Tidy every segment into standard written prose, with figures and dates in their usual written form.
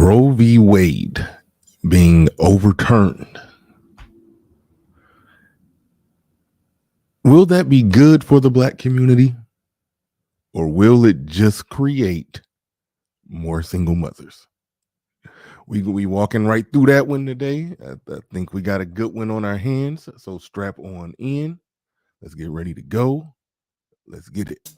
Roe v. Wade being overturned. Will that be good for the black community? Or will it just create more single mothers? We walking right through that one today. I think we got a good one on our hands. So strap on in. Let's get ready to go. Let's get it.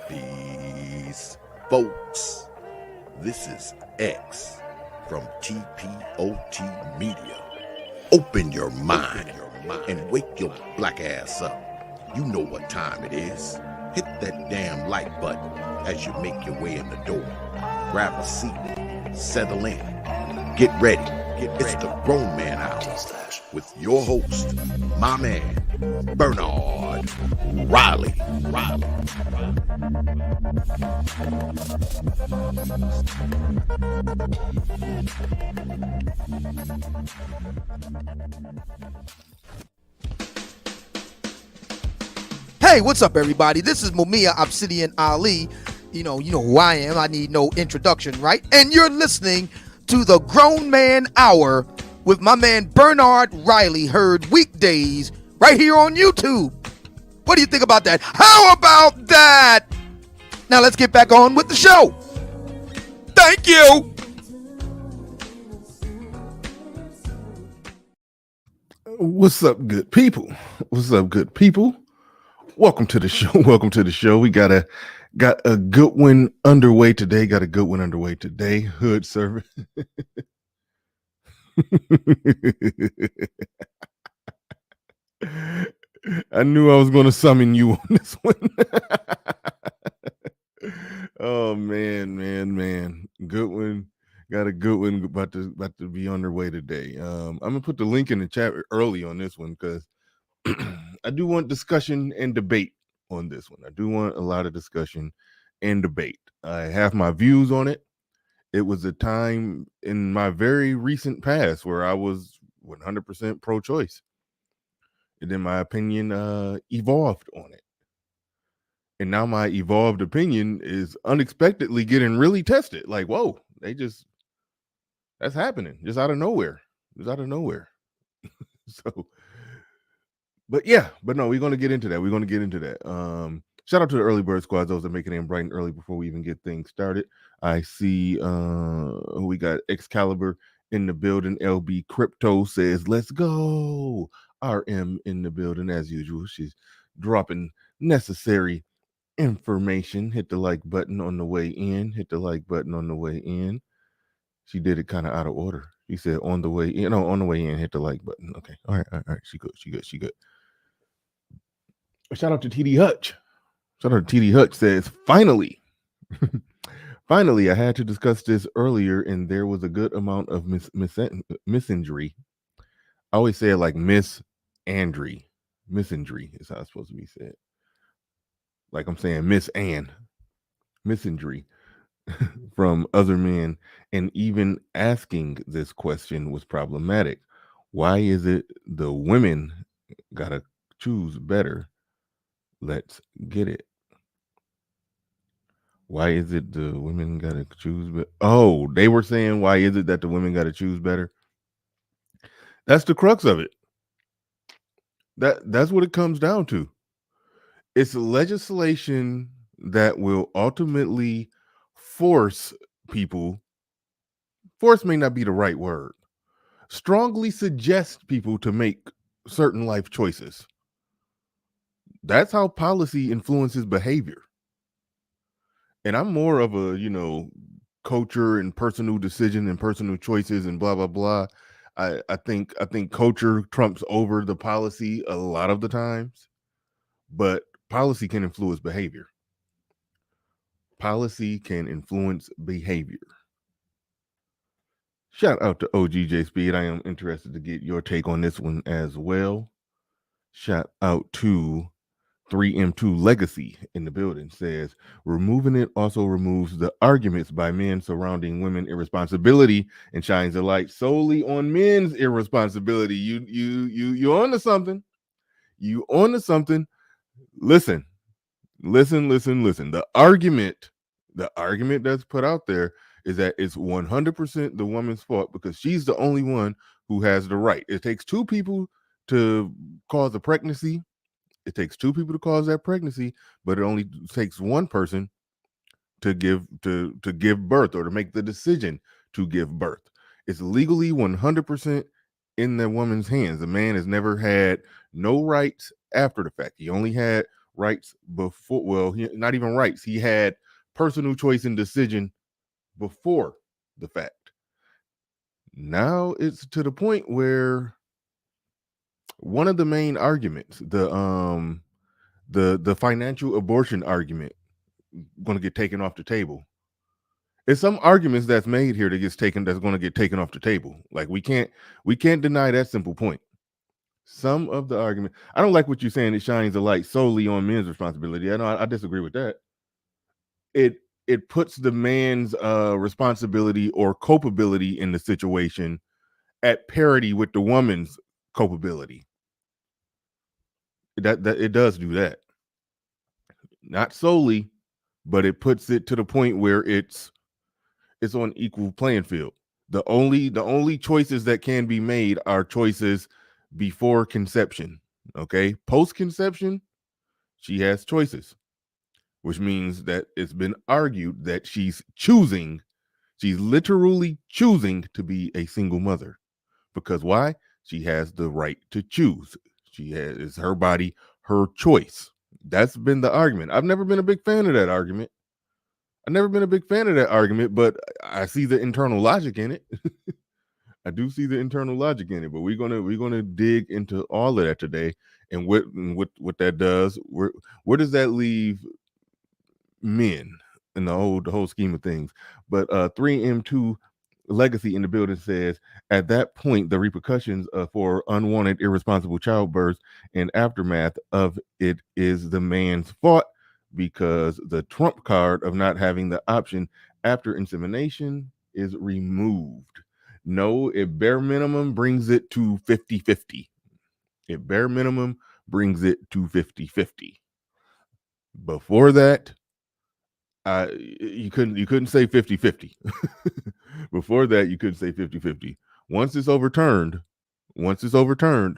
Peace, folks. This is X from TPOT Media. Open your mind and wake your black ass up. You know what time it is. Hit that damn like button as you make your way in the door. Grab a seat, settle in, get ready. It's the Grown Man Hour with your host, my man, Bernard Riley. Hey, what's up, everybody? This is Mumia Obsidian Ali. You know who I am. I need no introduction, right? And you're listening to the Grown Man Hour with my man Bernard Riley, heard weekdays right here on YouTube. What do you think about that? How about that? Now let's get back on with the show. Thank you. What's up, good people? Welcome to the show. We got a good one underway today. Hood service. I knew I was going to summon you on this one. Oh man. Good one. Got a good one about to be underway today. I'm gonna put the link in the chat early on this one because I do want discussion and debate on this one. I do want a lot of discussion and debate. I have my views on it. It was a time in my very recent past where I was 100% pro-choice. And then my opinion evolved on it. And now my evolved opinion is unexpectedly getting really tested. Like, whoa, that's happening just out of nowhere. So, but no, we're going to get into that. Shout out to the early bird squad, those that make it in bright and early before we even get things started. I see we got Excalibur in the building. LB Crypto says, let's go. RM in the building as usual. She's dropping necessary information. Hit the like button on the way in. She did it kind of out of order. She said on the way in, hit the like button. Okay. All right. She good. Shout out to TD Hutch. Says, finally, I had to discuss this earlier, and there was a good amount of misinjury. I always say it like misandry. Misinjury is how it's supposed to be said. Like I'm saying Miss Ann. Misinjury from other men, and even asking this question was problematic. Why is it the women gotta choose better Let's get it. Why is it the women gotta choose? Oh, they were saying why is it that the women gotta choose better? That's the crux of it. That's what it comes down to. It's legislation that will ultimately force people. Force may not be the right word. Strongly suggest people to make certain life choices. That's how policy influences behavior. And I'm more of a, culture and personal decision and personal choices and blah blah blah. I think culture trumps over the policy a lot of the times, but policy can influence behavior. Policy can influence behavior. Shout out to OGJ Speed. I am interested to get your take on this one as well. Shout out to 3M2 Legacy in the building says removing it also removes the arguments by men surrounding women irresponsibility and shines a light solely on men's irresponsibility. You on to something. You on to something. Listen, listen. The argument that's put out there is that it's 100% the woman's fault because she's the only one who has the right. It takes two people to cause a pregnancy. It takes two people to cause that pregnancy, but it only takes one person to give birth or to make the decision to give birth. It's legally 100% in the woman's hands. The man has never had no rights after the fact. He only had rights before. Well, not even rights. He had personal choice and decision before the fact. Now it's to the point where one of the main arguments, the financial abortion argument, going to get taken off the table. It's some arguments that's made here that's going to get taken off the table. Like we can't deny that simple point. Some of the argument, I don't like what you're saying. It shines a light solely on men's responsibility. I know I disagree with that. It puts the man's responsibility or culpability in the situation at parity with the woman's culpability. That it does do that. Not solely, but it puts it to the point where it's on equal playing field. The only choices that can be made are choices before conception. Okay, post conception, she has choices, which means that it's been argued that she's literally choosing to be a single mother. Because why? She has the right to choose. It's her body, her choice. That's been the argument. I've never been a big fan of that argument. I've never been a big fan of that argument, but I see the internal logic in it. I do see the internal logic in it, but we're gonna dig into all of that today and what that does. Where does that leave men in the whole scheme of things? But 3M2 Legacy in the building says at that point the repercussions for unwanted irresponsible childbirth and aftermath of it is the man's fault because the trump card of not having the option after insemination is removed. No, it bare minimum brings it to 50-50. It bare minimum brings it to 50-50. Before that, you couldn't say 50-50. Before that, you couldn't say 50-50. Once it's overturned,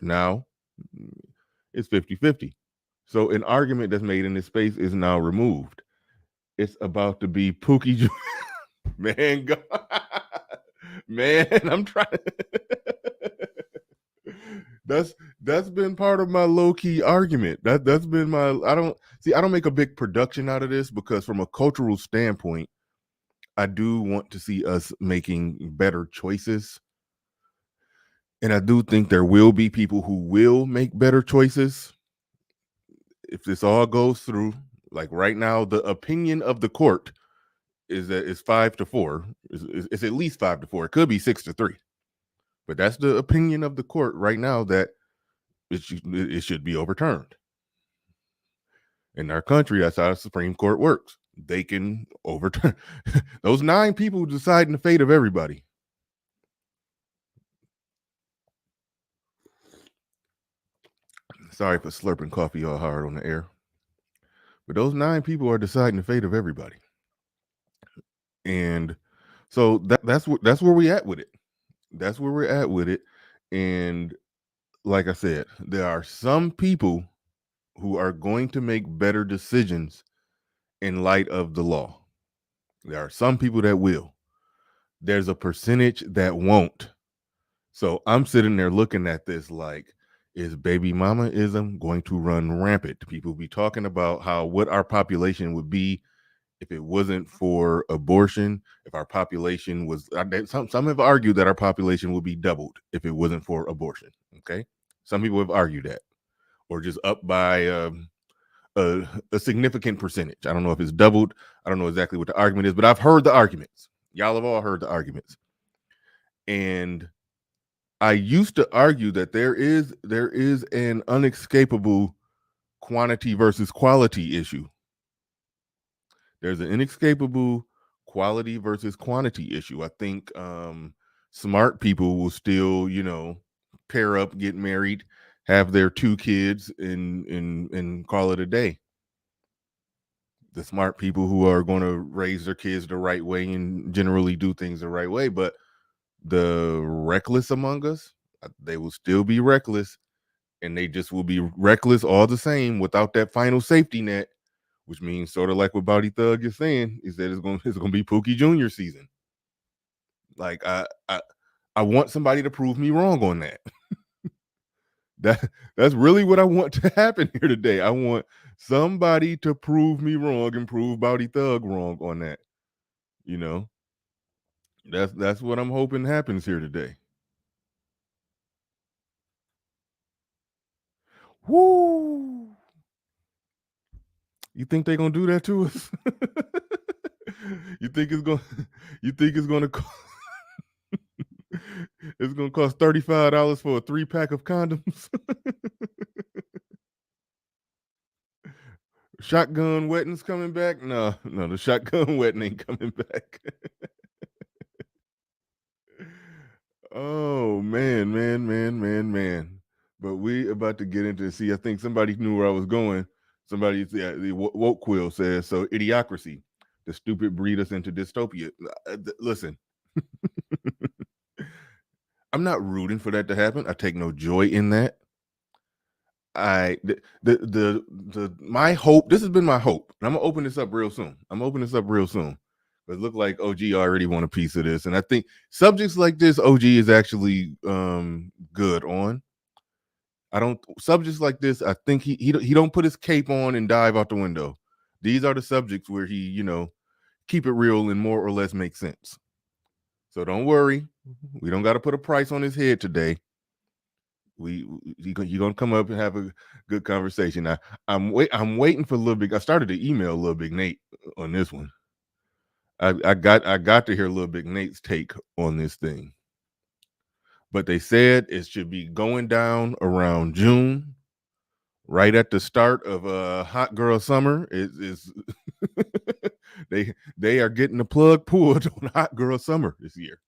now it's 50-50. So an argument that's made in this space is now removed. It's about to be Pookie. Man, man, I'm trying. That's been part of my low key argument. That's been my. I don't make a big production out of this because from a cultural standpoint, I do want to see us making better choices. And I do think there will be people who will make better choices if this all goes through. Like right now, the opinion of the court is that it's 5-4. It's at least 5-4. It could be 6-3, but that's the opinion of the court right now that it should be overturned. In our country, that's how the Supreme Court works. They can overturn those 9 people deciding the fate of everybody. Sorry for slurping coffee all hard on the air. But those 9 people are deciding the fate of everybody. And so that's where we at with it. That's where we're at with it. And like I said, there are some people who are going to make better decisions in light of the law. There are some people that will. There's a percentage that won't. So I'm sitting there looking at this like, is baby mamaism going to run rampant? People be talking about how what our population would be if it wasn't for abortion. If our population was, some have argued that our population would be doubled if it wasn't for abortion. Okay, some people have argued that, or just up by a significant percentage. I don't know if it's doubled. I don't know exactly what the argument is, but I've heard the arguments. Y'all have all heard the arguments, and I used to argue that there is an unescapable quantity versus quality issue. There's an inescapable quality versus quantity issue. I think smart people will still, pair up, get married, have their 2 kids, and call it a day. The smart people who are going to raise their kids the right way and generally do things the right way, but the reckless among us, they will still be reckless, and they just will be reckless all the same without that final safety net, which means sort of like what Bowdy Thug is saying, is that it's gonna be Pookie Jr. season. Like I want somebody to prove me wrong on that. That's really what I want to happen here today. I want somebody to prove me wrong and prove Bowdy Thug wrong on that. You know, that's what I'm hoping happens here today. Woo! You think they're gonna do that to us? you think it's gonna? You think it's gonna? It's gonna cost $35 for a 3-pack of condoms. Shotgun weddings coming back? No, the shotgun wedding ain't coming back. Oh man. But we about to get into, see, I think somebody knew where I was going. Somebody, the woke quill says, so idiocracy, the stupid breed us into dystopia. Listen, I'm not rooting for that to happen. I take no joy in that. My hope, this has been my hope, and I'm gonna open this up real soon. But it looked like OG already want a piece of this, and I think subjects like this, OG is actually good on. I don't subjects like this. I think he don't put his cape on and dive out the window. These are the subjects where he, keep it real and more or less make sense. So don't worry, we don't got to put a price on his head today. You're gonna come up and have a good conversation. I'm waiting for Lil Big. I started to email Lil Big Nate on this one. I got to hear Lil Big Nate's take on this thing. But they said it should be going down around June, right at the start of hot girl summer. Is they are getting the plug pulled on hot girl summer this year,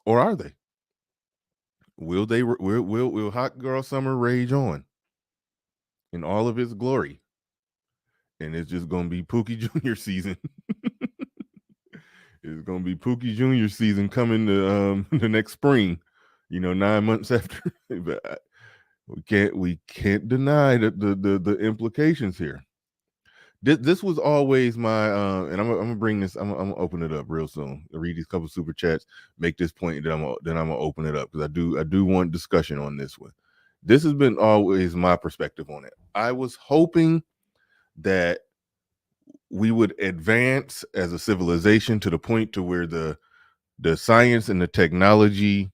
or are they? Will hot girl summer rage on in all of its glory? And it's just gonna be Pookie Jr. season. It's gonna be Pookie Jr. season coming to the next spring. 9 months after. But we can't deny the implications here. This was always my and I'm gonna bring this. I'm gonna open it up real soon. I'll read these couple super chats, make this point, then I'm gonna open it up because I do want discussion on this one. This has been always my perspective on it. I was hoping that we would advance as a civilization to the point to where the science and the technology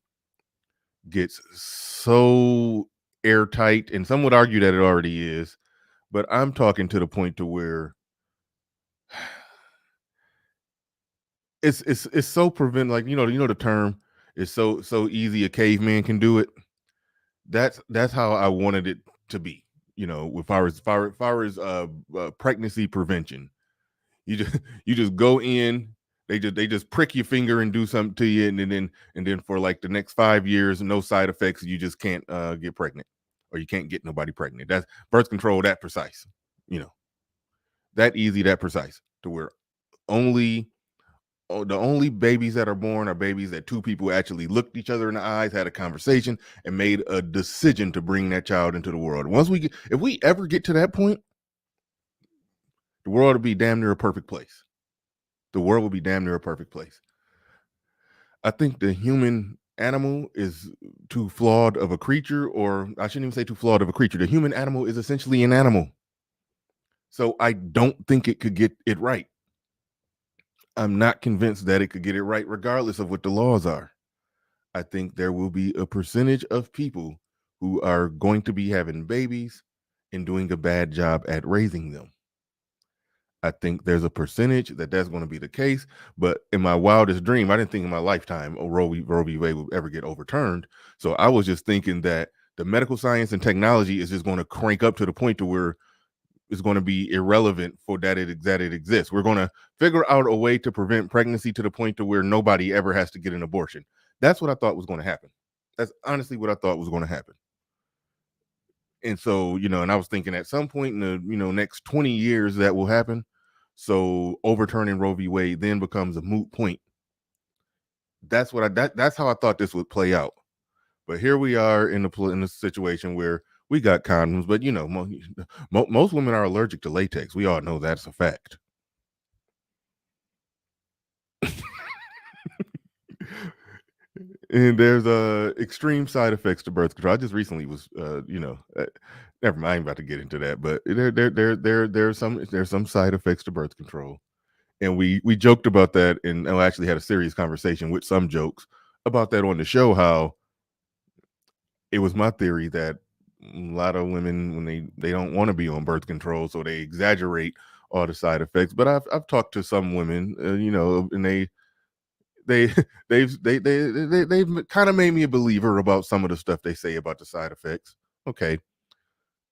gets so airtight, and some would argue that it already is, but I'm talking to the point to where it's so prevent, like, the term is so easy a caveman can do it. That's how I wanted it to be. As far as pregnancy prevention, you just go in, they just prick your finger and do something to you, and then for like the next 5 years, no side effects. You just can't get pregnant, or you can't get nobody pregnant. That's birth control that precise. that easy, that precise, to where only the only babies that are born are babies that two people actually looked each other in the eyes, had a conversation, and made a decision to bring that child into the world. If we ever get to that point, the world will be damn near a perfect place. The world will be damn near a perfect place. I think the human animal is too flawed of a creature, or I shouldn't even say too flawed of a creature. The human animal is essentially an animal. So I don't think it could get it right. I'm not convinced that it could get it right, regardless of what the laws are. I think there will be a percentage of people who are going to be having babies and doing a bad job at raising them. I think there's a percentage that's going to be the case, but in my wildest dream, I didn't think in my lifetime Roe v. Wade would ever get overturned. So I was just thinking that the medical science and technology is just going to crank up to the point to where it's going to be irrelevant for that it exists. We're going to figure out a way to prevent pregnancy to the point to where nobody ever has to get an abortion. That's what I thought was going to happen. That's honestly what I thought was going to happen. And so, and I was thinking at some point in the, next 20 years that will happen. So overturning Roe v. Wade then becomes a moot point. That's how I thought this would play out. But here we are in the situation where we got condoms, but most women are allergic to latex. We all know that's a fact. And there's extreme side effects to birth control. I just recently was, never mind. I'm about to get into that, but there's some side effects to birth control, and we joked about that, and I actually had a serious conversation with some jokes about that on the show. How it was my theory that a lot of women, when they don't want to be on birth control, so they exaggerate all the side effects. But I've talked to some women, and they've kind of made me a believer about some of the stuff they say about the side effects. Okay,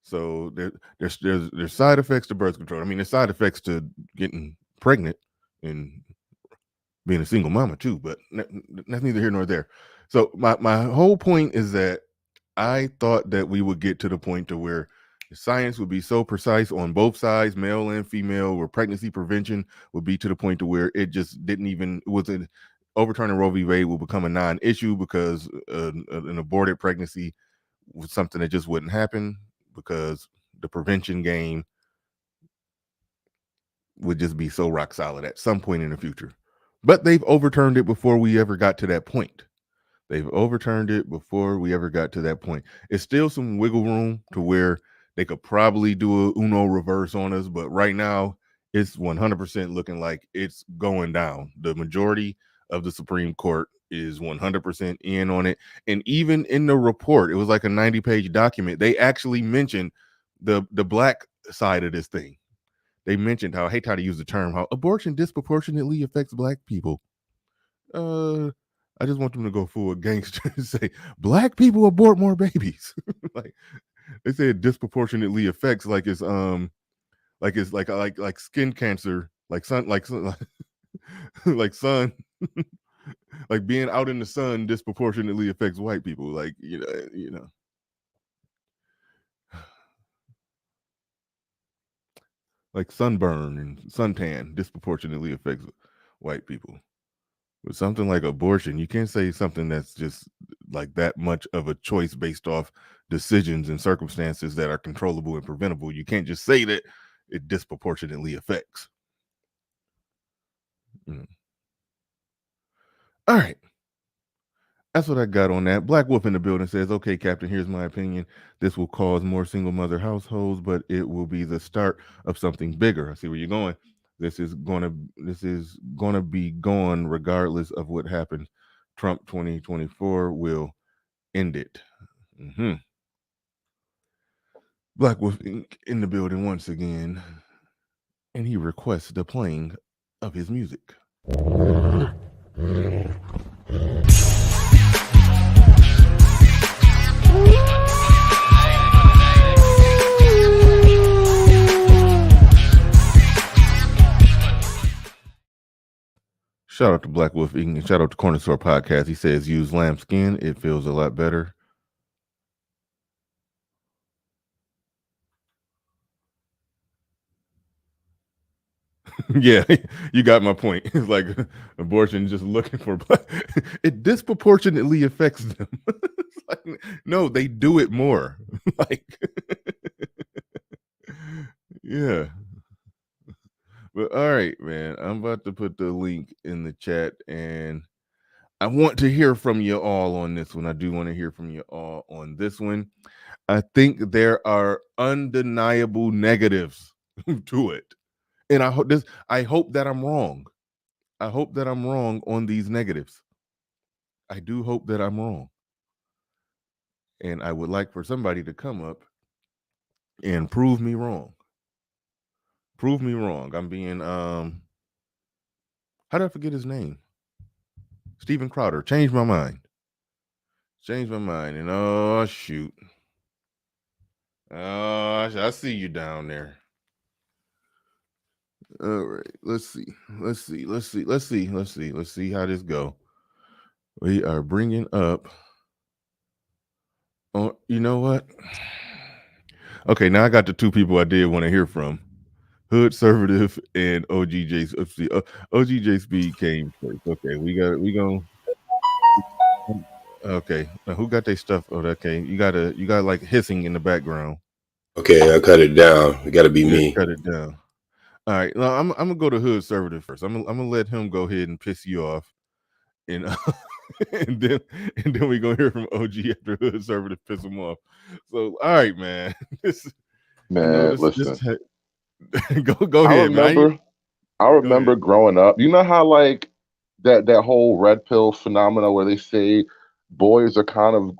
so there's side effects to birth control. I mean, there's side effects to getting pregnant and being a single mama too, but that's neither here nor there. So my whole point is that I thought that we would get to the point to where science would be so precise on both sides, male and female, where pregnancy prevention would be to the point to where it just overturning Roe v. Wade will become a non-issue, because an aborted pregnancy was something that just wouldn't happen, because the prevention game would just be so rock solid at some point in the future. But they've overturned it before we ever got to that point. They've overturned it before we ever got to that point. It's still some wiggle room to where they could probably do a Uno reverse on us, but right now it's 100% looking like it's going down. The majority of the Supreme Court is 100% in on it. And even in the report, it was like a 90-page document. They actually mentioned the black side of this thing. They mentioned how, I hate how to use the term, how abortion disproportionately affects black people. I just want them to go full gangster and say black people abort more babies. Like they say it disproportionately affects like skin cancer, like sun like sun like being out in the sun disproportionately affects white people. Like, like sunburn and suntan disproportionately affects white people. With something like abortion, you can't say something that's just like that much of a choice based off decisions and circumstances that are controllable and preventable. You can't just say that it disproportionately affects. All right. That's what I got on that. Black Wolf in the building says, okay, Captain, here's my opinion. This will cause more single mother households, but it will be the start of something bigger. I see where you're going. This is gonna be gone regardless of what happens. Trump 2024 will end it. Black Wolf in the building once again, and he requests the playing of his music. Shout out to Black Wolf Eating, and shout out to Corner Store Podcast. He says, use lambskin. It feels a lot better. Yeah, you got my point. It's like abortion just looking for it disproportionately affects them. It's like, no, they do it more. Like, yeah. But all right, man. I'm about to put the link in the chat, and I want to hear from you all on this one. I do want to hear from you all on this one. I think there are undeniable negatives to it. And I hope that I'm wrong. I hope that I'm wrong on these negatives. I do hope that I'm wrong. And I would like for somebody to come up and prove me wrong. Prove me wrong. I'm being how did I forget his name? Steven Crowder. Change my mind. Change my mind. And oh shoot. Oh, I see you down there. All right. Let's see. Let's see. Let's see. Let's see. Let's see. Let's see how this go. We are bringing up. Oh, you know what? Okay, now I got the two people I did want to hear from. Hood Conservative and OGJ Speed came first. Okay, we going okay. Now who got their stuff? Oh, okay. You got like hissing in the background. Okay, I'll cut it down. It got to be Yeah, me. cut it down. All right. Now I'm gonna go to Hood Conservative first. I'm gonna let him go ahead and piss you off, and and then we're gonna hear from OG after Hood Conservative piss him off. So all right, man. This Man, this listen. go I ahead, man. remember I Go ahead. remember growing up. You know how like that whole red pill phenomena where they say boys are kind of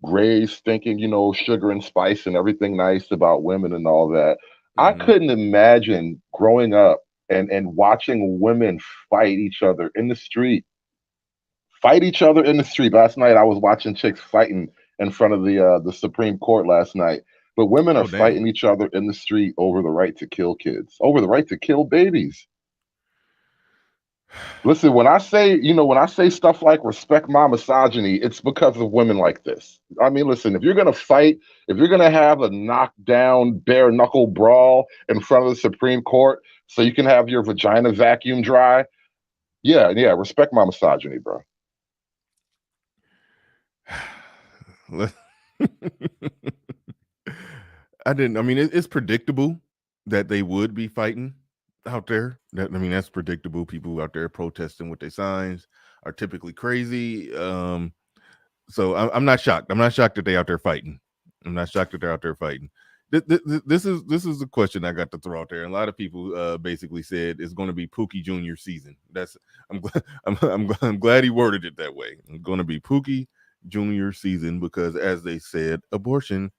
raised thinking, sugar and spice and everything nice about women and all that. I Mm-hmm. couldn't imagine growing up and watching women fight each other in the street. Fight each other in the street. Last night I was watching chicks fighting in front of the Supreme Court last night. But women are Oh damn. fighting each other in the street over the right to kill kids, over the right to kill babies. Listen, when I say stuff like respect my misogyny, it's because of women like this. I mean, listen, if you're gonna fight, if you're gonna have a knockdown, bare knuckle brawl in front of the Supreme Court so you can have your vagina vacuum dry, yeah, respect my misogyny, bro. I didn't. I mean, it's predictable that they would be fighting out there. That I mean, that's predictable. People out there protesting with their signs are typically crazy. So I'm not shocked. I'm not shocked that they out there fighting. I'm not shocked that they're out there fighting. This is the question I got to throw out there. And a lot of people basically said it's going to be Pookie Junior season. That's I'm glad I'm glad he worded it that way. It's going to be Pookie Junior season because, as they said, abortion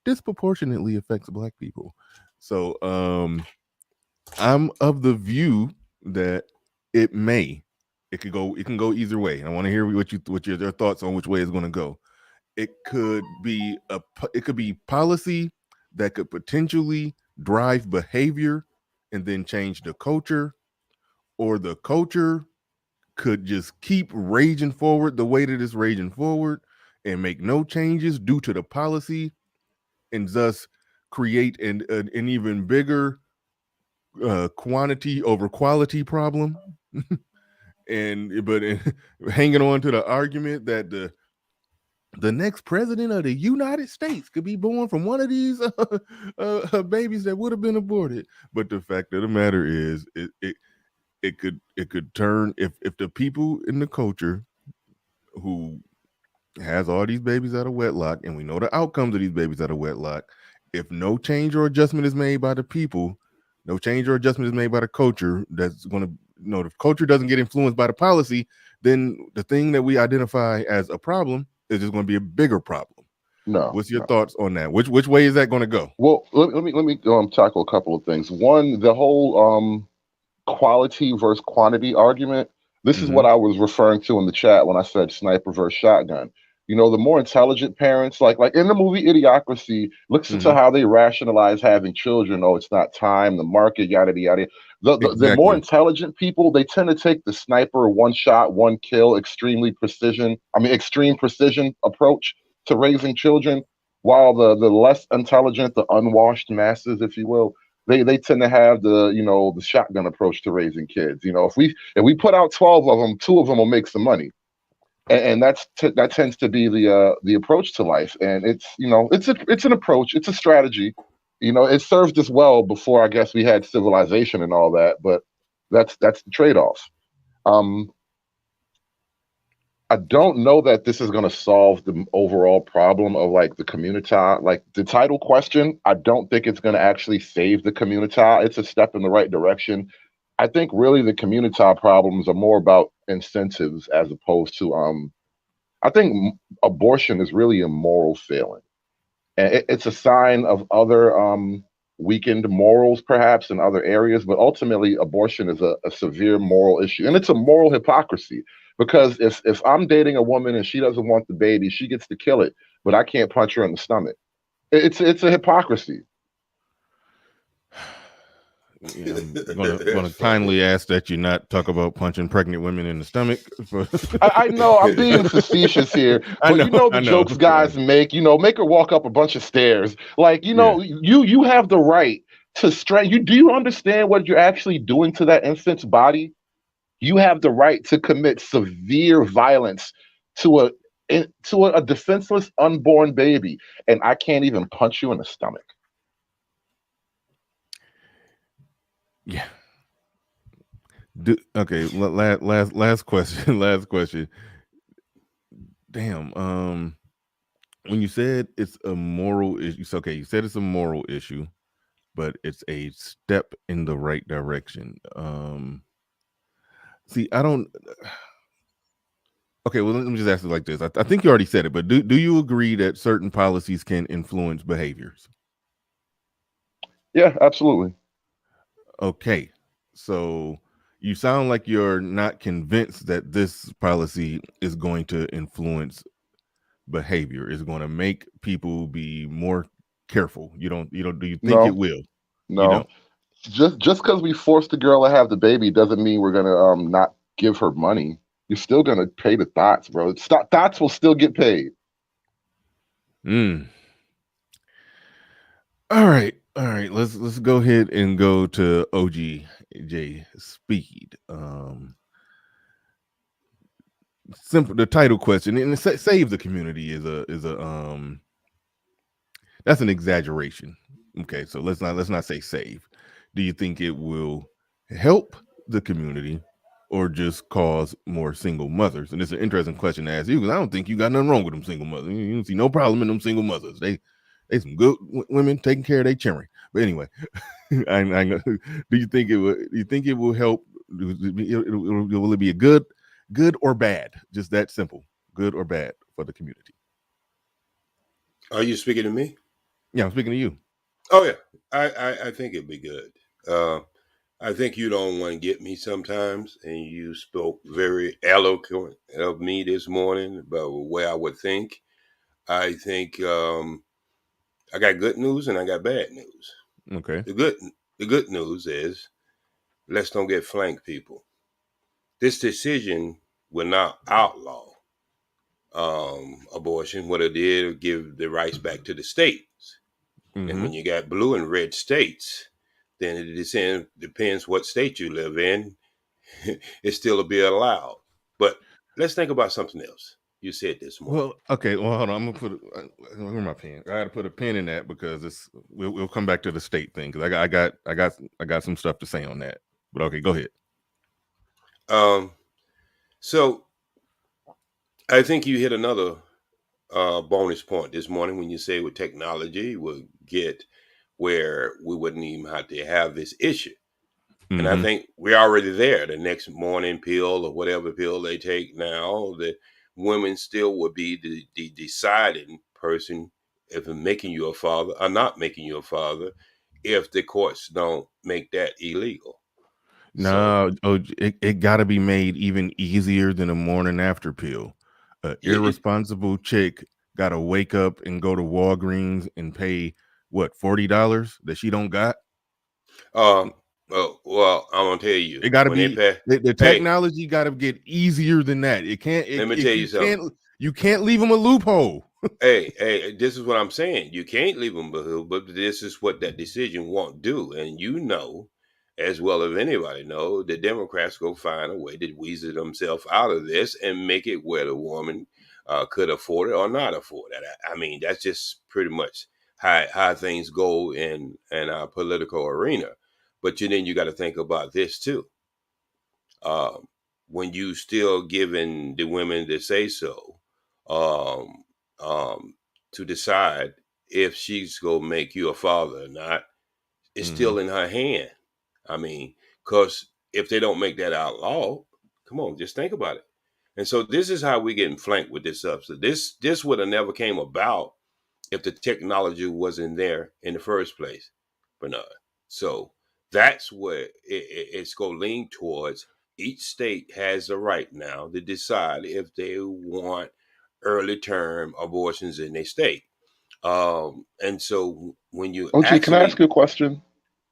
disproportionately affects Black people. So I'm of the view that it may it can go either way. I want to hear what your thoughts on which way it's going to go. It could be policy that could potentially drive behavior and then change the culture, or the culture could just keep raging forward the way that it's raging forward and make no changes due to the policy, and thus create an even bigger quantity over quality problem. And but hanging on to the argument that the next president of the United States could be born from one of these babies that would have been aborted. But the fact of the matter is, it could turn if the people in the culture who has all these babies out of wedlock, and we know the outcomes of these babies out of wedlock. If no change or adjustment is made by the people, no change or adjustment is made by the culture, that's going to, the culture doesn't get influenced by the policy, then the thing that we identify as a problem is just going to be a bigger problem. No, What's your no. thoughts on that? Which way is that going to go? Well, let me tackle a couple of things. One, the whole quality versus quantity argument. This is Mm-hmm. what I was referring to in the chat when I said sniper versus shotgun. The more intelligent parents, like in the movie Idiocracy, listen to Mm-hmm. how they rationalize having children. Oh, it's not time, the market, yada yada. The more Exactly. intelligent people, they tend to take the sniper, one shot, one kill, extreme precision approach to raising children, while the less intelligent, the unwashed masses, if you will, they tend to have the shotgun approach to raising kids. If we put out 12 of them, two of them will make some money, and that tends to be the approach to life. And it's an approach, it's a strategy. It served us well before I guess we had civilization and all that, but that's the trade-off. Um, I don't know that this is going to solve the overall problem of like the community. Like the title question, I don't think it's going to actually save the community. It's a step in the right direction. I think really the community problems are more about incentives as opposed to I think abortion is really a moral failing, and it's a sign of other weakened morals, perhaps in other areas. But ultimately, abortion is a severe moral issue, and it's a moral hypocrisy because if I'm dating a woman and she doesn't want the baby, she gets to kill it, but I can't punch her in the stomach. It's a hypocrisy. I'm gonna kindly ask that you not talk about punching pregnant women in the stomach. I know I'm being facetious here, but the jokes guys make. Make her walk up a bunch of stairs. Like you have the right to strain. Do you understand what you're actually doing to that infant's body? You have the right to commit severe violence to a defenseless unborn baby, and I can't even punch you in the stomach. Yeah. Okay. Last question. Last question. Damn. When you said it's a moral issue, okay, you said it's a moral issue, but it's a step in the right direction. See, I don't. Okay, well, let me just ask it like this. I think you already said it, but do you agree that certain policies can influence behaviors? Yeah, absolutely. Okay, so you sound like you're not convinced that this policy is going to influence behavior, is going to make people be more careful. You don't, do you think it No, will? You no. don't. Just because we forced the girl to have the baby doesn't mean we're gonna not give her money. You're still gonna pay the thoughts, bro. Thoughts will still get paid. Mm. All right. Let's go ahead and go to OG Speed. Simple. The title question, and save the community is a that's an exaggeration. Okay, so let's not say save. Do you think it will help the community or just cause more single mothers? And it's an interesting question to ask you because I don't think you got nothing wrong with them single mothers. You don't see no problem in them single mothers. They some good women taking care of their children. But anyway, I know. Do you think it will? Do you think it will help? Will it be a good or bad? Just that simple. Good or bad for the community? Are you speaking to me? Yeah, I'm speaking to you. Oh yeah, I think it'd be good. I think you don't want to get me sometimes, and you spoke very eloquent of me this morning about where I would think. I think I got good news and I got bad news. Okay. The good news is let's don't get flanked, people. This decision will not outlaw abortion. What it did, give the rights back to the states. And Mm-hmm. when you got blue and red states, then it depends what state you live in. It still will be allowed. But let's think about something else. You said this morning. Well, okay. Well, hold on. I'm gonna put where's my pen? I got to put a pin in that because we'll come back to the state thing because I got some stuff to say on that. But okay, go ahead. So I think you hit another bonus point this morning when you say with technology we'll get where we wouldn't even have to have this issue. And I Mm-hmm. think we're already there. The next morning pill or whatever pill they take now, the women still would be the deciding person if making you a father or not making you a father if the courts don't make that illegal. So, No, it got to be made even easier than a morning after pill. yeah, Irresponsible chick got to wake up and go to Walgreens and pay what $40 that she don't got. uh, well, I'm gonna tell you It got to when they be pass. the Hey, technology got to get easier than that. It can't. let me tell you something. You can't leave them a loophole. Hey, this is what I'm saying. You can't leave them behind, but this is what that decision won't do. And you know, as well as anybody know, the Democrats go find a way to weasel themselves out of this and make it where the woman could afford it or not afford it. I mean, that's just pretty much how things go in our political arena. But then you got to think about this too. Um, when you still giving the women the say so, um, um, to decide if she's gonna make you a father or not, it's Mm-hmm. still in her hand. I mean, because if they don't make that outlaw, come on, just think about it. And so this is how we're getting flanked with this substance. This would have never came about if the technology wasn't there in the first place, Bernard. So that's where it's going to lean towards. Each state has the right now to decide if they want early term abortions in their state. And so when you OG, can I ask actually, you a question?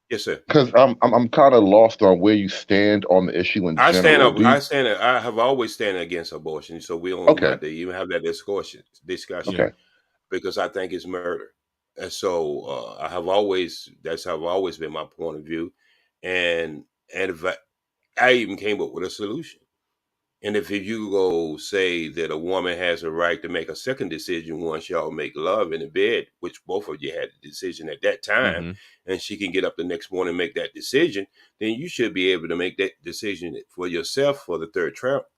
yes, sir. Because I'm kind of lost on where you stand on the issue in I stand general. up. Do you? I have always stand against abortion, so we don't even Okay, have to even have that discussion. Yeah. Discussion okay. because I think it's murder. And so I have always that's have always been my point of view, and if I even came up with a solution. And if you go say that a woman has a right to make a second decision once y'all make love in the bed, which both of you had the decision at that time, Mm-hmm. and she can get up the next morning and make that decision, then you should be able to make that decision for yourself for the third trimester.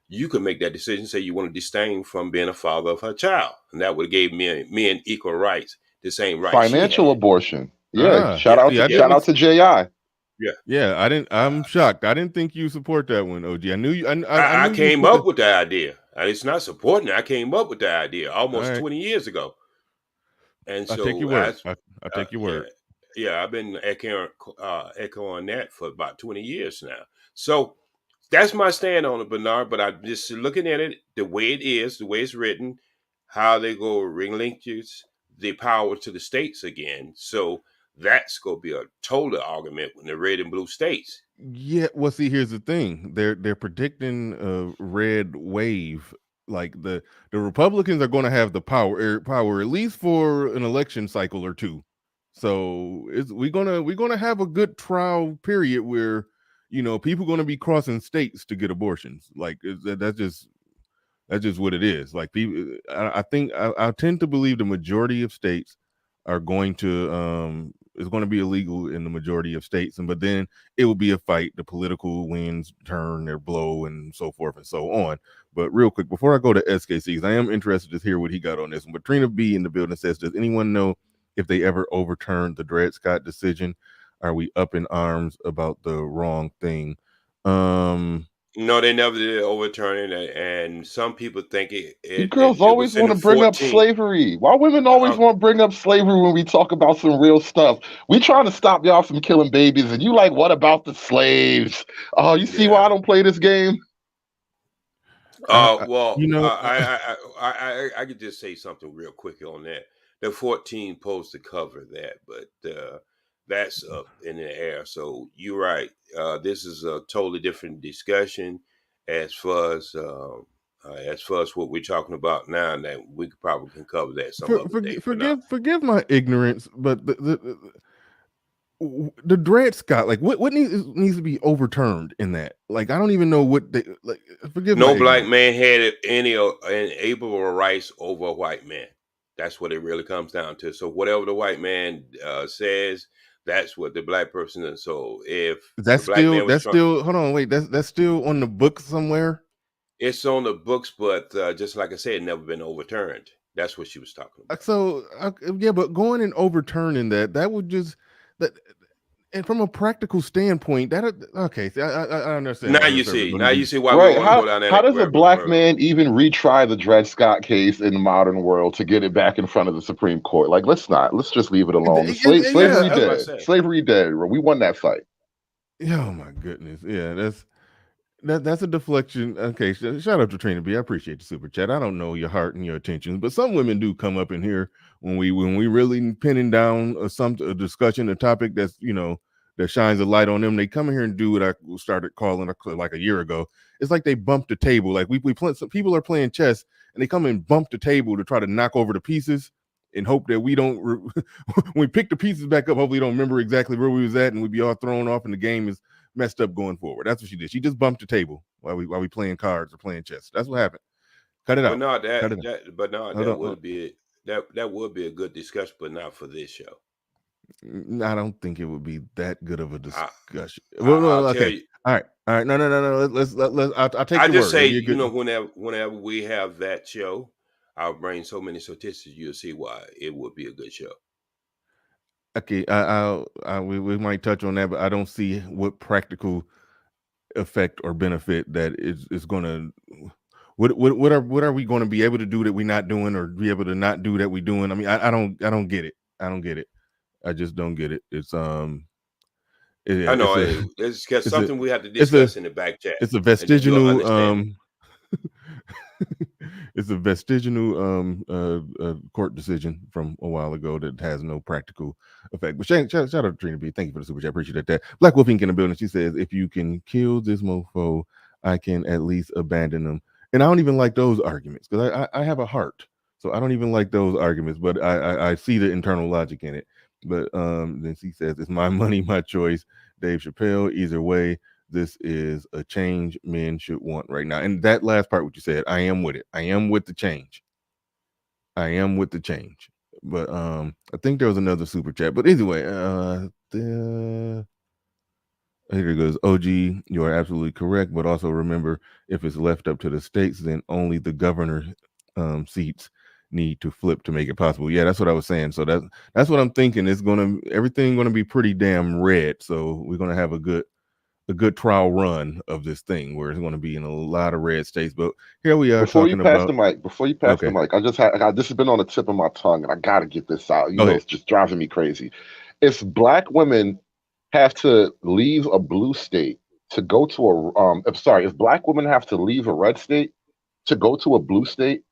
You can make that decision, say you want to disdain from being a father of her child, and that would have gave men equal rights, the same rights she Financial had. abortion. Yeah. Ah, Shout Yeah, out see, to I yeah, shout didn't. out to Ji. yeah. Yeah, I didn't. I'm shocked. I didn't think you support that one, OG. I knew you. I I knew you came put up it. with the idea. It's not supporting it. I came up with the idea All almost right, 20 years ago. And I take your so, word. I take your yeah, word. yeah, I've been echoing that for about 20 years now. So that's my stand on it, Bernard. But I'm just looking at it the way it is, the way it's written, how they go relinquish the power to the states again. So that's going to be a total argument when the red and blue states. Yeah. Well, see, here's the thing. They're predicting a red wave. Like the Republicans are going to have the power at least for an election cycle or two. So we're gonna have a good trial period where people going to be crossing states to get abortions. Like that's just what it is. Like people, I think I tend to believe the majority of states are going to it's going to be illegal in the majority of states, and but then it will be a fight. The political winds turn their blow, and so forth and so on. But real quick, before I go to SKC, 'cause I am interested to hear what he got on this one. But Trina B in the building says, "Does anyone know if they ever overturned the Dred Scott decision? Are we up in arms about the wrong thing?" Um, No, they never did overturn it, and some people think You girls it always was in want the to bring up 14. slavery. Why women always want to bring up slavery when we talk about some real stuff? We trying to stop y'all from killing babies, and you like, what about the slaves? Oh, you see why Yeah. I don't play this game? I Well, you know, I could just say something real quick on that. The 14 posed to cover that, but that's up in the air. So you're right. This is a totally different discussion as far as what we're talking about now. And that we could probably can cover that some other day. For now, forgive my ignorance, but the Dred Scott, like what needs to be overturned in that? Like I don't even know what they like. Forgive my no black ignorance. man had any inalienable rights over a white man. That's what it really comes down to. So whatever the white man says, that's what the black person is. So if the black man was That's trying, still hold on, wait, that's still on the book somewhere. it's on the books, but just like I said, never been overturned. That's what she was talking about. So yeah, but going and overturning that would just that. And from a practical standpoint, that okay. See, I understand why her service Now wouldn't you be. see why we Right? don't want to How go down how that does a black rabbit hole. man even retry the Dred Scott case in the modern world to get it back in front of the Supreme Court? Like, let's not. Let's just leave it alone. The slavery That's what I dead. said. Slavery dead. We won that fight. Oh my goodness, yeah, that's a deflection. Okay, shout out to Trina B. I appreciate the super chat. I don't know your heart and your intentions, but some women do come up in here when we really pinning down a discussion, a topic that's that shines a light on them. They come in here and do what I started calling like a year ago. It's like they bump the table. Like we play, some people are playing chess and they come and bump the table to try to knock over the pieces and hope that we don't when we pick the pieces back up, hopefully don't remember exactly where we was at and we'd be all thrown off and the game is messed up going forward. That's what she did. She just bumped the table while we playing cards or playing chess. That's what happened. Cut it But out. not Cut that it out. that but not Hold that on. would be that would be a good discussion, but not for this show. I don't think it would be that good of a I, discussion. Well, I'll no, tell okay. you. All right. All right. No, no, no, no. Let's I'll take I your just word. say, It'd be a good. whenever we have that show, I'll bring so many statistics. You'll see why it would be a good show. Okay. We might touch on that, but I don't see what practical effect or benefit that is going to. What are we going to be able to do that we're not doing, or be able to not do that we're doing? I mean, I don't get it. I don't get it. I just don't get it. I know It's a it's it's a something we have to it's a discuss in the back chat, it's a and then you'll vestigial understand it. it's a vestigial court decision from a while ago that has no practical effect. But shout out to Trina B. Thank you for the super chat. Appreciate that. Black Wolf Inc. in the building. She says, if you can kill this mofo, I can at least abandon them. And I don't even like those arguments because I have a heart. So I don't even like those arguments, but I see the internal logic in it. But then she says, it's my money, my choice. Dave Chappelle, either way, this is a change men should want right now. And that last part, what you said, I am with it. I am with the change. I am with the change. But I think there was another super chat. But anyway, here it goes. OG, you are absolutely correct. But also remember, if it's left up to the states, then only the governor seats need to flip to make it possible. Yeah, that's what I was saying. So that's what I'm thinking. Everything gonna be pretty damn red. So we're gonna have a good trial run of this thing where it's going to be in a lot of red states. But here we are Before you talking pass the about. mic, Okay, this has been on the tip of my tongue, and I got to get this out. go ahead. It's just driving me crazy. If black women have to leave a blue state to go to if black women have to leave a red state to go to a blue state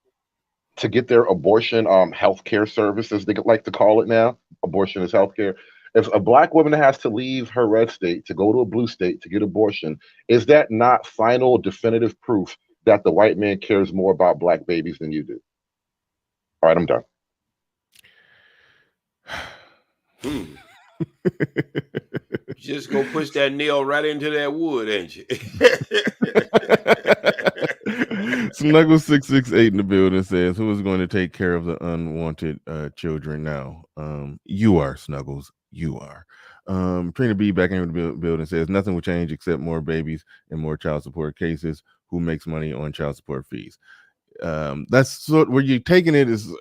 to get their abortion health care services, they like to call it now. Abortion is health care. If a black woman has to leave her red state to go to a blue state to get abortion, is that not final definitive proof that the white man cares more about black babies than you do? All right, I'm done. Just go push that nail right into that wood, ain't you? Snuggle 668 in the building says, "Who is going to take care of the unwanted children now?" You are, Snuggles. You are. Trina B back in the building says, "Nothing will change except more babies and more child support cases. Who makes money on child support fees?" That's sort where you're taking it is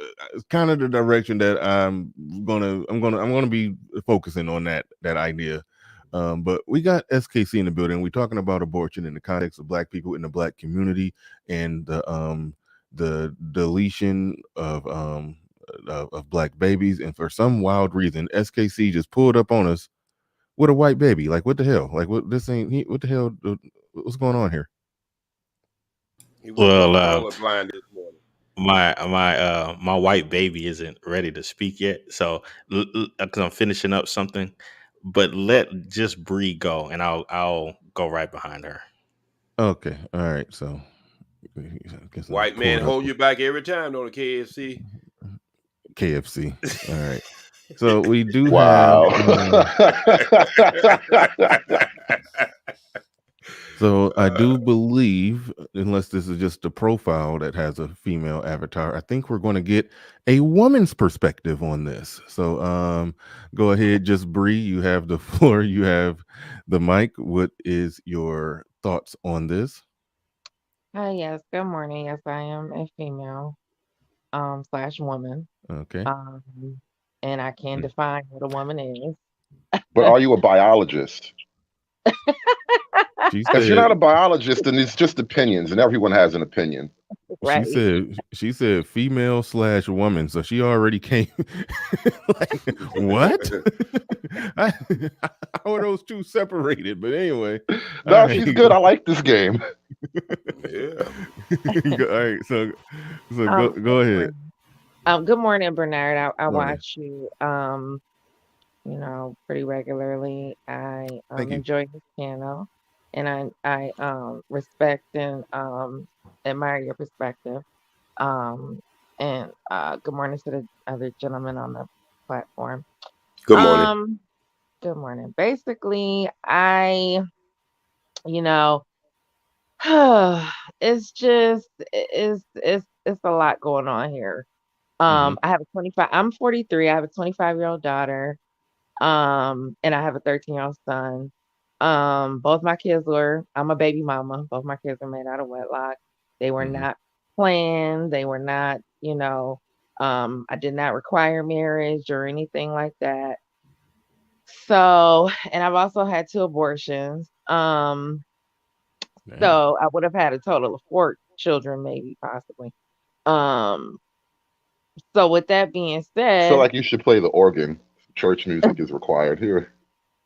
kind of the direction that I'm gonna be focusing on that idea. But we got SKC in the building. We're talking about abortion in the context of black people in the black community and the deletion of black babies. And for some wild reason, SKC just pulled up on us with a white baby. Like, what the hell? Like, what what the hell? What's going on here? He was Well, colorblind this morning. my white baby isn't ready to speak yet, so because I'm finishing up something. But let just Bree go, and I'll go right behind her. Okay, all right. So, I guess I'm White man pulled up hold you back every time on the KFC. KFC. All right. So we do have. Wow. So I do believe, unless this is just a profile that has a female avatar, I think we're going to get a woman's perspective on this. So go ahead, just Bree. You have the floor. You have the mic. What is your thoughts on this? Hi, yes, good morning. Yes, I am a female slash woman. Okay. Um, and I can define what a woman is. But are you a biologist? She Because you're not a said. biologist, and it's just opinions, and everyone has an opinion. Right. She said female slash woman, so she already came. Like, what? How are those two separated? But anyway, No, she's good. I like this game. Yeah. All right, so go Good ahead. morning. Good morning, Bernard. I Morning. watch you. pretty regularly. I Thank you. enjoy his channel, and I respect and admire your perspective. Um, and good morning to the other gentleman on the platform. Good morning. Um, good morning. Basically, you know, it's just it's a lot going on here. Hmm. I have a 25. I'm 43. I have a 25-year-old daughter. And I have a 13-year-old son. Both my kids were. I'm a baby mama. Both my kids are made out of wedlock. They were Hmm. not planned. They were not. I did not require marriage or anything like that. So, and I've also had two abortions. Damn. So I would have had a total of four children, maybe, possibly. Um, so with that being I feel said, like you should play the organ. Church music is required here.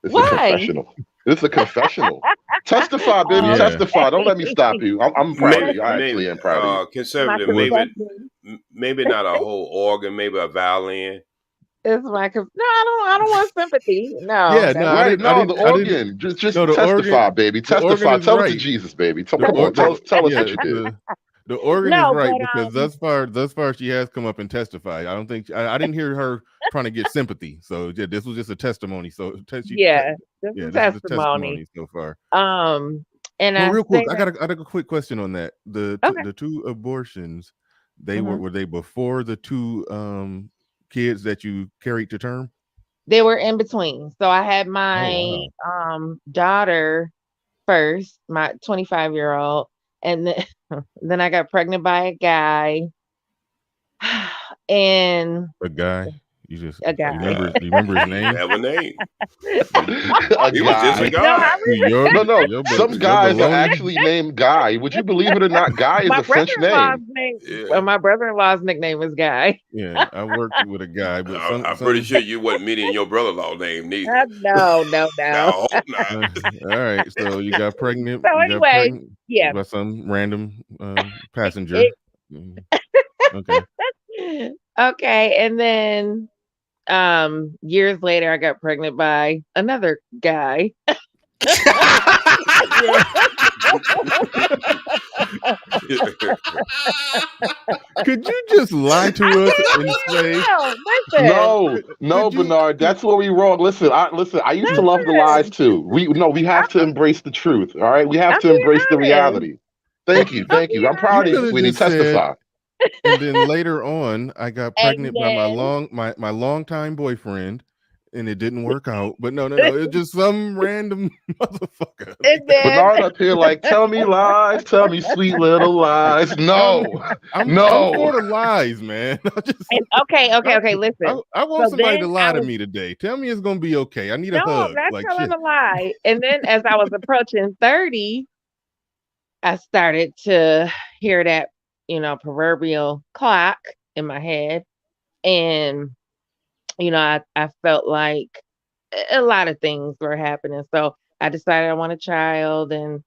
It's a why? confessional. It's a confessional. Testify, baby. Oh, Yeah. Testify. Don't let me stop you. I'm proud of you. I Maybe actually am proud of you. my conservative. Well, confession. Maybe not a whole organ. Maybe a violin. It's my no, I don't want sympathy. No, yeah. No, that's I Right? didn't. I No, the didn't. I didn't. organ. Just No, the organ. testify, baby. The organ Testify. is Tell it to right. Jesus, baby. The Come or on. the Tell us what yeah you did. the organ is no, right but because thus far she has come up and testified. I don't think I didn't hear her trying to get sympathy. So yeah, this was just a testimony. So yeah, this yeah, is this is a testimony. testimony so far. Um, and Well, I real quick, say that I got a quick question on that. okay. The two abortions, they hmm were they before the two kids that you carried to term? They were in between. So I had Oh my wow. daughter first, my 25-year-old, and then then I got pregnant by a guy, and A guy. You just a guy. you remember his name? Have a name. A He was just a guy. No, I guy. was No. Some Your guys are baloney? actually named Guy. Would you believe it or not? Guy is my a French brother-in-law's name. name. Yeah. Well, my brother-in-law's nickname is Guy. Yeah, I worked with a guy, but I'm pretty sure you wasn't meeting your brother-in-law name neither. No, no, no. I hope not. uh, all right. So you got pregnant. So You got anyway, pregnant yeah. by some random passenger. It, Mm, okay. okay, and then years later I got pregnant by another guy. Could you just lie to us and say? No, listen, No, Could you? Bernard. That's where we wrong. Listen. I used to love the lies listen. too. We have to embrace the truth. All right, we have I'm to being embrace the honest. reality. Thank you, I'm thank you. being I'm You proud of you, could honest. have sweetie. just said. Testify. And then later on, I got And pregnant by then my longtime boyfriend, and it didn't work out. But no, it's just some random motherfucker. and then Bernard up here, like, tell me sweet little lies. I'm No, I'm no. for the lies, man. and okay, okay, okay, listen. I want So somebody to then lie I to was me today. Tell me it's gonna be okay. I need a no, I'm hug. not Like telling shit. a lie. And then as I was approaching 30, I started to hear that, proverbial clock in my head. And, I felt like a lot of things were happening. So I decided I want a child and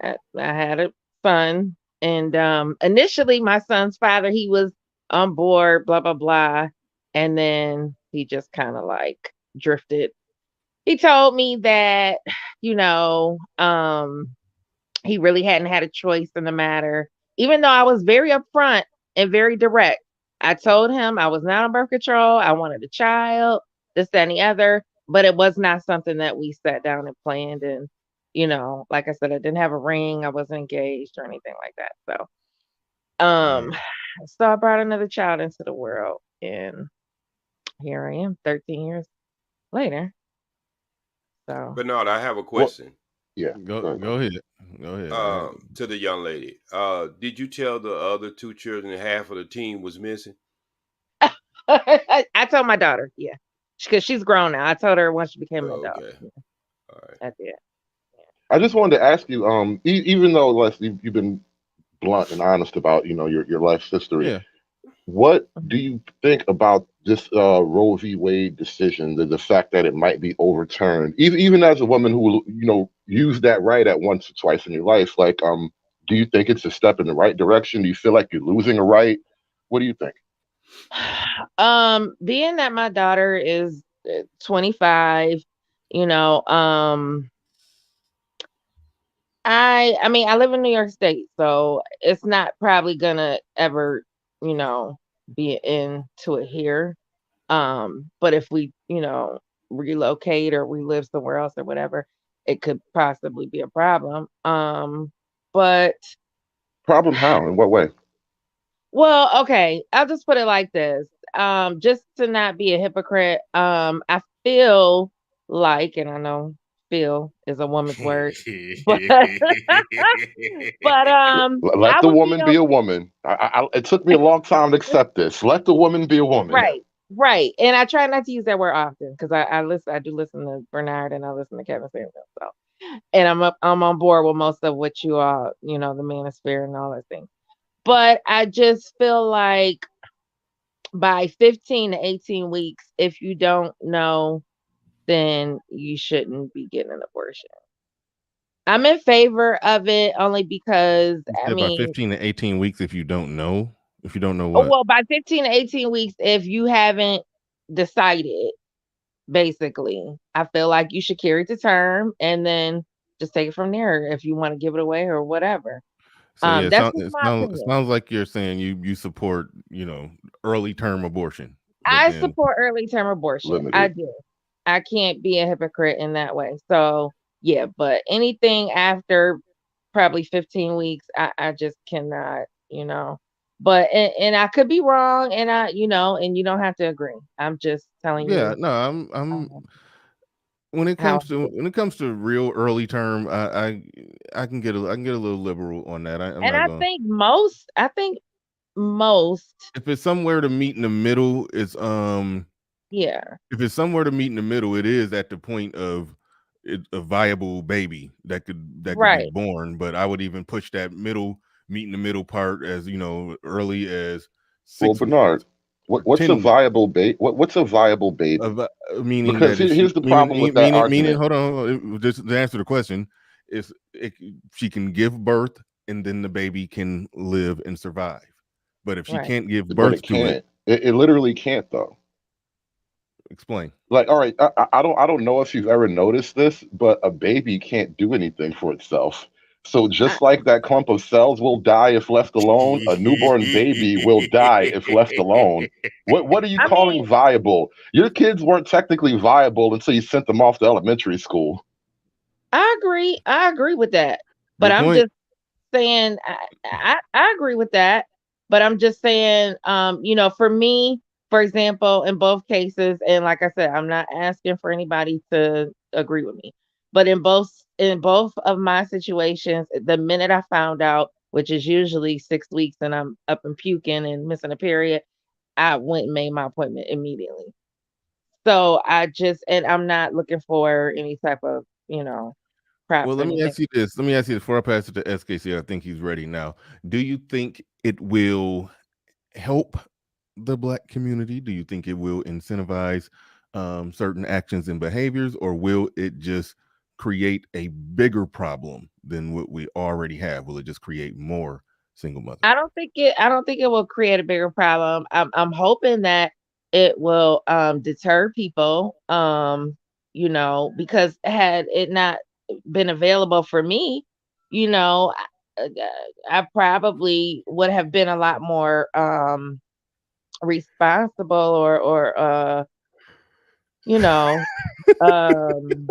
I had a son. And initially, my son's father, he was on board, blah, blah, blah. And then he just kind of like drifted. He told me that, you know, um, he really hadn't had a choice in the matter, even though I was very upfront and very direct. I told him I was not on birth control. I wanted a child, this, that, and the other, but it was not something that we sat down and planned. And, like I said, I didn't have a ring. I wasn't engaged or anything like that. Mm. Um, so I brought another child into the world, and here I am, 13 years later. So Bernard, I have a Well, question yeah. Go ahead. Go ahead. Go ahead. to the young lady. Did you tell the other two children half of the team was missing? I told my daughter, yeah, because she's grown now. I told her once she became an adult. Okay. Yeah, All right. I did. I just wanted to ask you, even though Les, you've been blunt and honest about your life's history, Yeah. what do you think about this Roe v. Wade decision? The fact that it might be overturned, even as a woman who used that right at once or twice in your life, like do you think it's a step in the right direction? Do you feel like you're losing a right? What do you think? Being that my daughter is 25. You know, I mean, I live in New York State, so it's not probably gonna ever, you know, be into it here. But if we, relocate or we live somewhere else or whatever, it could possibly be a problem. But Problem how? In what way? well, okay, I'll just put it like this. Just to not be a hypocrite, I feel like, and I know feel is a woman's word, but but Let I the would be woman be a woman. It took me a long time to accept this. Let the woman be a woman. right, right. And I try not to use that word often because I do listen to Bernard and I listen to Kevin Samuel. So and I'm on board with most of what you all, the manosphere and all that things. But I just feel like by 15 to 18 weeks, if you don't know, then you shouldn't be getting an abortion. I'm in favor of it only because You I said by mean, 15 to 18 weeks if you don't know oh, what. well, by 15 to 18 weeks, if you haven't decided, basically, I feel like you should carry it to term and then just take it from there if you want to give it away or whatever. So yeah, That's just my it opinion. sounds like you're saying you support, early term abortion. But I then support early term abortion. I Limited. do. I can't be a hypocrite in that way. So yeah, but anything after probably 15 weeks, I just cannot, But and I could be wrong, and and you don't have to agree. I'm just telling yeah, you no, I'm um, when it how comes I to feel. real early term, I can get a little liberal on that. I'm And not going. I think most, If it's somewhere to meet in the middle, yeah, if it's somewhere to meet in the middle, it is at the point of a viable baby that could be right. born. But I would even push that meet in the middle part as early as Well, 6 weeks Bernard, or what's a 10 weeks. viable baby? What's a viable baby? Of meaning Because that if she here's the problem with that meaning argument. hold on, just to answer the question, is she can give birth and then the baby can live and survive. But if she Right. can't give But it birth to it, can't. It literally can't though. explain. Like, all right, I don't know if you've ever noticed this, but a baby can't do anything for itself. So I, just like that clump of cells will die if left alone, a newborn baby will die if left alone. What are you I mean, calling viable? Your kids weren't technically viable until you sent them off to elementary school. I agree. I agree with that. But Good I'm point. just saying I agree with that, but I'm just saying, for me, for example, in both cases, and like I said, I'm not asking for anybody to agree with me, but in both of my situations, the minute I found out, which is usually 6 weeks, and I'm up and puking and missing a period, I went and made my appointment immediately. So and I'm not looking for any type of, Well, props or let me anything. ask you this. Let me ask you this before I pass it to SKC. I think he's ready now. Do you think it will help the black community? Do you think it will incentivize certain actions and behaviors, or will it just create a bigger problem than what we already have? Will it just create more single mothers? I don't think it will create a bigger problem. I'm hoping that it will deter people, because had it not been available for me, you know, I, I probably would have been a lot more responsible or you know, um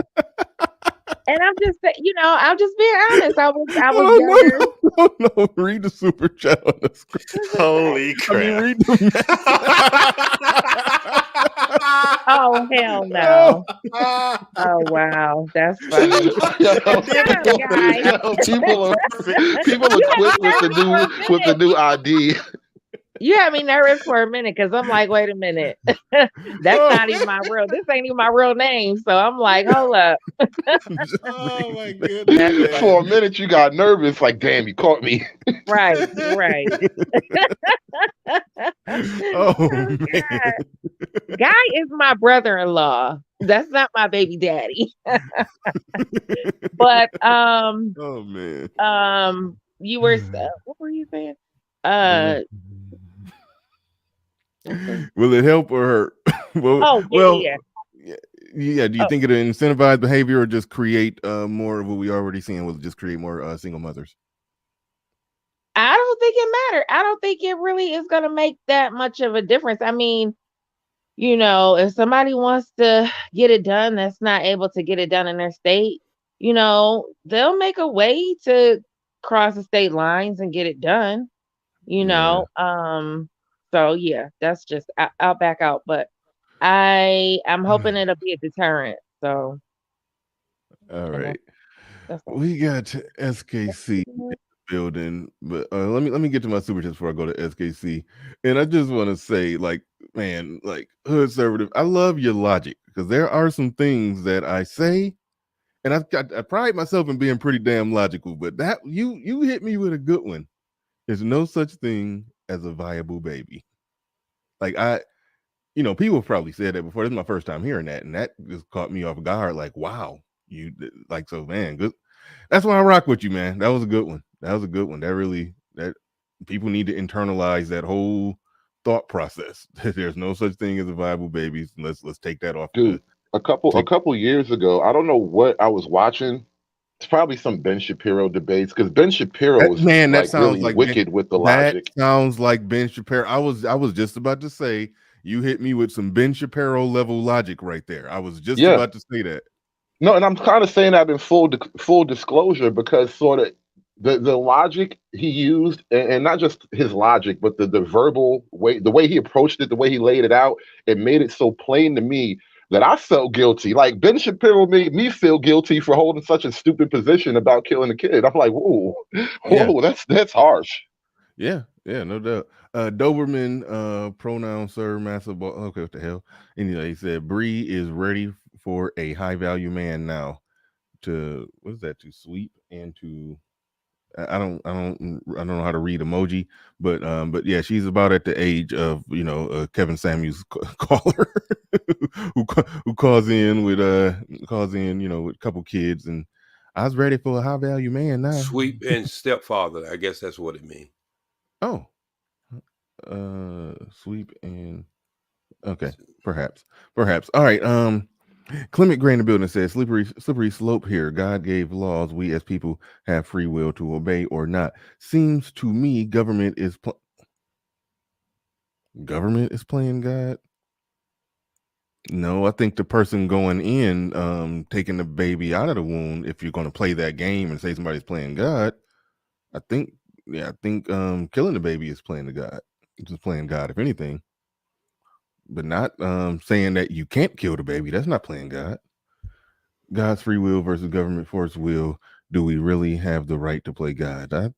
and I'm just being honest. I was No, no, younger. no, no, no. Read the super chat on the screen. What does it say? Holy I mean, crap. read the Oh, hell oh. no. Oh, wow. That's funny. yo, And then Shut up, yo, guy. yo, people are You had me quick nervous for a with the minute. new ID. You had me nervous for a minute because I'm like, wait a minute. That's Oh. not even my real, this ain't even my real name. So I'm like, hold up. Just oh my read goodness, That's For a man. funny. minute, you got nervous, like, damn, you caught me. Right, right. Oh Oh, man. God. Guy is my brother-in-law. That's not my baby daddy. But Oh man. you were what were you saying? Uh, what was Will it help or hurt? well, Oh, yeah, yeah, well, yeah. Yeah, do you Oh, think it'll incentivize behavior or just create more of what we already seeing? Will it just create more single mothers? I don't think it matters. I don't think it really is gonna make that much of a difference. I mean, if somebody wants to get it done that's not able to get it done in their state, they'll make a way to cross the state lines and get it done, you Yeah. know. So yeah, that's just I'll back out, but I'm hoping it'll be a deterrent. So, All and right. that's all. We got SKC building, but let me get to my super tips before I go to SKC. And I just want to say, like, man, like hood conservative, I love your logic because there are some things that I say, and I pride myself in being pretty damn logical. But that you hit me with a good one. There's no such thing as a viable baby. Like people have probably said that before. This is my first time hearing that, and that just caught me off guard. Like, wow, you like so, man. Good. That's why I rock with you, man. That was a good one. That was a good one. That people need to internalize that whole thought process. There's no such thing as a viable baby. Let's take that off the Dude, a take. couple years ago, I don't know what I was watching. It's probably some Ben Shapiro debates because Ben Shapiro was Man, that like sounds really like Ben. wicked with the That logic. sounds like Ben Shapiro. I was just about to say you hit me with some Ben Shapiro level logic right there. I was just Yeah, about to say that. no, and I'm kind of saying that in full disclosure because sort of the logic he used, and not just his logic, but the verbal way, the way he approached it, the way he laid it out, it made it so plain to me that I felt guilty. Like Ben Shapiro made me feel guilty for holding such a stupid position about killing a kid. I'm like, whoa, Yeah. whoa, that's harsh. Yeah, yeah, no doubt. Doberman, pronoun sir, massive ball. Okay, what the hell? Anyway, he said Bree is ready for a high value man now. To what is that? To sweep and to I don't know how to read emoji, but yeah, she's about at the age of Kevin Samuels caller who calls in with a couple kids, and I was ready for a high value man now. Sweep and stepfather. I guess that's what it means. Oh, sweep and okay, perhaps. All right. Clement Gray in the building says slippery slope here. God gave laws. We as people have free will to obey or not. Seems to me government is playing God. No, I think the person going in, taking the baby out of the womb. If you're going to play that game and say somebody's playing God, I think, yeah, I think killing the baby is playing the God. Just playing God, if anything, but not saying that you can't kill the baby. That's not playing God. God's free will versus government force will. Do we really have the right to play God?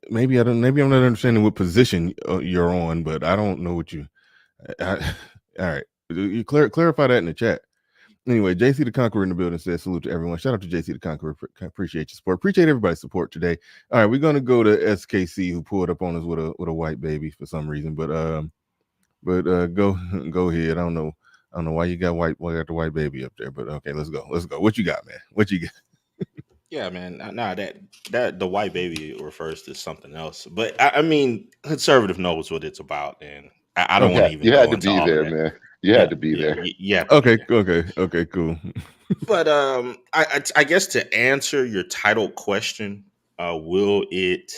Maybe I don't. Maybe I'm not understanding what position you're on, but I don't know what you. I, all right, you clarify that in the chat. Anyway, JC the Conqueror in the building says salute to everyone. Shout out to JC the Conqueror. Appreciate your support. Appreciate everybody's support today. All right, we're gonna go to SKC who pulled up on us with a white baby for some reason, but go ahead. I don't know why you got the white baby up there, but okay, let's go. What you got, man? What you got? Yeah, man. Nah, that the white baby refers to something else. But I mean, conservative knows what it's about, and I don't want to even You had go to into be all of there, that. man. You had Yeah, to be yeah, there. you have to be Okay, there. okay, cool. But I guess to answer your title question, will it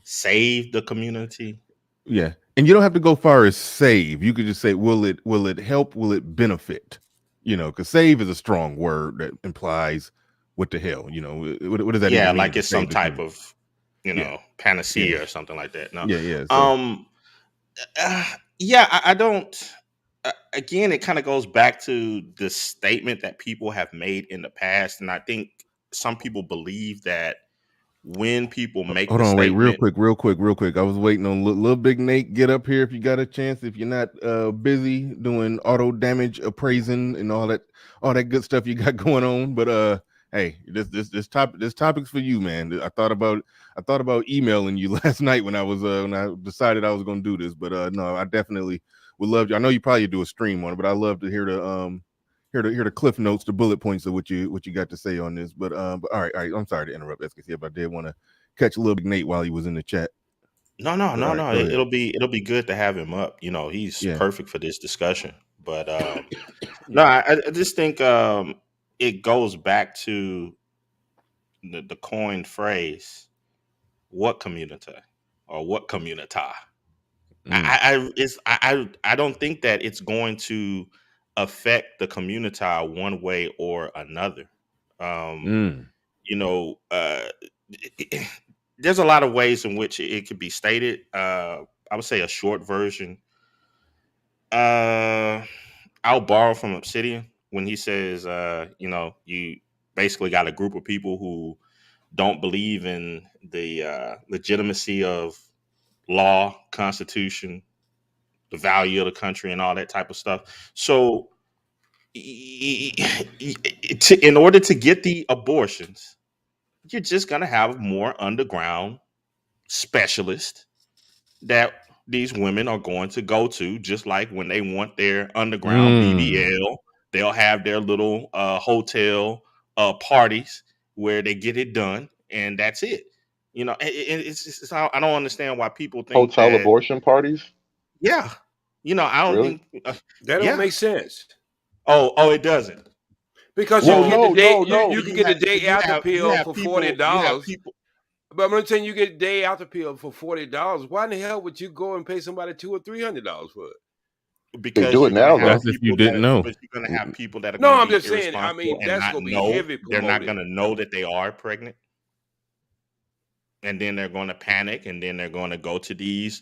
save the community? Yeah, and you don't have to go far as save. You could just say, will it help? Will it benefit? Because save is a strong word that implies what the hell. What does that Yeah, even mean like to it's some save the type community? of Yeah, yeah, panacea or something like that. No, yeah. So um, uh, yeah, I don't. Again, it kind of goes back to the statement that people have made in the past, and I think some people believe that when people make hold the on, wait, real statement, quick, real quick, real quick. I was waiting on little big Nate. Get up here if you got a chance. If you're not busy doing auto damage appraising and all that good stuff you got going on. But hey, this topic's for you, man. I thought about emailing you last night when I decided I was going to do this. But no, I definitely would love to. I know you probably do a stream on it, but I love to hear the cliff notes, the bullet points of what you got to say on this. But all right. I'm sorry to interrupt SKC, but I did want to catch a little bit Nate while he was in the chat. no, no, But no, all right, no, go ahead. it'll be good to have him up. He's Yeah. perfect for this discussion. But no, I just think it goes back to the coined phrase, "What community?" or "What communita?" Mm, I don't think that it's going to affect the community one way or another. Um, mm, you know, there's a lot of ways in which it could be stated. I would say a short version. Uh, I'll borrow from Obsidian when he says, you basically got a group of people who don't believe in the legitimacy of law, constitution, the value of the country, and all that type of stuff. So, in order to get the abortions, you're just gonna have more underground specialists that these women are going to go to, just like when they want their underground mm. BBL, they'll have their little hotel parties where they get it done, and that's it. I don't understand why people think Hotel that. abortion parties? Yeah, I don't Really? think. That don't Yeah. make sense. Oh, it doesn't. Because you Well, can get So the no, day no, no. you can get the day after you pill have for people. You have $40. people But I'm gonna tell you, you get a day after pill for $40. Why in the hell would you go and pay somebody $200 or $300 for it? They because do you're it gonna now, have That's though. if you people didn't know. but you're gonna have people that are No, gonna I'm be just saying. I irresponsible mean, and that's not gonna be know. heavy They're not promoted. gonna know that they are pregnant, and then they're gonna panic, and then they're gonna go to these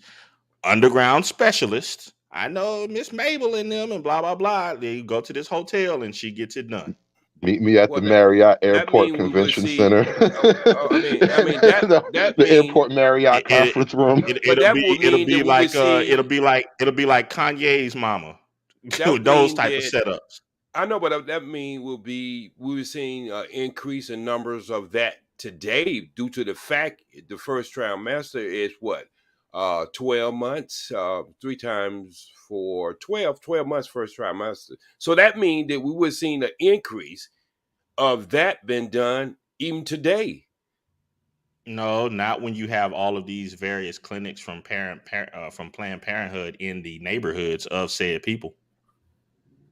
underground specialists. I know Miss Mabel and them, and blah blah blah. They go to this hotel, and she gets it done. Meet me at the Well, Marriott that Airport mean we would Convention see. Center. I mean that the, that the mean, Airport Marriott It, it, conference room. but it'll that would be it'll mean that be we would like see. it'll be like Kanye's mama, That would those mean type of that setups. I know, but that mean will be we were seeing increase in numbers of that today due to the fact the first trimester is what 12 months, three times for 12 months first trimester. So that means that we were seeing an increase of that been done even today. No, not when you have all of these various clinics from from Planned Parenthood in the neighborhoods of said people.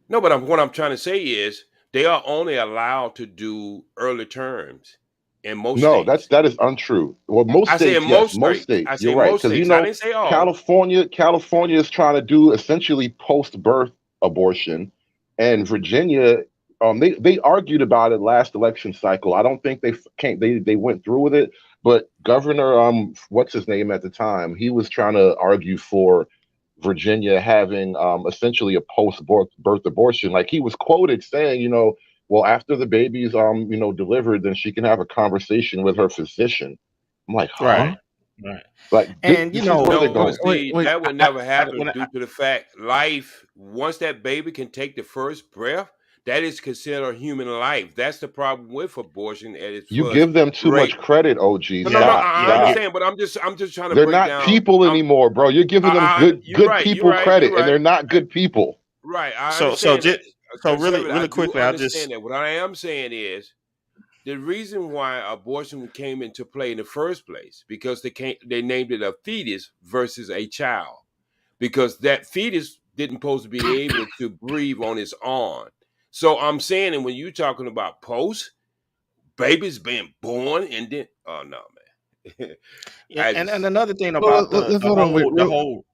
No, but what I'm trying to say is they are only allowed to do early terms in most No, states. that is untrue. Well, most I say in states, yes, most most states. states. I You're say right, most because states. I didn't say all. California is trying to do essentially post-birth abortion, and Virginia, they argued about it last election cycle. I don't think they went through with it, but Governor what's his name at the time, he was trying to argue for Virginia having essentially a post-birth abortion. Like he was quoted saying, well, after the baby's delivered, then she can have a conversation with her physician. I'm like, huh? Right. Right. Like And this is where they're No, but going. Wait, see, wait. that would never happen when due to the fact life, once that baby can take the first breath, that is considered human life. That's the problem with abortion at its You first give them too much rate. credit, OG. No, no, no. yeah, Stop, I yeah, stop. understand, but I'm just trying to They're break not down. people anymore, bro. You're giving them You're good right. You're people right. You're credit, and they're right. not good people. Right. I so so understand that. just so really Conservative. I really do quickly, understand that. What I am saying is the reason why abortion came into play in the first place because they named it a fetus versus a child because that fetus didn't supposed to be able to breathe on its own. So I'm saying, and when you're talking about post babies being born and then oh no man, yeah, I and just another thing Well, about let's hold on. Wait, the whole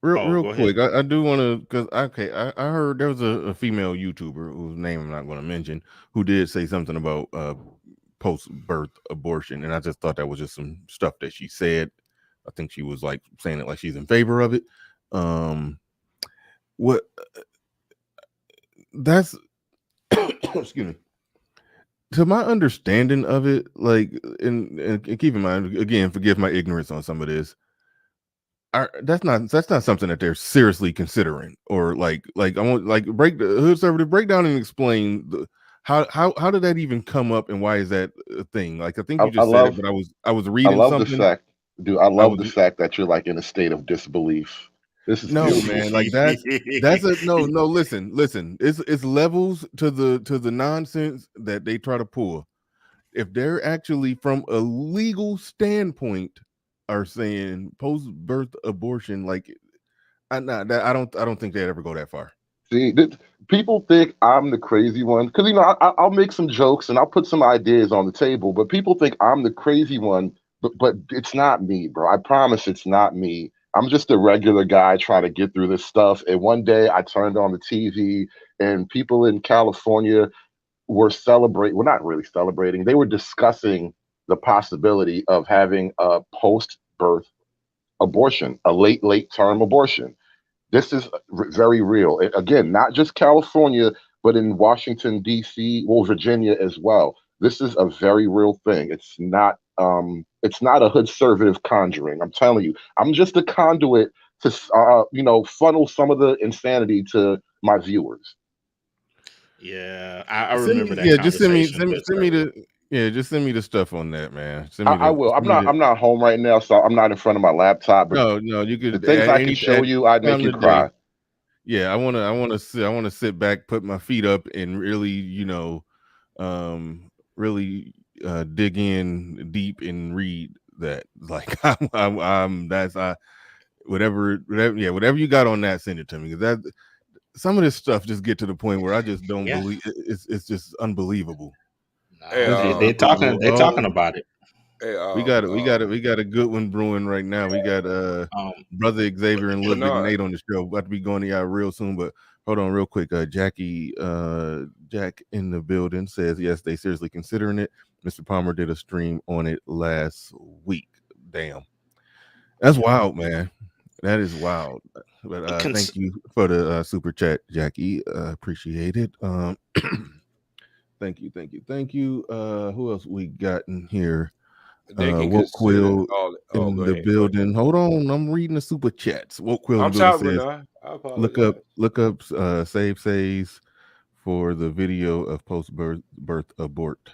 oh, real go ahead. quick. I do want to because okay, I heard there was a female YouTuber whose name I'm not going to mention who did say something about post birth abortion, and I just thought that was just some stuff that she said. I think she was like saying it like she's in favor of it. Um, what that's excuse me. To my understanding of it, like, and keep in mind again, forgive my ignorance on some of this. That's not something that they're seriously considering, or like I want like break the hood server to break down and explain how did that even come up and why is that a thing? Like I think I, you I just said it, love but I was I reading love the something. fact, dude. I I love was the fact that you're like in a state of disbelief. This is no beautiful. man, like that's a no. Listen. It's levels to the nonsense that they try to pull. If they're actually from a legal standpoint are saying post birth abortion, like I don't think they'd ever go that far. See, people think I'm the crazy one because I'll make some jokes and I'll put some ideas on the table, but people think I'm the crazy one. But it's not me, bro. I promise it's not me. I'm just a regular guy trying to get through this stuff. And one day I turned on the TV and people in California were celebrating. Well, not really celebrating. They were discussing the possibility of having a post-birth abortion, a late term abortion. This is very real. Again, not just California, but in Washington D.C., well, Virginia as well. This is a very real thing. It's not a conservative conjuring. I'm telling you, I'm just a conduit to funnel some of the insanity to my viewers. Yeah, I Send remember me, that yeah, just conversation, but send me the, yeah, just send me the stuff on that, man. I will. Send me the. I'm not home right now, so I'm not in front of my laptop. But No, no, you the could things I can show at you, I'd make time you today. cry. Yeah, I want to sit back, put my feet up, and really, really dig in deep and read that. Like that's yeah, whatever you got on that, send it to me, because that some of this stuff just get to the point where I just don't yeah, believe it's just unbelievable. Hey, nah, It's just they're talking unbelievable. they're talking about it. hey, We got a good one brewing right now. We got Um, brother Xavier and little big Bernard. Nate on the show. About to be going to y'all real soon, but hold on real quick. Jack in the building says yes, they seriously considering it. Mr. Palmer did a stream on it last week. Damn, that's wild, man. That is wild. But cons- thank you for the super chat, Jackie. Appreciate it. Thank you, thank you, thank you. Who else we got in here? They can Woke consider Quill all. Oh, in go the ahead. Go ahead. building. Hold on, I'm reading the super chats. Woke Quill in I'm the building sorry, says, Bernard. I apologize. look up save saves for the video of post birth abort.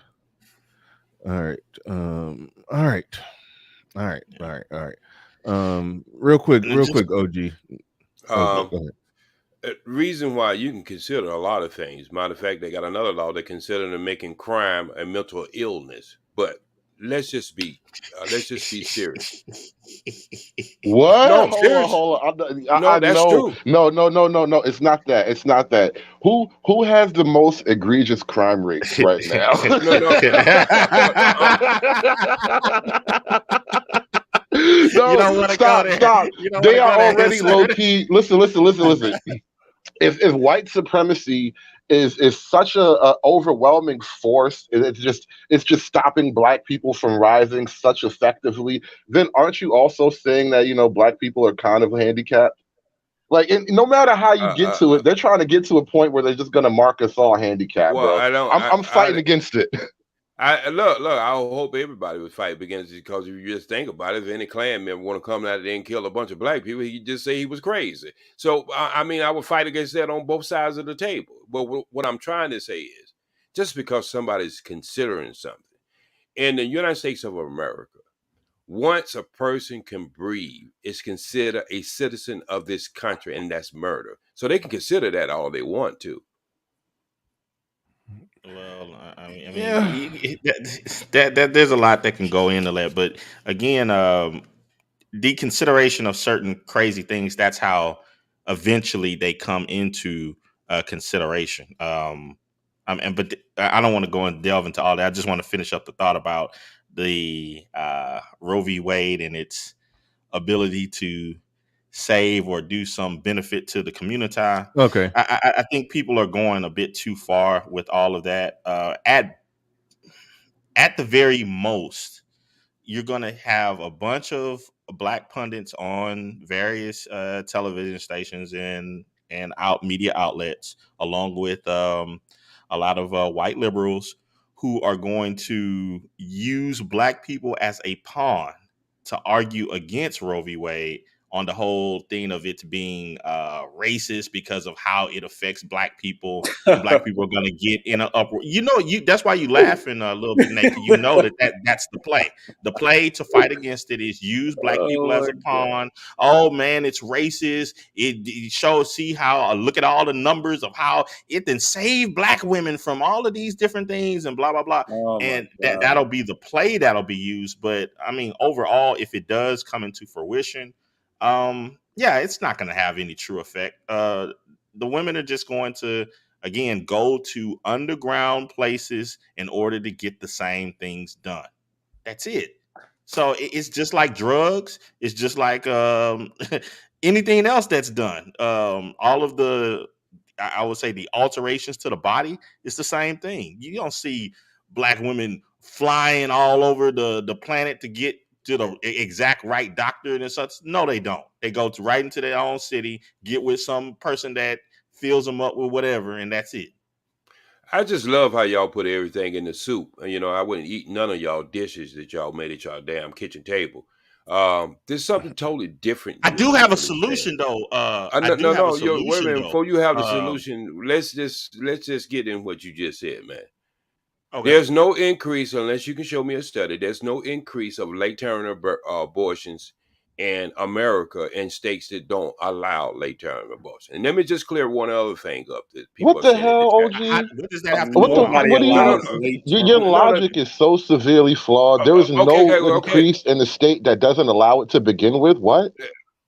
All right. All right. All right. All right. All right. and it Real just quick, OG. Oh, Um, go ahead. reason why you can consider a lot of things. Matter of fact, they got another law that considering making crime a mental illness. But let's just be serious. What? No, I'm serious. Hold on. No, I that's know. true. No. It's not that. It's not that. Who has the most egregious crime rates right now? No, no. you No, don't want to go stop, there. stop. You don't want They to are go there, already sir. low key. Listen. If white supremacy is such a overwhelming force, it's just stopping black people from rising such effectively, then aren't you also saying that black people are kind of handicapped? Like, no matter how you Uh, get uh, to uh, it, they're trying to get to a point where they're just going to mark us all handicapped, well, bro. I don't. I'm fighting against it. Look. I hope everybody would fight against it because if you just think about it, if any Klan member want to come out there and kill a bunch of black people, he just say he was crazy. So I mean, I would fight against that on both sides of the table. But what I'm trying to say is, just because somebody's considering something in the United States of America, once a person can breathe, is considered a citizen of this country, and that's murder. So they can consider that all they want to. Well, I mean, Yeah. that there's a lot that can go into that, but again, the consideration of certain crazy things, that's how eventually they come into consideration. But I don't want to go and delve into all that. I just want to finish up the thought about the Roe v. Wade and its ability to save or do some benefit to the community. Okay. I think people are going a bit too far with all of that. At the very most, you're going to have a bunch of black pundits on various television stations and out media outlets, along with a lot of white liberals who are going to use black people as a pawn to argue against Roe v. Wade on the whole thing of it being racist because of how it affects black people, and black people are going to get in an uproar. That's why you laughing a little bit, Nate. 'Cause you know that's the play. The play to fight against it is use black people Oh as my a God. pawn. Oh man, it's racist. It shows, see how look at all the numbers of how it then save black women from all of these different things and blah blah blah. Oh my And God. that'll be the play that'll be used. But I mean, overall, if it does come into fruition, yeah, it's not going to have any true effect. the women are just going to again go to underground places in order to get the same things done. That's it. So it's just like drugs. It's just like anything else that's done. All of the, I would say, the alterations to the body. It's the same thing. You don't see black women flying all over the planet to get to the exact right doctor and such. No, they don't. They go to right into their own city, get with some person that fills them up with whatever, and that's it. I just love how y'all put everything in the soup. And, I wouldn't eat none of y'all dishes that y'all made at y'all damn kitchen table. There's something totally different I you and do Nicki have a Minaj said. solution though. I No, do no, have a no. Wait a solution minute. though. Before you have the Um, solution, let's just get in what you just said, man. okay. There's no increase unless you can show me a study. There's no increase of late term abortions in America in states that don't allow late term abortion. And let me just clear one other thing up that people What are the saying in the hell, chat. OG? What does that have to What do the? with my What Nobody do No, no, you? allows no, late Your term no, no. logic is so severely flawed. There is Okay, no okay. increase in the state that doesn't allow it to begin with. What?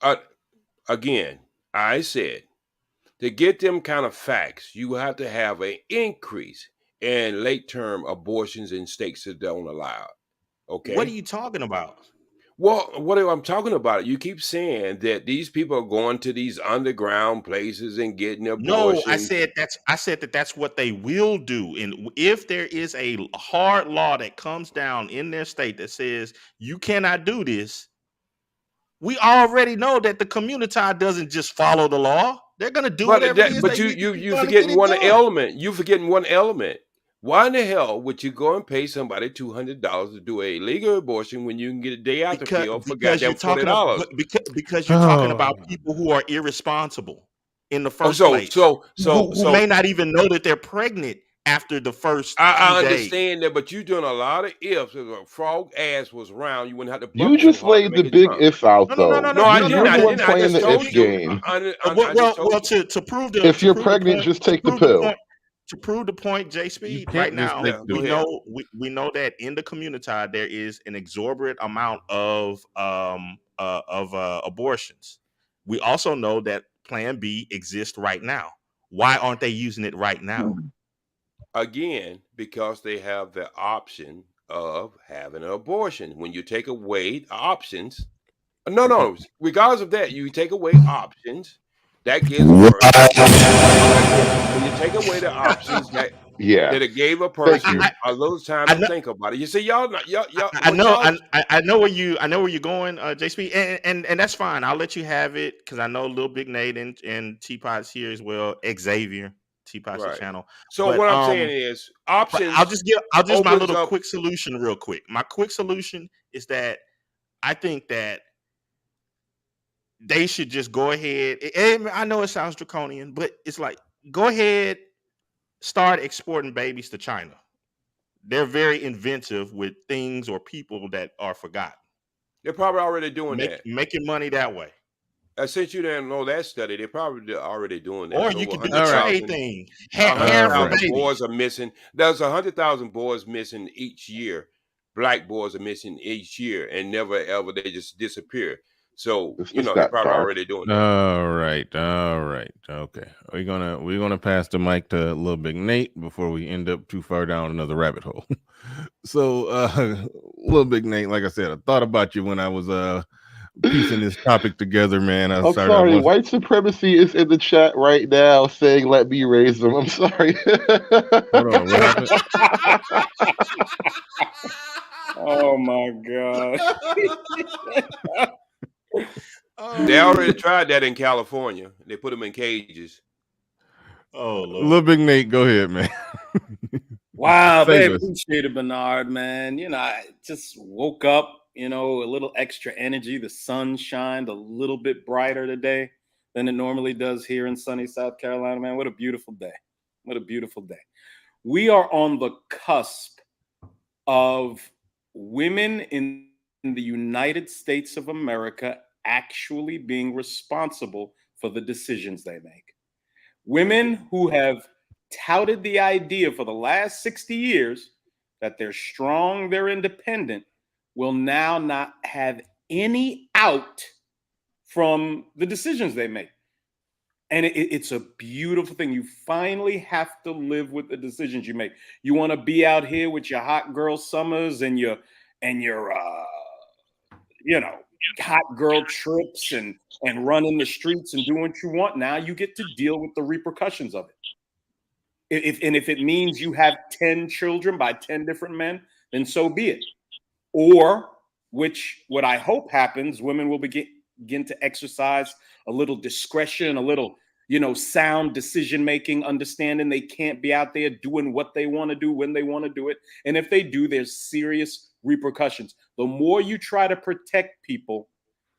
Uh, Again, I said to get them kind of facts, you have to have an increase in late term abortions in states that don't allow it. What are Okay. you talking about? Well, what I'm talking about, you keep saying that these people are going to these underground places and getting No, abortions. I said that that's what they will do. And if there is a hard law that comes down in their state that says you cannot do this, we already know that the community doesn't just follow the law. They're gonna do But whatever it is but they you need to you be you done to get forgetting it one done. element. You forgetting one element. Why in the hell would you go and pay somebody $200 to do a legal abortion when you can get a day after Because pill for because you're goddamn talking about $40? because you're talking about Oh, people who are irresponsible in the Oh, first place, who may so not even know that they're pregnant after the first few I days. understand that, but you're doing a lot of ifs. If a frog ass was round, you wouldn't have to You bump so just hard to laid the make it big jump. if out, No, no, no, no, though. no, No, I no, no. You're didn't. the I one didn't. I playing just the Let if me told you. game. I just told you. If to you're prove the pregnant, point just to take the prove the pill. point to prove the point, J you Speed. Right can't just now, take Yeah, go the. ahead. we know that in the community there is an exorbitant amount of abortions. We also know that Plan B exists right now. Why aren't they using it right now? Again, because they have the option of having an abortion. When you take away the options, no, no, regardless of that, you take away options, that gives a person when you take away the options Yeah. that it gave a Thank you. person a little time I to know, think about it. You see, y'all, not, y'all, I what know, y'all, I know where you're going, JSP, and that's fine. I'll let you have it because I know Little Big Nate and Teapot's here as well. Xavier, Teapot's your right. channel, So but what I'm saying is, I'll options just my opens little up. quick solution real quick. My quick solution is that I think that they should just go ahead. And I know it sounds draconian, but it's like go ahead, start exporting babies to China. They're very inventive with things or people that are forgotten. They're probably already doing that. Making money that way. Since you didn't know that study, they're probably already doing that. Or It's you over could do a All right, trade 100,000. thing. A hundred Hair all for right. thousand babies. boys are missing. There's 100,000 boys missing each year. Black boys are missing each year, and never ever they just disappear. So It's they're that probably dark. already doing that. All right, all right, okay. We're gonna pass the mic to Little Big Nate before we end up too far down another rabbit hole. So, Little Big Nate, like I said, I thought about you when I was piecing this topic together, man. I I'm started. I sorry. was White supremacy is in the chat right now saying, let me raise them. I'm sorry. hold on. What happened? Oh my god. They Oh, already tried that in California. They put them in cages. oh Little Lord. Big Nate, go ahead, man. Wow, Save man, us. appreciate it, Bernard, man. I just woke up, a little extra energy. The sun shined a little bit brighter today than it normally does here in sunny South Carolina, man. What a beautiful day. What a beautiful day. We are on the cusp of women in the United States of America actually being responsible for the decisions they make. Women who have touted the idea for the last 60 years that they're strong, they're independent, will now not have any out from the decisions they make. And it's a beautiful thing. You finally have to live with the decisions you make. You want to be out here with your hot girl summers and your you know, hot girl trips and running the streets and doing what you want. Now you get to deal with the repercussions of it. If it means you have 10 children by 10 different men, then so be it. Or, which what I hope happens, women will begin to exercise a little discretion, a little, sound decision making, understanding they can't be out there doing what they want to do when they want to do it. And if they do, there's serious repercussions. The more you try to protect people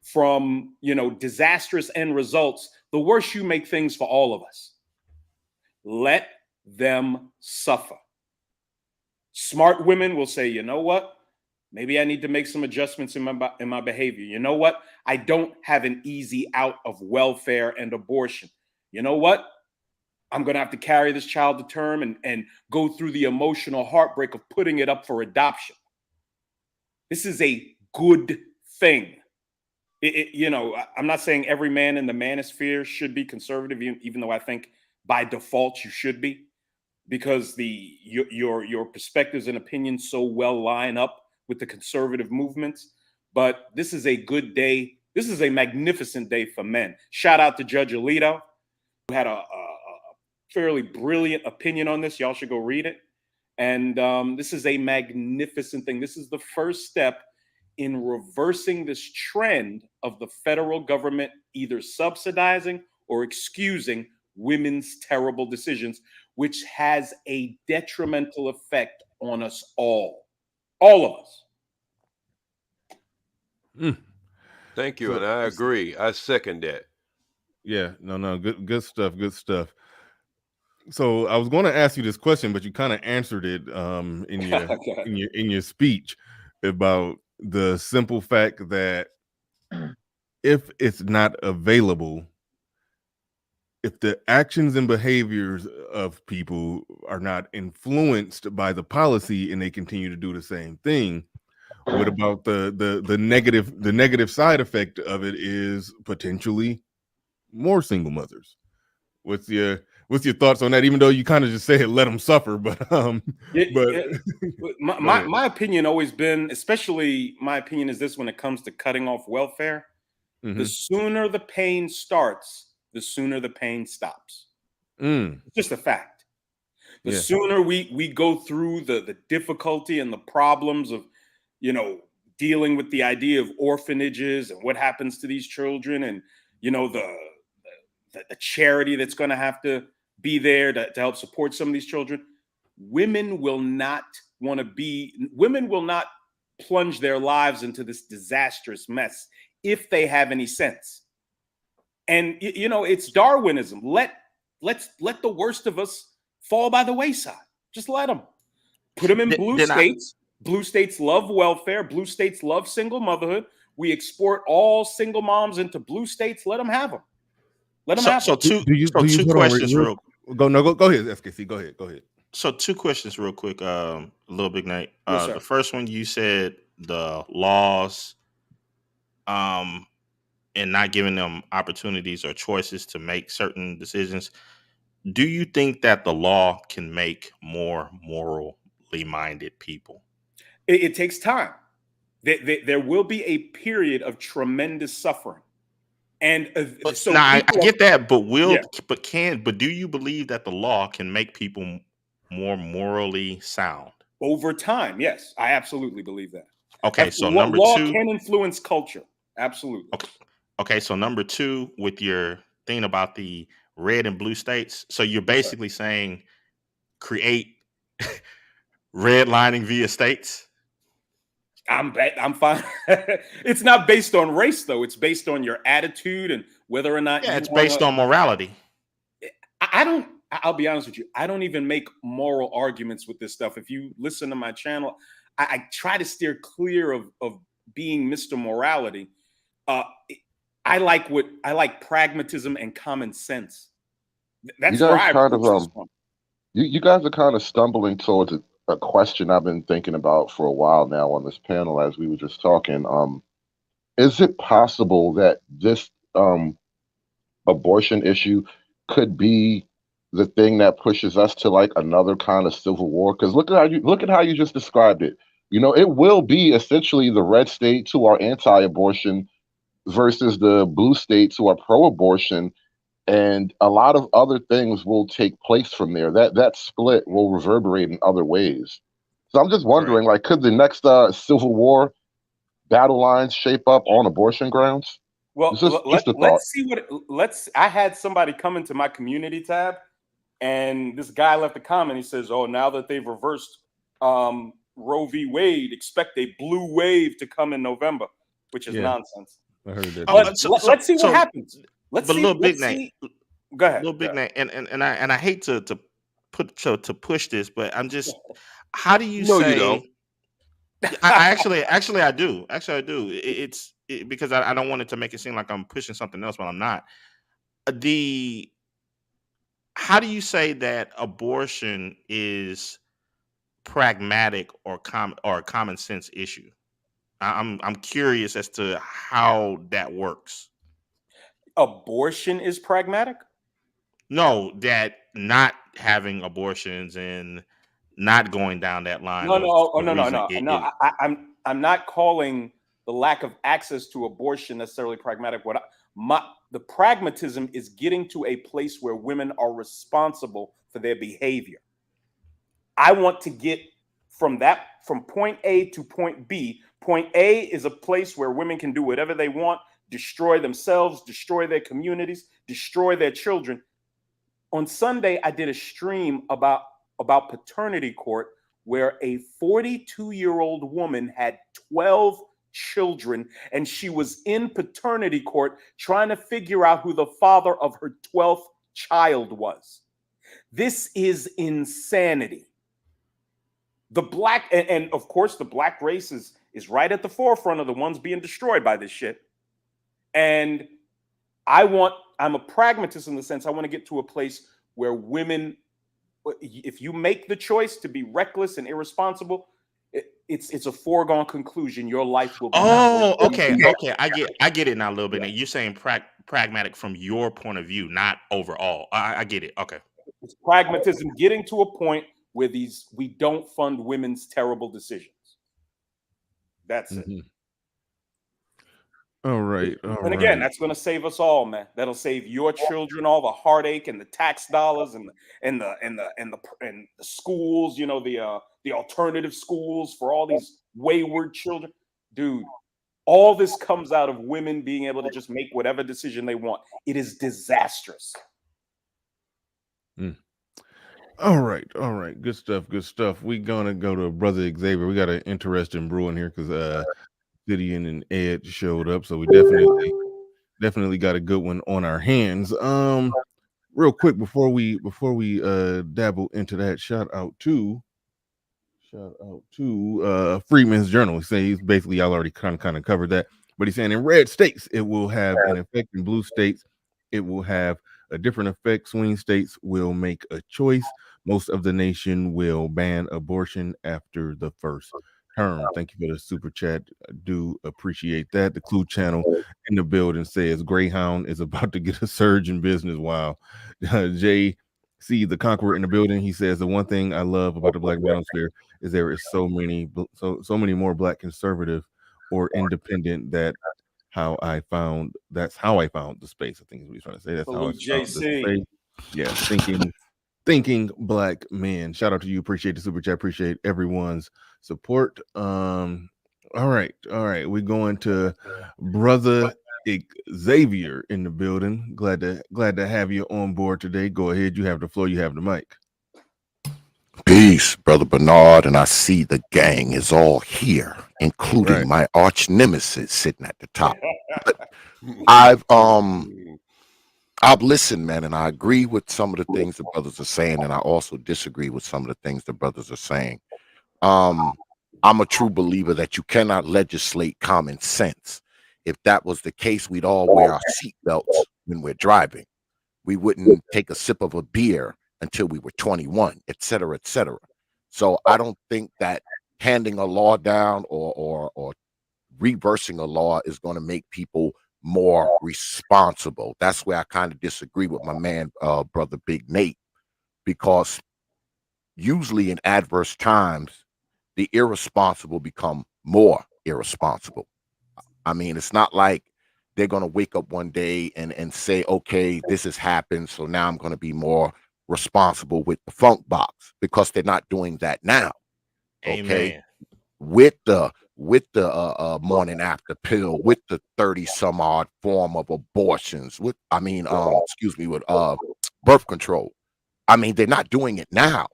from, disastrous end results, the worse you make things for all of us. Let them suffer. Smart women will say, you know what? Maybe I need to make some adjustments in my behavior. You know what? I don't have an easy out of welfare and abortion. You know what? I'm going to have to carry this child to term and go through the emotional heartbreak of putting it up for adoption. This is a good thing. I'm not saying every man in the manosphere should be conservative, even though I think by default you should be, because your perspectives and opinions so well line up with the conservative movements. But this is a good day. This is a magnificent day for men. Shout out to Judge Alito, who had a fairly brilliant opinion on this. Y'all should go read it. And this is a magnificent thing. This is the first step in reversing this trend of the federal government either subsidizing or excusing women's terrible decisions, which has a detrimental effect on us all of us. Thank you, and I agree. I second that. Yeah, no, good stuff. So I was going to ask you this question, but you kind of answered it in your speech about the simple fact that if it's not available, if the actions and behaviors of people are not influenced by the policy and they continue to do the same thing, what about the negative side effect of it is potentially more single mothers? What's your thoughts on that? Even though you kind of just said let them suffer, but my opinion always been, especially my opinion is this when it comes to cutting off welfare. Mm-hmm. The sooner the pain starts, the sooner the pain stops. It's just a fact. The sooner we go through the difficulty and the problems of, dealing with the idea of orphanages and what happens to these children and, the charity that's going to have to be there to help support some of these children, women will not plunge their lives into this disastrous mess if they have any sense. And, it's Darwinism. Let's let the worst of us fall by the wayside. Just let them. Put them in blue states. Blue states love welfare. Blue states love single motherhood. We export all single moms into blue states. Let them have them. Let them have them. Two questions real. Go ahead, SKC. Go ahead. So 2 questions real quick. Little Big Nate. The first one, you said the laws, and not giving them opportunities or choices to make certain decisions. Do you think that the law can make more morally minded people? It takes time. There will be a period of tremendous suffering. And I get that, but do you believe that the law can make people more morally sound? Over time, yes. I absolutely believe that. Okay, so number law 2 can influence culture. Absolutely. Okay, so number 2, with your thing about the red and blue states, so you're basically saying create redlining via states? I'm fine. It's not based on race, though. It's based on your attitude and whether or not. Yeah, it's based on morality. I'll be honest with you. I don't even make moral arguments with this stuff. If you listen to my channel, I try to steer clear of being Mr. Morality. I like pragmatism and common sense. That's where I approach this from. You guys are kind of stumbling towards a question I've been thinking about for a while now on this panel as we were just talking. Is it possible that this abortion issue could be the thing that pushes us to like another kind of civil war. Because look at how you just described it. It will be essentially the red states who are anti-abortion versus the blue states who are pro-abortion, and a lot of other things will take place from there. That split will reverberate in other ways. So I'm just Right. wondering, like, could the next civil war battle lines shape up on abortion grounds? Well, It's just a thought. let's see what let's. I had somebody come into my community tab, and this guy left a comment. He says, "Oh, now that they've reversed Roe v. Wade, expect a blue wave to come in November," which is Yeah, nonsense. I heard that Oh, too. Let's see what happens. Let's but see. little big Let's name, see. Go ahead. little Go big ahead. name, and I hate to to push this, but I'm just, how do you No, you don't. say? I actually I do. Actually, I do. Because I don't want it to make it seem like I'm pushing something else when I'm not. The How do you say that abortion is pragmatic or a common sense issue? I'm curious as to how that works. Abortion is pragmatic. No, that not having abortions and not going down that line No, of no, oh, of no, no, reason. no, no. I'm not calling the lack of access to abortion necessarily pragmatic. The pragmatism is getting to a place where women are responsible for their behavior. I want to get from point A to point B. Point A is a place where women can do whatever they want, destroy themselves, destroy their communities, destroy their children. On Sunday, I did a stream about paternity court where a 42-year-old woman had 12 children, and she was in paternity court trying to figure out who the father of her 12th child was. This is insanity. The black and of course the black race is right at the forefront of the ones being destroyed by this shit. And I'm a pragmatist in the sense I want to get to a place where women, if you make the choice to be reckless and irresponsible, it's a foregone conclusion. Your life will be Oh, okay, easier. okay. I get it now a little bit. Now you're saying pragmatic from your point of view, not overall. I get it. Okay. It's pragmatism getting to a point where we don't fund women's terrible decisions. That's it. Mhm. All right, all And again, right. that's going to save us all, man. That'll save your children all the heartache and the tax dollars and the schools. The alternative schools for all these wayward children, dude. All this comes out of women being able to just make whatever decision they want. It is disastrous. Mm. All right, all right. Good stuff, good stuff. We gonna go to Brother Xavier. We got an interesting brewing here because Gideon and Ed showed up, so we definitely got a good one on our hands. Real quick before we dabble into that, shout out to Freeman's Journal. He's basically, y'all already kind of covered that, but he's saying in red states it will have an effect, in blue states it will have a different effect. Swing states will make a choice. Most of the nation will ban abortion after the first term. Thank you for the super chat. I do appreciate that. The Clue channel in the building says Greyhound is about to get a surge in business. Wow. Jay See the Conqueror in the building. He says the one thing I love about the Black Manosphere is there is so many more Black conservative or independent that's how I found the space. I think is what he's trying to say. That's how I Salute found the JC. space. Yeah, thinking Black men. Shout out to you. Appreciate the super chat. Appreciate everyone's support. All right. We're going to Brother Xavier in the building. Glad to have you on board today. Go ahead. You have the floor. You have the mic. Peace, Brother Bernard, and I see the gang is all here, including Right. my arch nemesis sitting at the top. But I've listened, man, and I agree with some of the things the brothers are saying, and I also disagree with some of the things the brothers are saying. I'm a true believer that you cannot legislate common sense. If that was the case, we'd all wear our seatbelts when we're driving. We wouldn't take a sip of a beer until we were 21, et cetera, et cetera. So I don't think that handing a law down or reversing a law is going to make people more responsible. That's where I kind of disagree with my man, brother Big Nate, because usually in adverse times, the irresponsible become more irresponsible. I mean, it's not like they're going to wake up one day and say, okay, this has happened, so now I'm going to be more responsible with the funk box, because they're not doing that now. Okay, Amen. with the morning after pill, with the 30 some odd form of abortions, with excuse me, with birth control. I mean, they're not doing it now.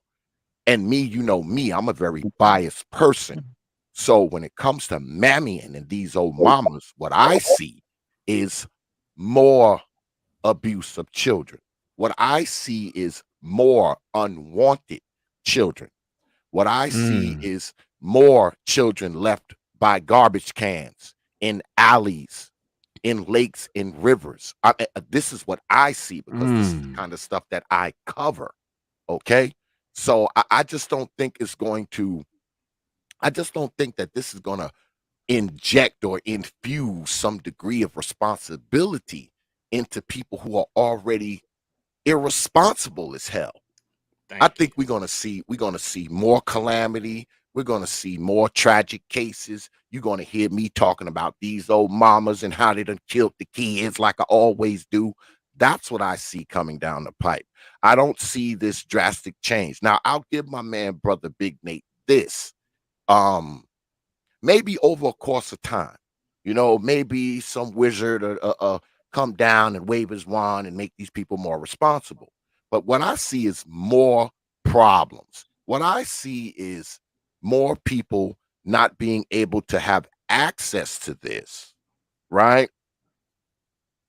And me, you know me, I'm a very biased person. So when it comes to mammying and these old mamas, what I see is more abuse of children. What I see is more unwanted children. What I see Mm. is more children left by garbage cans, in alleys, in lakes, in rivers. This is what I see, because this is the Mm. kind of stuff that I cover. Okay. So I just don't think it's going to, I just don't think that this is going to inject or infuse some degree of responsibility into people who are already irresponsible as hell. I Thank you. think we're gonna see more calamity. We're gonna see more tragic cases. You're gonna hear me talking about these old mamas and how they done killed the kids like I always do. That's what I see coming down the pipe. I don't see this drastic change. Now, I'll give my man, brother Big Nate, this. Um, maybe over a course of time, maybe some wizard come down and wave his wand and make these people more responsible. But what I see is more problems. What I see is more people not being able to have access to this, right?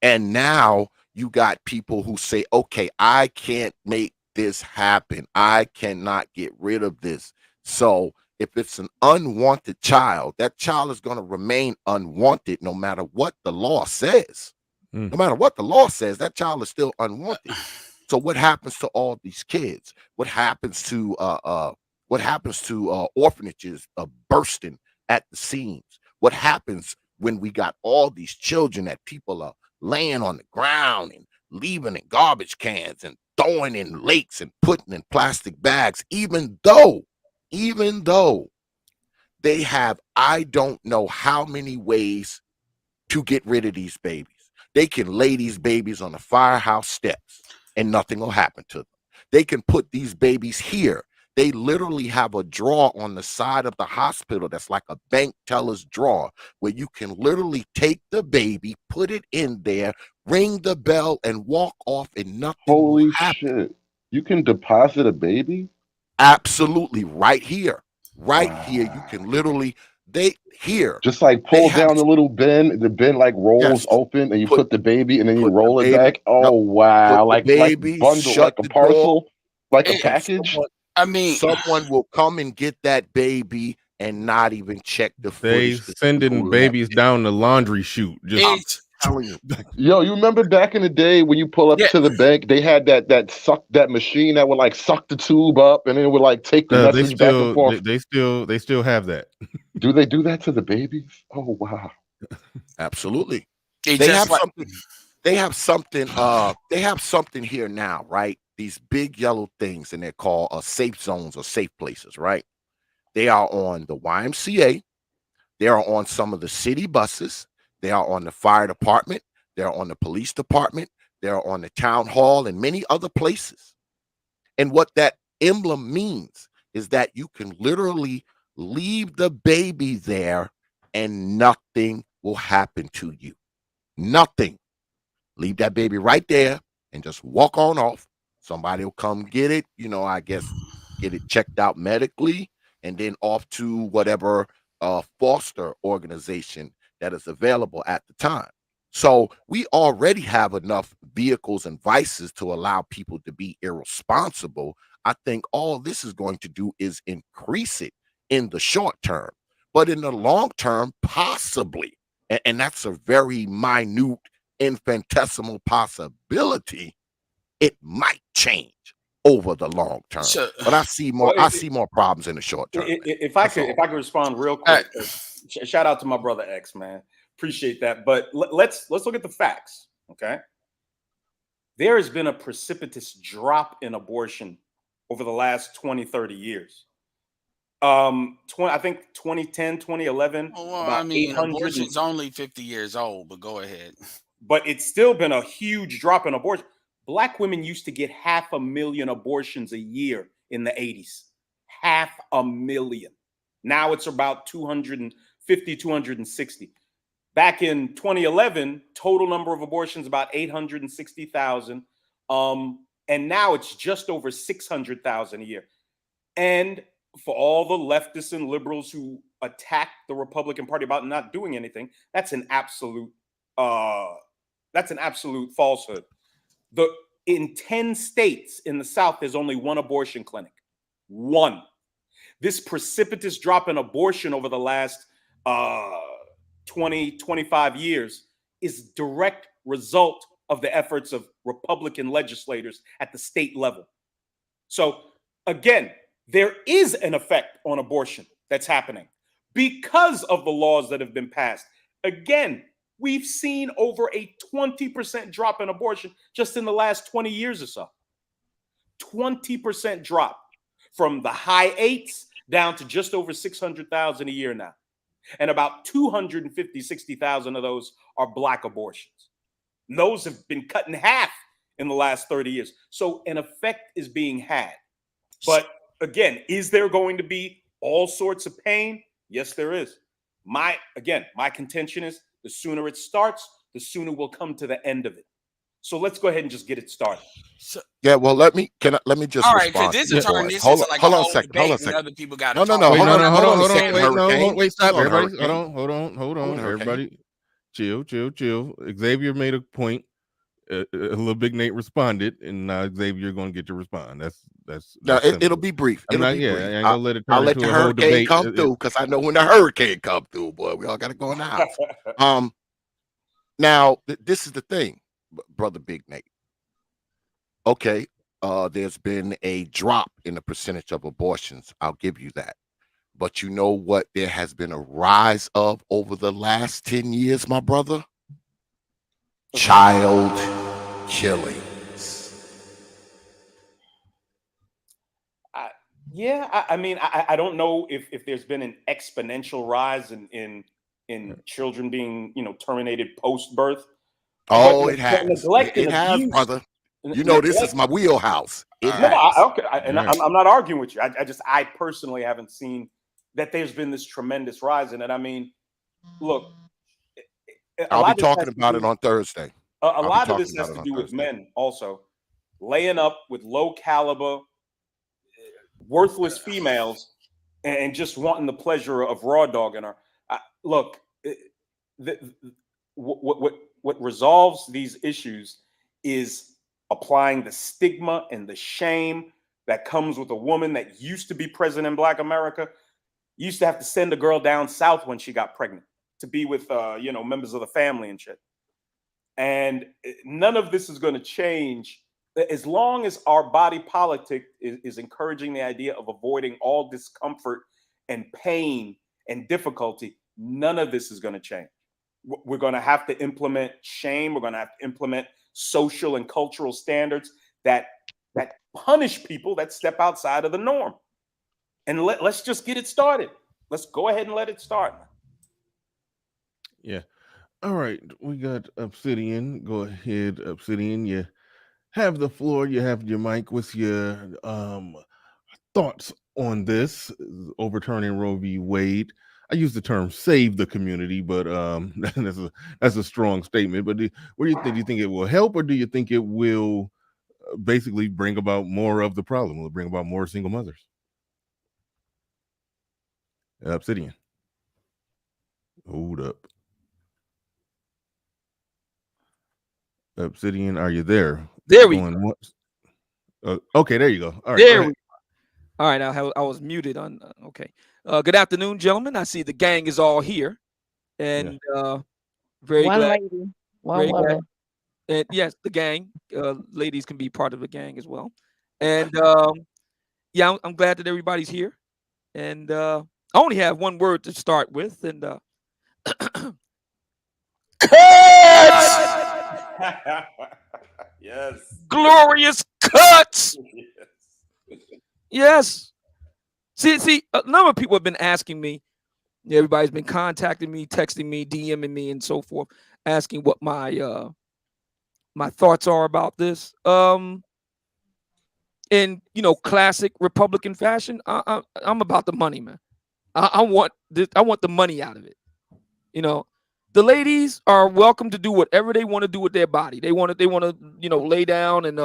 And now you got people who say, okay, I can't make this happen. I cannot get rid of this. So if it's an unwanted child, that child is going to remain unwanted no matter what the law says. No Mm. matter what the law says, that child is still unwanted. So what happens to all these kids? What happens to orphanages bursting at the seams? What happens when we got all these children that people are laying on the ground and leaving in garbage cans and throwing in lakes and putting in plastic bags, even though they have, I don't know how many ways to get rid of these babies. They can lay these babies on the firehouse steps and nothing will happen to them. They can put these babies here. They literally have a drawer on the side of the hospital that's like a bank teller's drawer, where you can literally take the baby, put it in there, ring the bell, and walk off, and nothing will Holy happen. shit. You can deposit a baby? Absolutely, right here. Right here, you Wow. can literally, they here, Just like they pull have, down the little bin, the bin like rolls yes, open and you put put the baby and then you put the roll it baby, back. yep, Oh put wow. the Like baby, bundle, shut like a the door, parcel, like a and package. I mean, someone will come and get that baby and not even check the They footage to see sending who left babies it. down the laundry chute. Just I'm it's telling you. Yo, you remember back in the day when you pull up yeah, to the bank, they had that machine that would like suck the tube up and then it would like take the they message back and still forth. they still have that. Do they do that to the babies? Oh wow. Absolutely. it's They just have like something. They have something here now, right? These big yellow things, and they're called safe zones or safe places, right? They are on the YMCA. They are on some of the city buses. They are on the fire department. They are on the police department. They are on the town hall and many other places. And what that emblem means is that you can literally leave the baby there and nothing will happen to you. Nothing. Leave that baby right there and just walk on off. Somebody will come get it, I guess get it checked out medically, and then off to whatever foster organization that is available at the time. So we already have enough vehicles and vices to allow people to be irresponsible. I think all this is going to do is increase it in the short term, but in the long term, possibly. And that's a very minute, infinitesimal possibility. It might change over the long term, so. but I see more. Well, I see more problems in the short term, man. if I That's could, all. if I could respond real Uh, quick, shout out to my brother X, man. Appreciate that. But let's look at the facts. Okay. There has been a precipitous drop in abortion over the last 20, 30 years. I think 2010, 2011, Oh, well, about I mean, 800. abortion's only 50 years old, but go ahead. But it's still been a huge drop in abortion. Black women used to get 500,000 abortions a year in the 80s. 500,000. Now it's about 250, 260. Back in 2011, total number of abortions about 860,000. And now it's just over 600,000 a year. And for all the leftists and liberals who attack the Republican Party about not doing anything, that's an absolute falsehood. In 10 states in the South, there's only one abortion clinic. One. This precipitous drop in abortion over the last 20, 25 years is direct result of the efforts of Republican legislators at the state level. So again, there is an effect on abortion that's happening because of the laws that have been passed. Again, we've seen over a 20% drop in abortion just in the last 20 years or so. 20% drop from the high eights down to just over 600,000 a year now. And about 250, 60,000 of those are Black abortions. And those have been cut in half in the last 30 years. So an effect is being had. But again, is there going to be all sorts of pain? Yes, there is. My contention is the sooner it starts, the sooner we'll come to the end of it. So let's go ahead and just get it started. Yeah, well, let me just All right, because respond this to is you turning boys. this Hold into on, like hold a on a whole second, hold on a debate, and second. other people got to No, talk. Wait, hold no, on, hold hold on, on a hold on, second, wait, no, Hurricane. wait, stop, Hold on, everybody, Hurricane. hold on, Hurricane. everybody, chill. Xavier made a point. A little big Nate responded, and now Xavier going to get to respond. That's No, it'll simple. be brief. I'm It'll not. be Yeah, I brief. ain't gonna let it I'll turn let into the a whole hurricane debate. come through because I know when the hurricane come through, boy, we all got to go in the house. Now this is the thing, brother Big Nate. Okay, there's been a drop in the percentage of abortions. I'll give you that. But you know what? There has been a rise of over the last 10 years, my brother. Child killings. I mean, I don't know if there's been an exponential rise in children being terminated post birth. Oh, it has. Neglect and It has, abuse. brother. You know, this is my wheelhouse. It No, has. okay, I'm not arguing with you. I personally haven't seen that there's been this tremendous rise in it. I mean, look, I'll be talking about it on Thursday. A lot of this has to do with men also laying up with low caliber, worthless females and just wanting the pleasure of raw dogging her. Look, what resolves these issues is applying the stigma and the shame that comes with a woman that used to be present in Black America. You used to have to send a girl down south when she got pregnant to be with members of the family and shit. And none of this is going to change as long as our body politic is encouraging the idea of avoiding all discomfort and pain and difficulty. None of this is going to change. We're going to have to implement shame. We're going to have to implement social and cultural standards that punish people that step outside of the norm. And let's just get it started. Let's go ahead and let it start. Yeah. All right. We got Obsidian. Go ahead, Obsidian. You have the floor. You have your mic. What's your thoughts on this overturning Roe v. Wade? I use the term "save the community," but that's a strong statement. But what do you think? Do you think it will help, or do you think it will basically bring about more of the problem? Will it bring about more single mothers? Obsidian. Hold up. Obsidian, are you there? There we go. Okay, there you go. All right. There we go. All right, I was muted on. Okay. Good afternoon, gentlemen. I see the gang is all here, and very One glad. lady, one Very woman. glad. And yes, the gang. Ladies can be part of the gang as well. And yeah, I'm glad that everybody's here. And I only have one word to start with, and cuts, Yes. glorious cuts. Yes. See, a number of people have been asking me. Everybody's been contacting me, texting me, DMing me, and so forth, asking what my thoughts are about this. In classic Republican fashion, I'm about the money, man. I want the money out of it. The ladies are welcome to do whatever they want to do with their body. They want to lay down and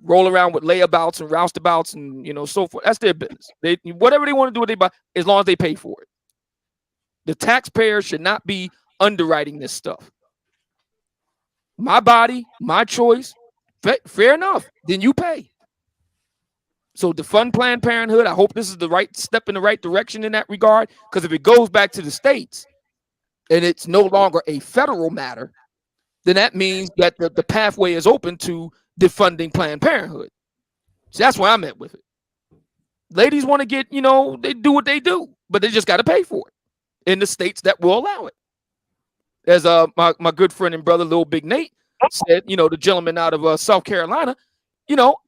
roll around with layabouts and roustabouts and so forth. That's their business. Whatever they want to do with their body, as long as they pay for it. The taxpayer should not be underwriting this stuff. My body, my choice. Fair enough. Then you pay. So defund Planned Parenthood. I hope this is the right step in the right direction in that regard. Because if it goes back to the states and it's no longer a federal matter, then that means that the pathway is open to defunding Planned Parenthood. So that's where I'm at with it. Ladies want to get, they do what they do, but they just got to pay for it in the states that will allow it. As my good friend and brother, Lil Big Nate, said, the gentleman out of South Carolina,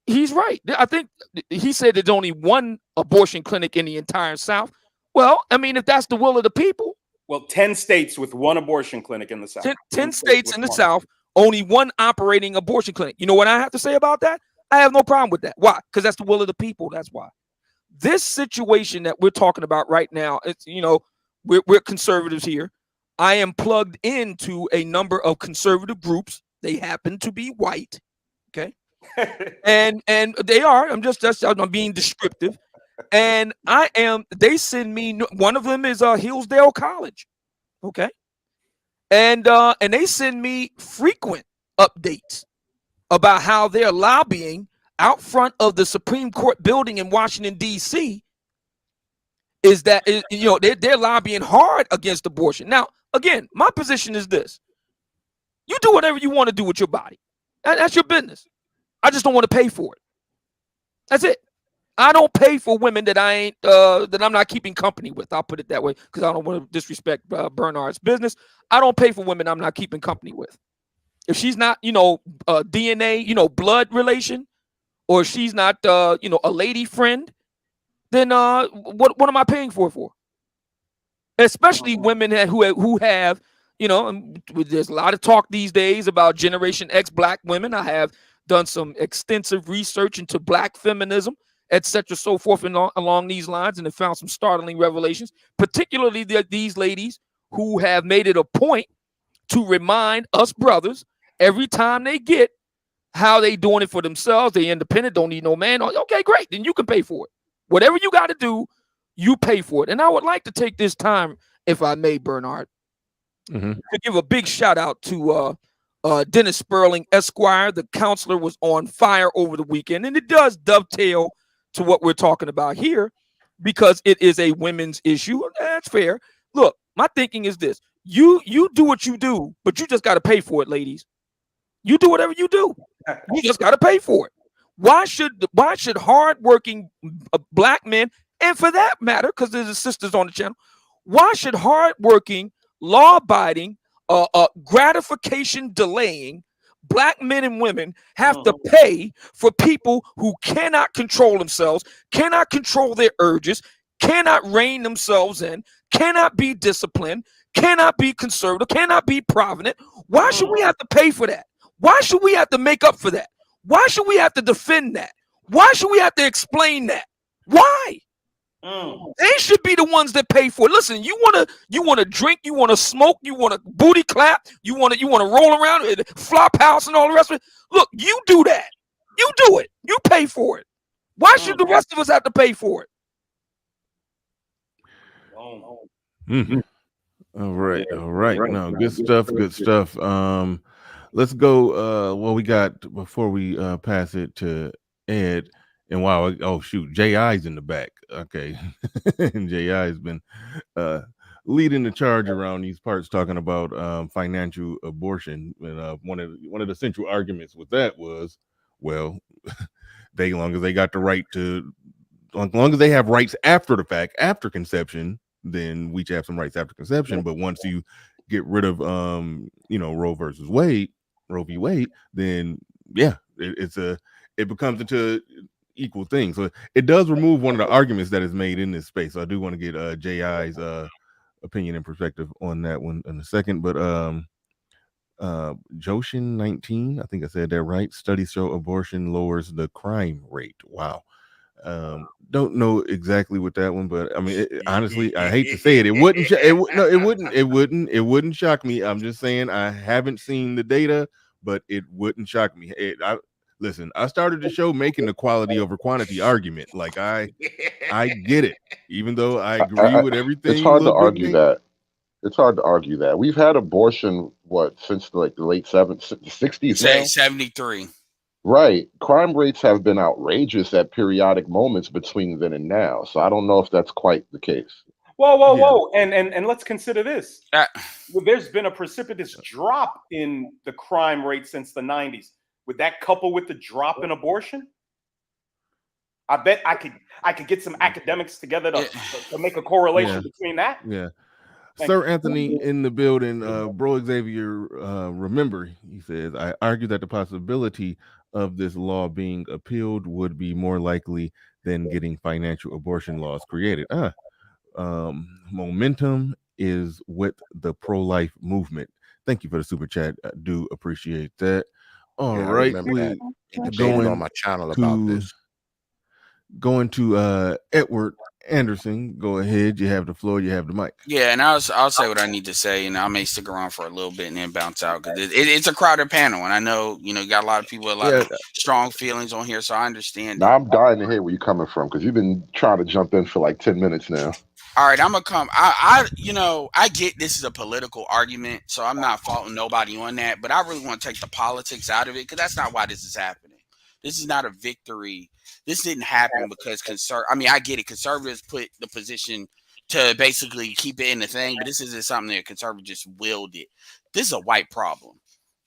he's right. I think he said there's only one abortion clinic in the entire South. Well, I mean, if that's the will of the people. Well, 10 states with one abortion clinic in the South. 10 states in the South, only one operating abortion clinic. You know what I have to say about that? I have no problem with that. Why? Because that's the will of the people. That's why. This situation that we're talking about right now, it's we're conservatives here. I am plugged into a number of conservative groups. They happen to be white. Okay. and they are. I'm being descriptive. And they send me, one of them is Hillsdale College. Okay. And they send me frequent updates about how they're lobbying out front of the Supreme Court building in Washington, D.C. They're lobbying hard against abortion. Now, again, my position is this. You do whatever you want to do with your body. That's your business. I just don't want to pay for it. That's it. I don't pay for women that I'm not keeping company with. I'll put it that way because I don't want to disrespect Bernard's business. I don't pay for women I'm not keeping company with. If she's not, DNA, blood relation, or she's not, a lady friend, then what am I paying for? Especially women who have, there's a lot of talk these days about Generation X Black women. I have done some extensive research into Black feminism, etc., so forth and along these lines, and have found some startling revelations, particularly these ladies who have made it a point to remind us brothers every time they get how they doing it for themselves. They independent, don't need no man. Okay, great. Then you can pay for it. Whatever you got to do, you pay for it. And I would like to take this time, if I may, Bernard, to give a big shout out to Dennis Sperling, Esquire. The counselor was on fire over the weekend, and it does dovetail to what we're talking about here because it is a women's issue. That's fair. Look, my thinking is this. You do what you do, but you just got to pay for it, ladies. You do whatever you do. You just got to pay for it. Why should hardworking Black men, and for that matter, because there's a sisters on the channel, why should hardworking, law-abiding, gratification delaying Black men and women have to pay for people who cannot control themselves, cannot control their urges, cannot rein themselves in, cannot be disciplined, cannot be conservative, cannot be provident? Why should we have to pay for that? Why should we have to make up for that? Why should we have to defend that? Why should we have to explain that? Why? They should be the ones that pay for it. Listen, you wanna drink, you wanna smoke, you wanna booty clap, you wanna roll around and flop house and all the rest of it. Look, you do that. You do it. You pay for it. Why should the rest of us have to pay for it? All right. No, good stuff. Let's go. We got before we pass it to Ed. And wow, oh shoot, J.I.'s in the back. Okay. And J.I. has been leading the charge around these parts talking about financial abortion. And one of the central arguments with that was, well, long as they got the right to, as long as they have rights after the fact, after conception, then we should have some rights after conception. But once you get rid of Roe v. Wade, then yeah, it becomes into equal thing. So it does remove one of the arguments that is made in this space. So I do want to get Ji's opinion and perspective on that one in a second. But Joshin 19, I think I said that right. Studies show abortion lowers the crime rate. Wow. Don't know exactly what that one, but I mean, honestly, I hate to say it, it wouldn't. It wouldn't shock me. I'm just saying I haven't seen the data, but it wouldn't shock me. Listen. I started the show making the quality over quantity argument. Like I get it, even though I agree with It's everything hard to Lil Big argue Nate. that. It's hard to argue that. We've had abortion, what, since like the late 60s Say now? 73. Right. Crime rates have been outrageous at periodic moments between then and now. So I don't know if that's quite the case. Whoa. And let's consider this. Uh, There's been a precipitous drop in the crime rate since the 90s. Would that couple with the drop in abortion? I bet I could get some academics together to make a correlation between that. Yeah. Sir Anthony in the building, Bro Xavier, remember, he says, I argue that the possibility of this law being appealed would be more likely than getting financial abortion laws created. Momentum is with the pro-life movement. Thank you for the super chat. I do appreciate that. All Yeah, I right, remember that. we Debated on my channel about this. Going to Edward Anderson. Go ahead. You have the floor. You have the mic. Yeah, and I'll say what I need to say, and I may stick around for a little bit and then bounce out because it's a crowded panel, and I know you got a lot of people with a lot of strong feelings on here, so I understand. Now I'm dying to hear where you're coming from because you've been trying to jump in for like 10 minutes now. All right, I'm gonna come. I get this is a political argument, so I'm not faulting nobody on that, but I really want to take the politics out of it because that's not why this is happening. This is not a victory. This didn't happen because I get it. Conservatives put the position to basically keep it in the thing, but this isn't something that conservatives just willed it. This is a white problem.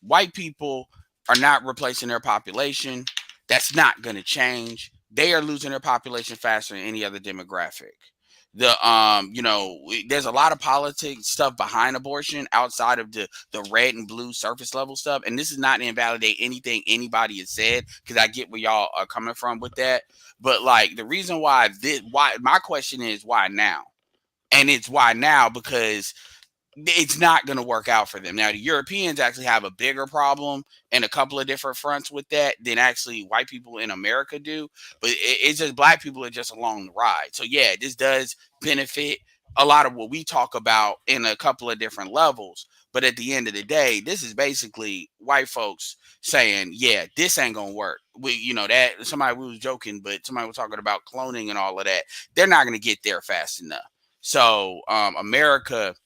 White people are not replacing their population. That's not going to change. They are losing their population faster than any other demographic. There's a lot of politics stuff behind abortion outside of the red and blue surface level stuff. And this is not to invalidate anything anybody has said, because I get where y'all are coming from with that. But like the reason why my question is why now? And it's why now because it's not going to work out for them. Now, the Europeans actually have a bigger problem and a couple of different fronts with that than actually white people in America do. But it's just black people are just along the ride. So, yeah, this does benefit a lot of what we talk about in a couple of different levels. But at the end of the day, this is basically white folks saying, yeah, this ain't going to work. We was joking, but somebody was talking about cloning and all of that. They're not going to get there fast enough. So, America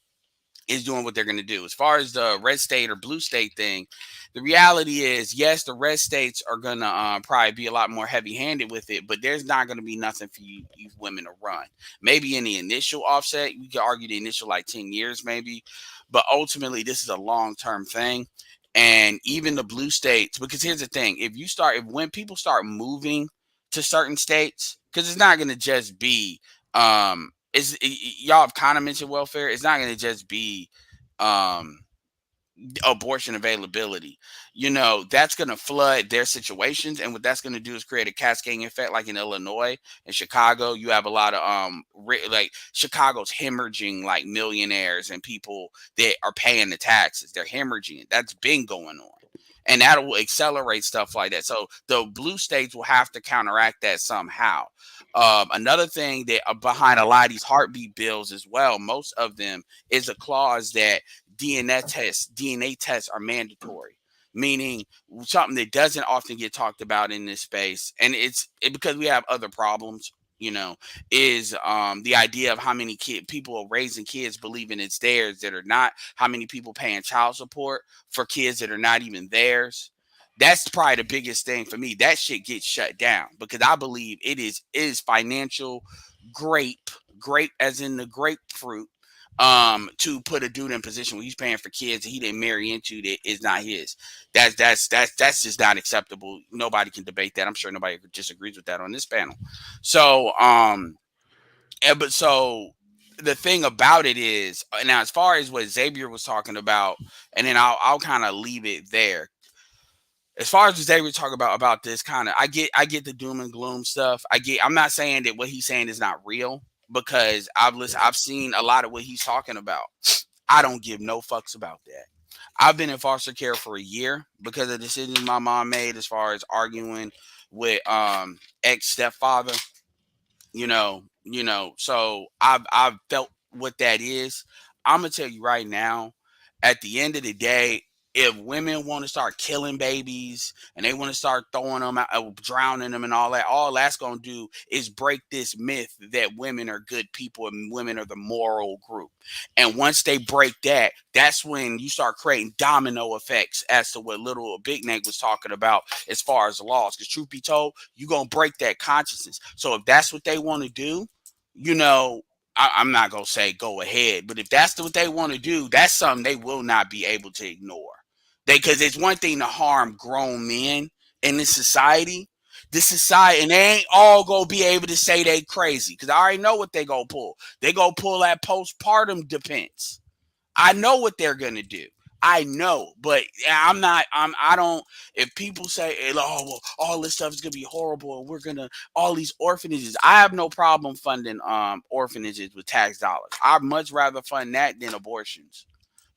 is doing what they're going to do. As far as the red state or blue state thing, the reality is, yes, the red states are going to probably be a lot more heavy-handed with it, but there's not going to be nothing for you women to run. Maybe in the initial offset, we could argue the initial like 10 years maybe, but ultimately this is a long-term thing. And even the blue states, because here's the thing, when people start moving to certain states, because it's not going to just be y'all have kind of mentioned welfare. It's not going to just be abortion availability. That's going to flood their situations, and what that's going to do is create a cascading effect. Like in Illinois and Chicago, you have a lot of like Chicago's hemorrhaging like millionaires and people that are paying the taxes. They're hemorrhaging. That's been going on. And that will accelerate stuff like that. So the blue states will have to counteract that somehow. Another thing that behind a lot of these heartbeat bills as well, most of them, is a clause that DNA tests are mandatory, meaning something that doesn't often get talked about in this space. And it's because we have other problems, is the idea of how many people are raising kids believing it's theirs that are not, how many people paying child support for kids that are not even theirs. That's probably the biggest thing for me. That shit gets shut down because I believe it is financial grape as in the grapefruit, to put a dude in position where he's paying for kids that he didn't marry into that is not his. That's just not acceptable. Nobody can debate that. I'm sure nobody disagrees with that on this panel. So, the thing about it is, now as far as what Xavier was talking about, and then I'll kind of leave it there. As far as Xavier talking about this kind of, I get the doom and gloom stuff. I'm not saying that what he's saying is not real, because I've seen a lot of what he's talking about. I don't give no fucks about that. I've been in foster care for a year because of decisions my mom made as far as arguing with ex stepfather. So I've felt what that is. I'm gonna tell you right now, at the end of the day, if women want to start killing babies and they want to start throwing them out, drowning them and all that's gonna do is break this myth that women are good people and women are the moral group. And once they break that, that's when you start creating domino effects as to what little Big Nate was talking about as far as laws. Because truth be told, you're gonna break that consciousness. So if that's what they want to do, you know, I'm not gonna say go ahead, but if that's what they want to do, that's something they will not be able to ignore. Because it's one thing to harm grown men in this society. This society, and they ain't all gonna be able to say they crazy. Because I already know what they gonna pull. They gonna pull that postpartum defense. I know what they're gonna do. I know, but I'm not. I don't. If people say, "Oh, well, all this stuff is gonna be horrible," and we're gonna all these orphanages, I have no problem funding orphanages with tax dollars. I'd much rather fund that than abortions.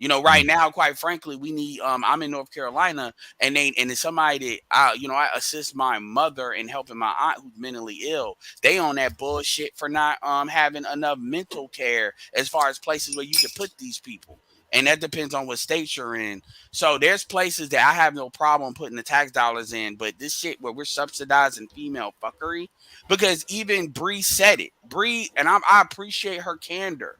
Right now, quite frankly, we need. I'm in North Carolina, and it's somebody that I assist my mother in helping my aunt who's mentally ill. They on that bullshit for not having enough mental care as far as places where you can put these people. And that depends on what state you're in. So there's places that I have no problem putting the tax dollars in, but this shit where we're subsidizing female fuckery, because even Bree said it. Bree, and I appreciate her candor.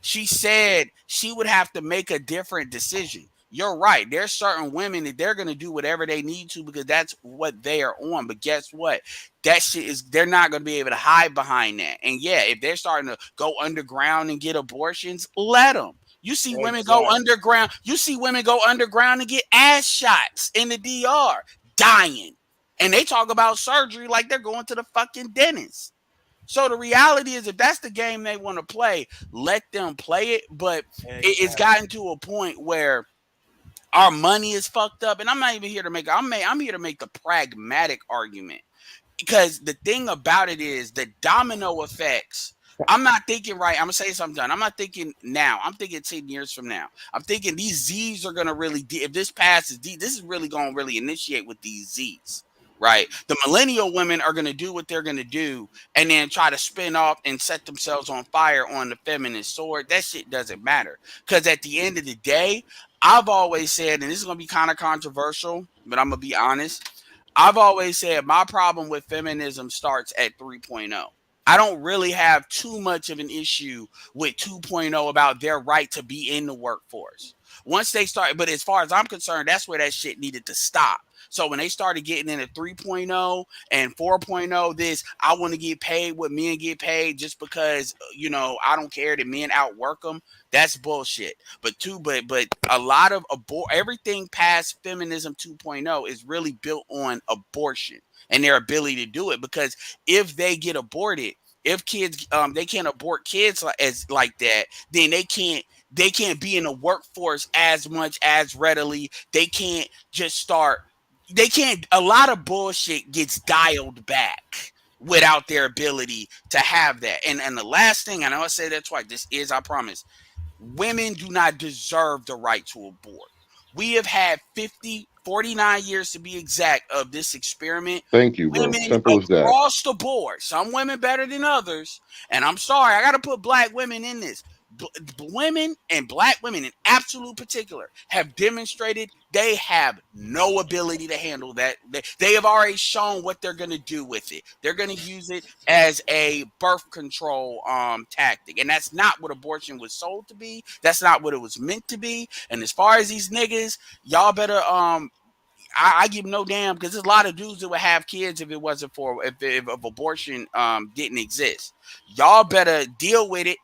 She said she would have to make a different decision. You're right. There's certain women that they're gonna do whatever they need to because that's what they are on. But guess what? That shit is they're not gonna be able to hide behind that. And yeah, if they're starting to go underground and get abortions, let them. You see women go Exactly. underground. You see women go underground and get ass shots in the DR, dying. And they talk about surgery like they're going to the fucking dentist. So the reality is, if that's the game they want to play, let them play it. But it's Exactly. gotten to a point where our money is fucked up, and I'm not even here to make. I'm here to make the pragmatic argument, because the thing about it is the domino effects. I'm not thinking right. I'm gonna say something done. I'm not thinking now. I'm thinking 10 years from now. I'm thinking these Z's are gonna really. If this passes, this is really gonna really initiate with these Z's. Right, the millennial women are going to do what they're going to do, and then try to spin off and set themselves on fire on the feminist sword. That shit doesn't matter, because at the end of the day, I've always said, and this is going to be kind of controversial, but I'm going to be honest. I've always said my problem with feminism starts at 3.0. I don't really have too much of an issue with 2.0 about their right to be in the workforce. Once they start, but as far as I'm concerned, that's where that shit needed to stop. So when they started getting into 3.0 and 4.0, this, I want to get paid what men get paid just because, I don't care that men outwork them. That's bullshit. But a lot of everything past feminism 2.0 is really built on abortion and their ability to do it. Because if they get aborted, if kids they can't abort kids like that, then they can't be in the workforce as much as readily. They can't just start. They can't. A lot of bullshit gets dialed back without their ability to have that. And the last thing, I know I said that twice. This is, I promise, women do not deserve the right to abort. We have had 49 years to be exact of this experiment. Thank you, bro. Women Simple as that. across the board, some women better than others. And I'm sorry, I got to put black women in this. Women and black women in absolute particular have demonstrated they have no ability to handle that. They have already shown what they're going to do with it. They're going to use it as a birth control tactic, and that's not what abortion was sold to be. That's not what it was meant to be. And as far as these niggas, y'all better I give no damn, because there's a lot of dudes that would have kids if it wasn't for if abortion didn't exist. Y'all better deal with it,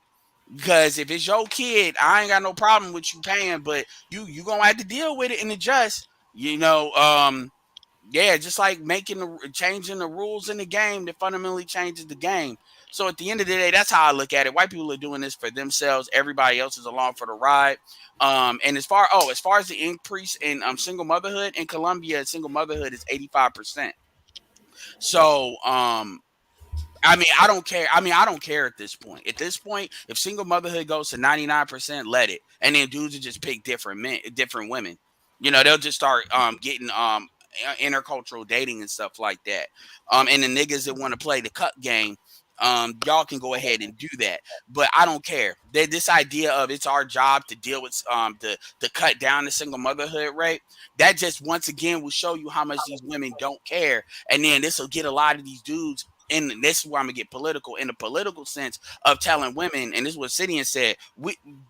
because if it's your kid, I ain't got no problem with you paying, but you gonna have to deal with it and adjust. Yeah, just like changing the rules in the game that fundamentally changes the game. So at the end of the day, that's how I look at it. White people are doing this for themselves. Everybody else is along for the ride. And as far as the increase in single motherhood in Colombia, single motherhood is 85%. So I mean, I don't care. I don't care at this point. At this point, if single motherhood goes to 99%, let it. And then dudes will just pick different men, different women. You know, they'll just start getting intercultural dating and stuff like that. And the niggas that want to play the cut game, y'all can go ahead and do that. But I don't care. This idea of it's our job to deal with to cut down the single motherhood rate, that just once again will show you how much these women don't care. And then this will get a lot of these dudes. And this is where I'm gonna get political in the political sense of telling women, and this is what Sidian said,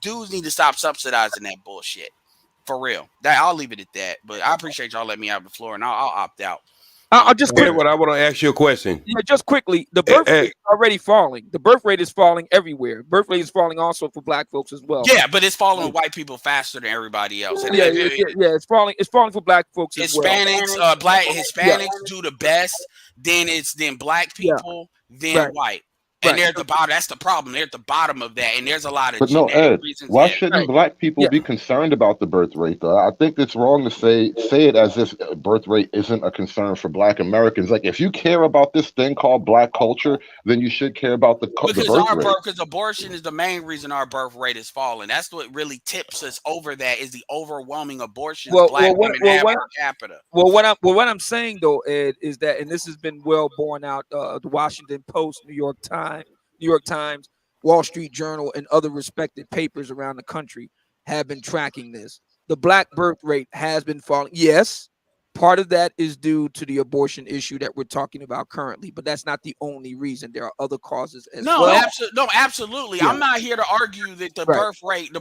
dudes need to stop subsidizing that bullshit. For real. I'll leave it at that. But I appreciate y'all letting me have the floor, and I'll opt out. I'll just quickly. What I want to ask you a question. Yeah, just quickly, the birth rate is already falling. The birth rate is falling everywhere. Birth rate is falling also for black folks as well. Yeah, but it's falling with white people faster than everybody else. Yeah, it's falling. It's falling for black folks as well. Hispanics do the best. Then black people, then white. And they're at the bottom. That's the problem. They're at the bottom of that. And there's a lot of Ed, reasons. why shouldn't black people be concerned about the birth rate, though? I think it's wrong to say it as if birth rate isn't a concern for black Americans. Like, if you care about this thing called black culture, then you should care about the birth rate. Because abortion is the main reason our birth rate is falling. That's what really tips us over. That is the overwhelming abortions black women have per capita. What I'm saying though, Ed, is that, and this has been well borne out, the Washington Post, New York Times, Wall Street Journal, and other respected papers around the country have been tracking this. The black birth rate has been falling. Yes, part of that is due to the abortion issue that we're talking about currently, but that's not the only reason. There are other causes as well. Absolutely. Yeah. I'm not here to argue that the birth rate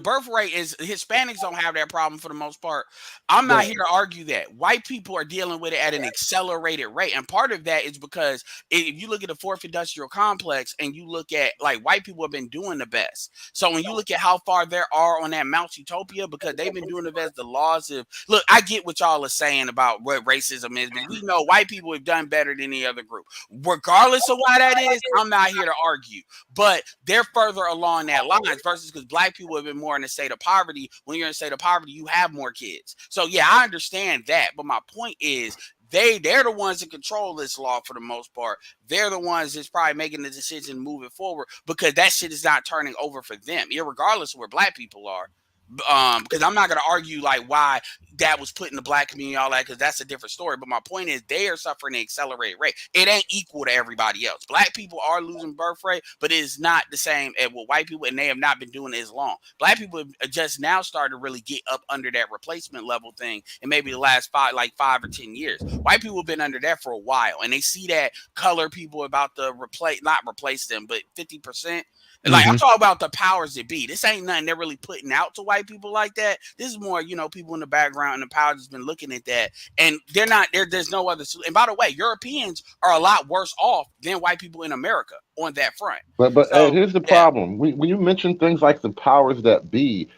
is Hispanics don't have that problem for the most part. I'm not here to argue that. White people are dealing with it at an accelerated rate. And part of that is because if you look at the fourth industrial complex and you look at, like, white people have been doing the best. So when you look at how far there are on that Mount Utopia, because they've been doing the best, the laws of, look, I get what y'all are saying about what racism is, but we know white people have done better than any other group. Regardless of why that is, I'm not here to argue. But they're further along that line versus because black people have been more in a state of poverty. When you're in a state of poverty, you have more kids. So yeah, I understand that. But my point is, they're the ones that control this law for the most part. They're the ones that's probably making the decision moving forward because that shit is not turning over for them, irregardless of where black people are. Because I'm not going to argue like why that was put in the black community and all that, because that's a different story. But my point is, they are suffering an accelerated rate. It ain't equal to everybody else. Black people are losing birth rate, but it is not the same as with white people, and they have not been doing it as long. Black people have just now started to really get up under that replacement level thing, and maybe the last 5 or 10 years. White people have been under that for a while, and they see that color people about to not replace them, but 50%. Like, I'm talking about the powers that be. This ain't nothing they're really putting out to white people like that. This is more, people in the background, and the powers has been looking at that, and they're not there. There's no other. And by the way, Europeans are a lot worse off than white people in America on that front. But so, here's the problem. When you mention things like the powers that be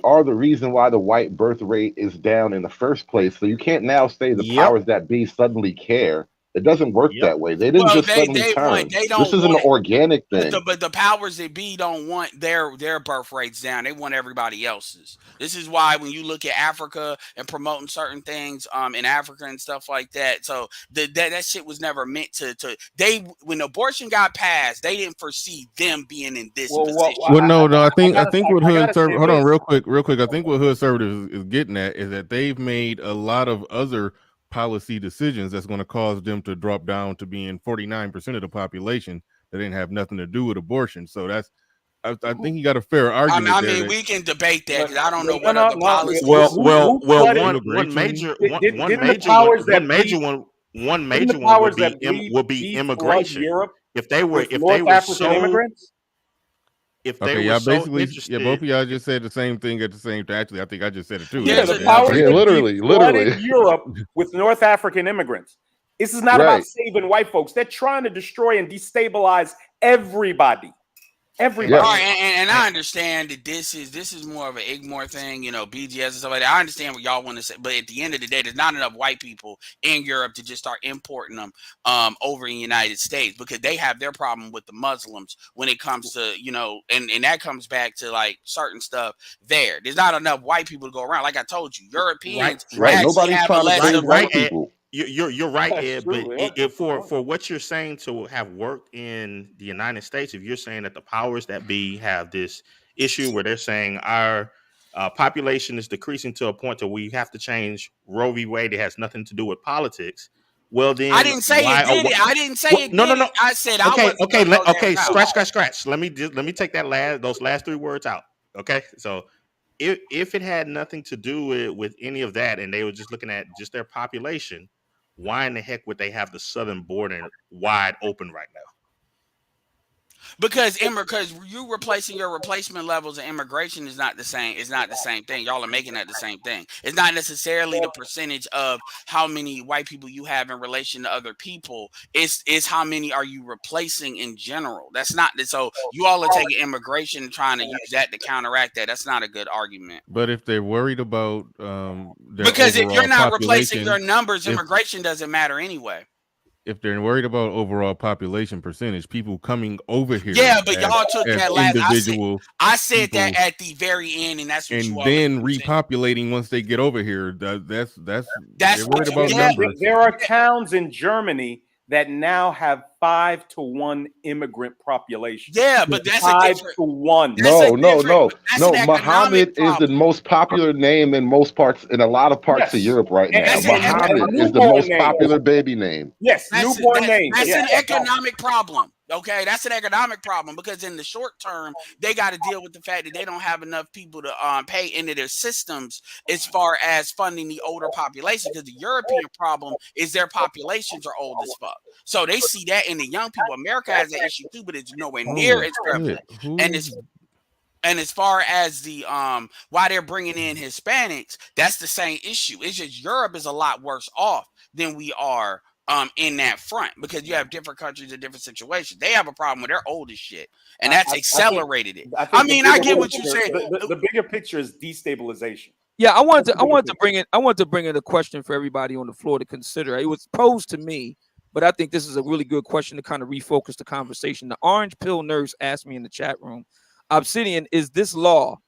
are the reason why the white birth rate is down in the first place. So you can't now say the powers that be suddenly care. It doesn't work that way. They didn't just suddenly turn. This is an organic thing. But the powers that be don't want their birth rates down. They want everybody else's. This is why when you look at Africa and promoting certain things in Africa and stuff like that. So that shit was never meant to. When abortion got passed, they didn't foresee them being in this position. No. I think what Hood hold on real quick. I think what Hood Conservatives is getting at is that they've made a lot of other policy decisions that's going to cause them to drop down to being 49% of the population that didn't have nothing to do with abortion. So that's, I think you got a fair argument. I mean, we can debate that because I don't know what other policies. One major one would be immigration. Europe if they were African immigrants. If they y'all so basically, interested, both of y'all just said the same thing at the same time. Actually, I think I just said it too. The powers literally Europe with North African immigrants. This is not about saving white folks. They're trying to destroy and destabilize everybody. Everybody. All right, and I understand that this is more of an Igmore thing, BGS and stuff like that. I understand what y'all want to say, but at the end of the day, there's not enough white people in Europe to just start importing them over in the United States, because they have their problem with the Muslims when it comes to, and that comes back to like certain stuff there. There's not enough white people to go around. Like I told you, Europeans Right. actually Nobody's have a trying to less save of white people. You're right, That's Ed. true, But yeah. if for what you're saying to have worked in the United States, if you're saying that the powers that be have this issue where they're saying our population is decreasing to a point where we have to change Roe v. Wade, it has nothing to do with politics. Well, then I didn't say why? it did it. I didn't say it No, did no. it. I said I Okay, wasn't okay, gonna go that route. scratch. Let me take those last 3 words out. Okay, so if it had nothing to do with any of that, and they were just looking at just their population, why in the heck would they have the southern border wide open right now? Because you replacing your replacement levels of immigration is not the same. It's not the same thing. Y'all are making that the same thing. It's not necessarily the percentage of how many white people you have in relation to other people. It's how many are you replacing in general. That's not so. You all are taking immigration and trying to use that to counteract that. That's not a good argument. But if they're worried about because if you're not replacing population, your numbers, immigration doesn't matter anyway. If they're worried about overall population percentage, people coming over here. Yeah, but y'all took that last. I said people, that at the very end, and that's what and you all then repopulating once they get over here. That's they're worried about numbers. There are towns in Germany that now have 5-to-1 immigrant population. Yeah, but that's 5-to-1. No. Muhammad is the most popular name in a lot of parts of Europe right now. Muhammad is the most popular baby name. Yes, newborn name. That's an economic problem. Okay, that's an economic problem, because in the short term, they got to deal with the fact that they don't have enough people to pay into their systems as far as funding the older population, because the European problem is their populations are old as fuck. So they see that in the young people. America has that issue too, but it's nowhere near as prevalent. And as far as the why they're bringing in Hispanics, that's the same issue. It's just Europe is a lot worse off than we are in that front, because you have different countries in different situations. They have a problem with their old as shit, and that's accelerated it. I get what you're saying. The bigger picture is destabilization. Yeah, I wanted to bring in a question for everybody on the floor to consider. It was posed to me, but I think this is a really good question to kind of refocus the conversation. The Orange Pill Nurse asked me in the chat room, Obsidian, is this law,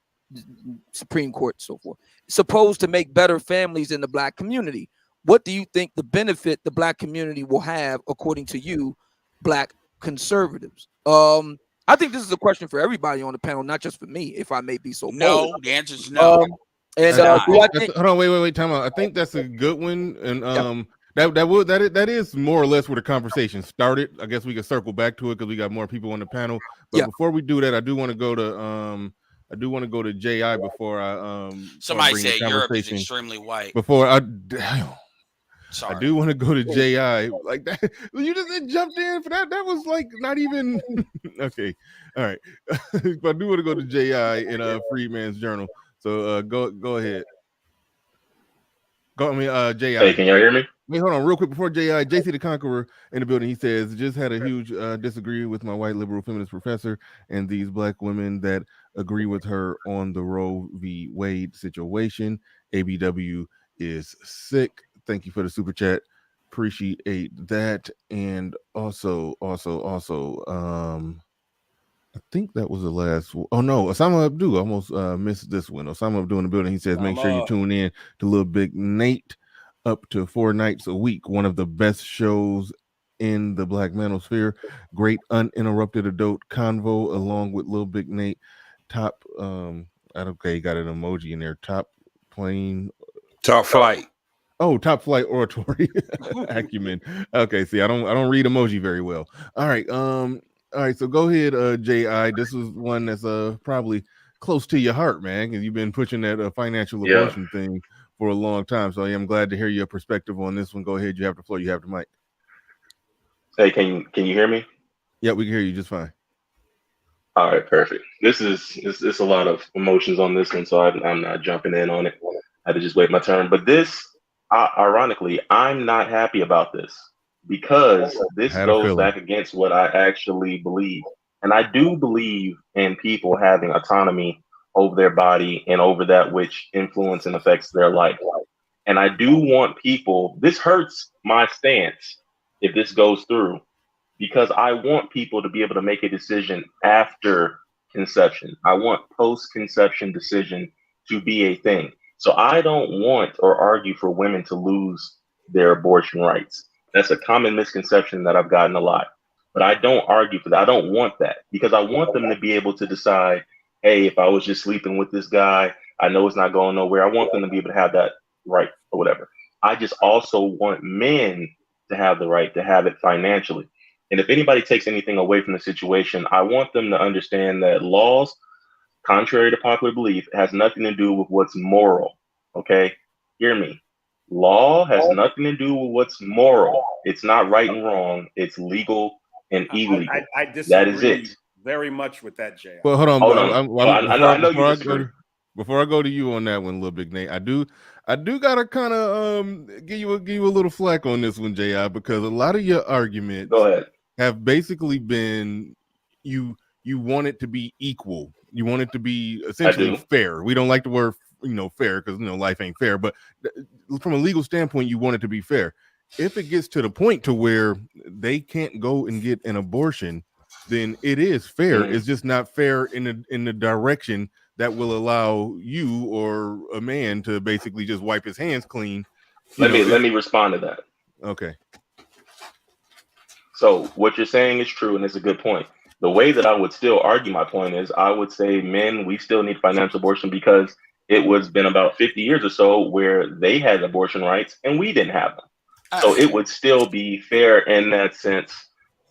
Supreme Court, so forth, supposed to make better families in the Black community? What do you think the benefit the Black community will have, according to you, Black conservatives? I think this is a question for everybody on the panel, not just for me, if I may be so bold. No, the answer is no. Hold on, wait, time out. I think that's a good one, and that is more or less where the conversation started. I guess we can circle back to it because we got more people on the panel. But before we do that, I do want to go to JI before I somebody said Europe is extremely white. I do want to go to JI like that. You just jumped in for that. That was like not even okay. All right, but I do want to go to JI in Freeman's Journal. So go ahead. JI. Hey, can y'all hear me? Wait, hold on, real quick before JI. JC the Conqueror in the building. He says, just had a huge disagreement with my white liberal feminist professor and these Black women that agree with her on the Roe v. Wade situation. ABW is sick. Thank you for the super chat. Appreciate that. And also, I think that was the last one. Oh no, Osama Abdul almost missed this one. Osama Abdul in the building. He says, make sure you tune in to Little Big Nate up to 4 nights a week. One of the best shows in the Black manosphere. Great uninterrupted adult convo along with Little Big Nate. Top okay, got an emoji in there. Top flight oratory acumen. Okay, see, I don't read emoji very well. All right, so go ahead, JI. This is one that's probably close to your heart, man, because you've been pushing that financial abortion thing for a long time. So I am glad to hear your perspective on this one. Go ahead, you have the floor. You have the mic. Hey, can you hear me? Yeah, we can hear you just fine. All right, perfect. This is a lot of emotions on this one, so I'm not jumping in on it. I had to just wait my turn. But this, ironically, I'm not happy about this because this goes back against what I actually believe. And I do believe in people having autonomy over their body and over that which influence and affects their life. And I do want people, this hurts my stance if this goes through, because I want people to be able to make a decision after conception. I want post conception decision to be a thing. So I don't want or argue for women to lose their abortion rights. That's a common misconception that I've gotten a lot. But I don't argue for that. I don't want that because I want them to be able to decide, hey, if I was just sleeping with this guy, I know it's not going nowhere. I want them to be able to have that right or whatever. I just also want men to have the right to have it financially. And if anybody takes anything away from the situation, I want them to understand that laws, contrary to popular belief, has nothing to do with what's moral. Okay? Hear me. Law has nothing to do with what's moral. It's not right and wrong. It's legal and illegal. I That is it. disagree very much with that, JR. Well, hold on. Hold on. I know you disagree. Before I go to you on that one, little big Nate, I do gotta kind of give you a little flack on this one, Ji, because a lot of your arguments have basically been you want it to be equal. You want it to be essentially fair. We don't like the word fair because life ain't fair, but from a legal standpoint, you want it to be fair. If it gets to the point to where they can't go and get an abortion, then it is fair. It's just not fair in the direction that will allow you or a man to basically just wipe his hands clean. Let me respond to that. Okay. So what you're saying is true, and it's a good point. The way that I would still argue my point is I would say men, we still need financial abortion because it was been about 50 years or so where they had abortion rights and we didn't have them. So it would still be fair in that sense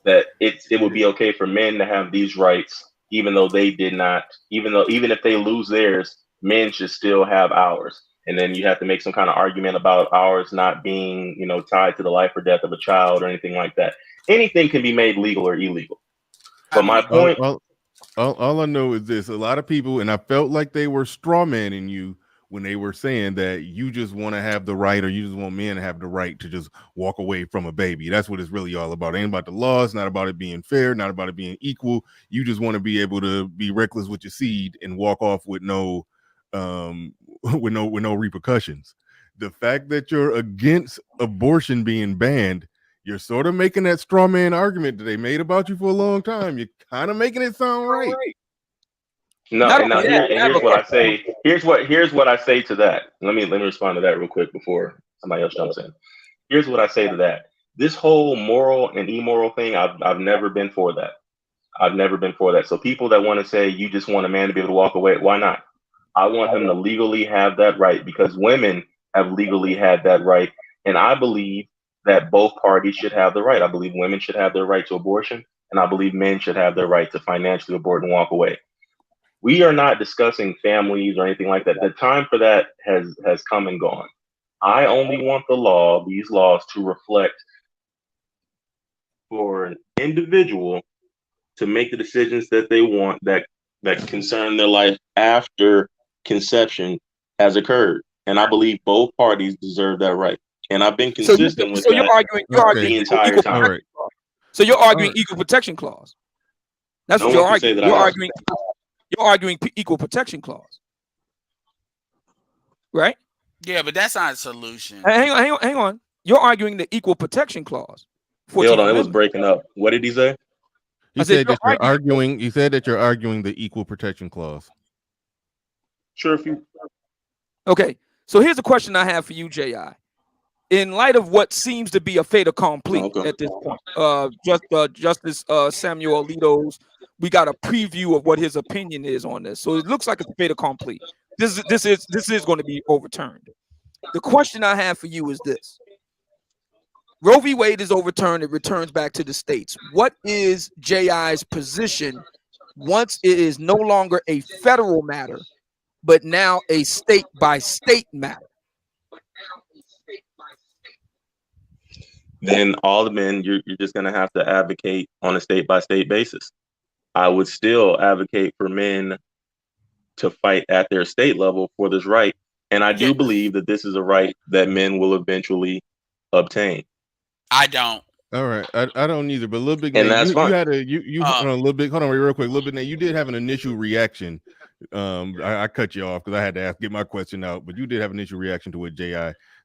that it would be okay for men to have these rights, even though they did not, even if they lose theirs, men should still have ours. And then you have to make some kind of argument about ours not being, tied to the life or death of a child or anything like that. Anything can be made legal or illegal. But my point, all I know is this: a lot of people, and I felt like they were strawmanning you when they were saying that you just want to have the right, or you just want men to have the right to just walk away from a baby. That's what it's really all about. It ain't about the law. It's not about it being fair. Not about it being equal. You just want to be able to be reckless with your seed and walk off with no repercussions. The fact that you're against abortion being banned, you're sort of making that straw man argument that they made about you for a long time. You're kind of making it sound right. Here's what I say. Here's what I say to that. Let me respond to that real quick before somebody else jumps in. Here's what I say to that. This whole moral and immoral thing, I've never been for that. I've never been for that. So people that want to say you just want a man to be able to walk away, why not? I want him to legally have that right because women have legally had that right, and I believe that both parties should have the right. I believe women should have their right to abortion, and I believe men should have their right to financially abort and walk away. We are not discussing families or anything like that. The time for that has come and gone. I only want these laws to reflect for an individual to make the decisions that they want that concern their life after conception has occurred. And I believe both parties deserve that right. And I've been consistent with that. You're arguing the entire time. Right. So you're arguing equal protection clause. That's what you're arguing. You're arguing equal protection clause, right? Yeah, but that's not a solution. Hang on. You're arguing the equal protection clause. Hold on, it was breaking up. What did he say? He said that you're arguing. You said that you're arguing the equal protection clause. Sure, if you. Okay, so here's a question I have for you, J.I. In light of what seems to be a fait accompli at this point, Justice Samuel Alito's, we got a preview of what his opinion is on this. So it looks like it's a fait accompli. This is going to be overturned. The question I have for you is this: Roe v. Wade is overturned. It returns back to the states. What is J.I.'s position once it is no longer a federal matter, but now a state-by-state matter? Then all the men, you're just going to have to advocate on a state-by-state basis. I would still advocate for men to fight at their state level for this right. And I do believe that this is a right that men will eventually obtain. I don't. All right, I don't either. But Little Big And Nate, that's you fine. had a you hold on a little bit. Hold on real quick, Little Big Nate. You did have an initial reaction. I cut you off because I had to get my question out. But you did have an initial reaction to what Ji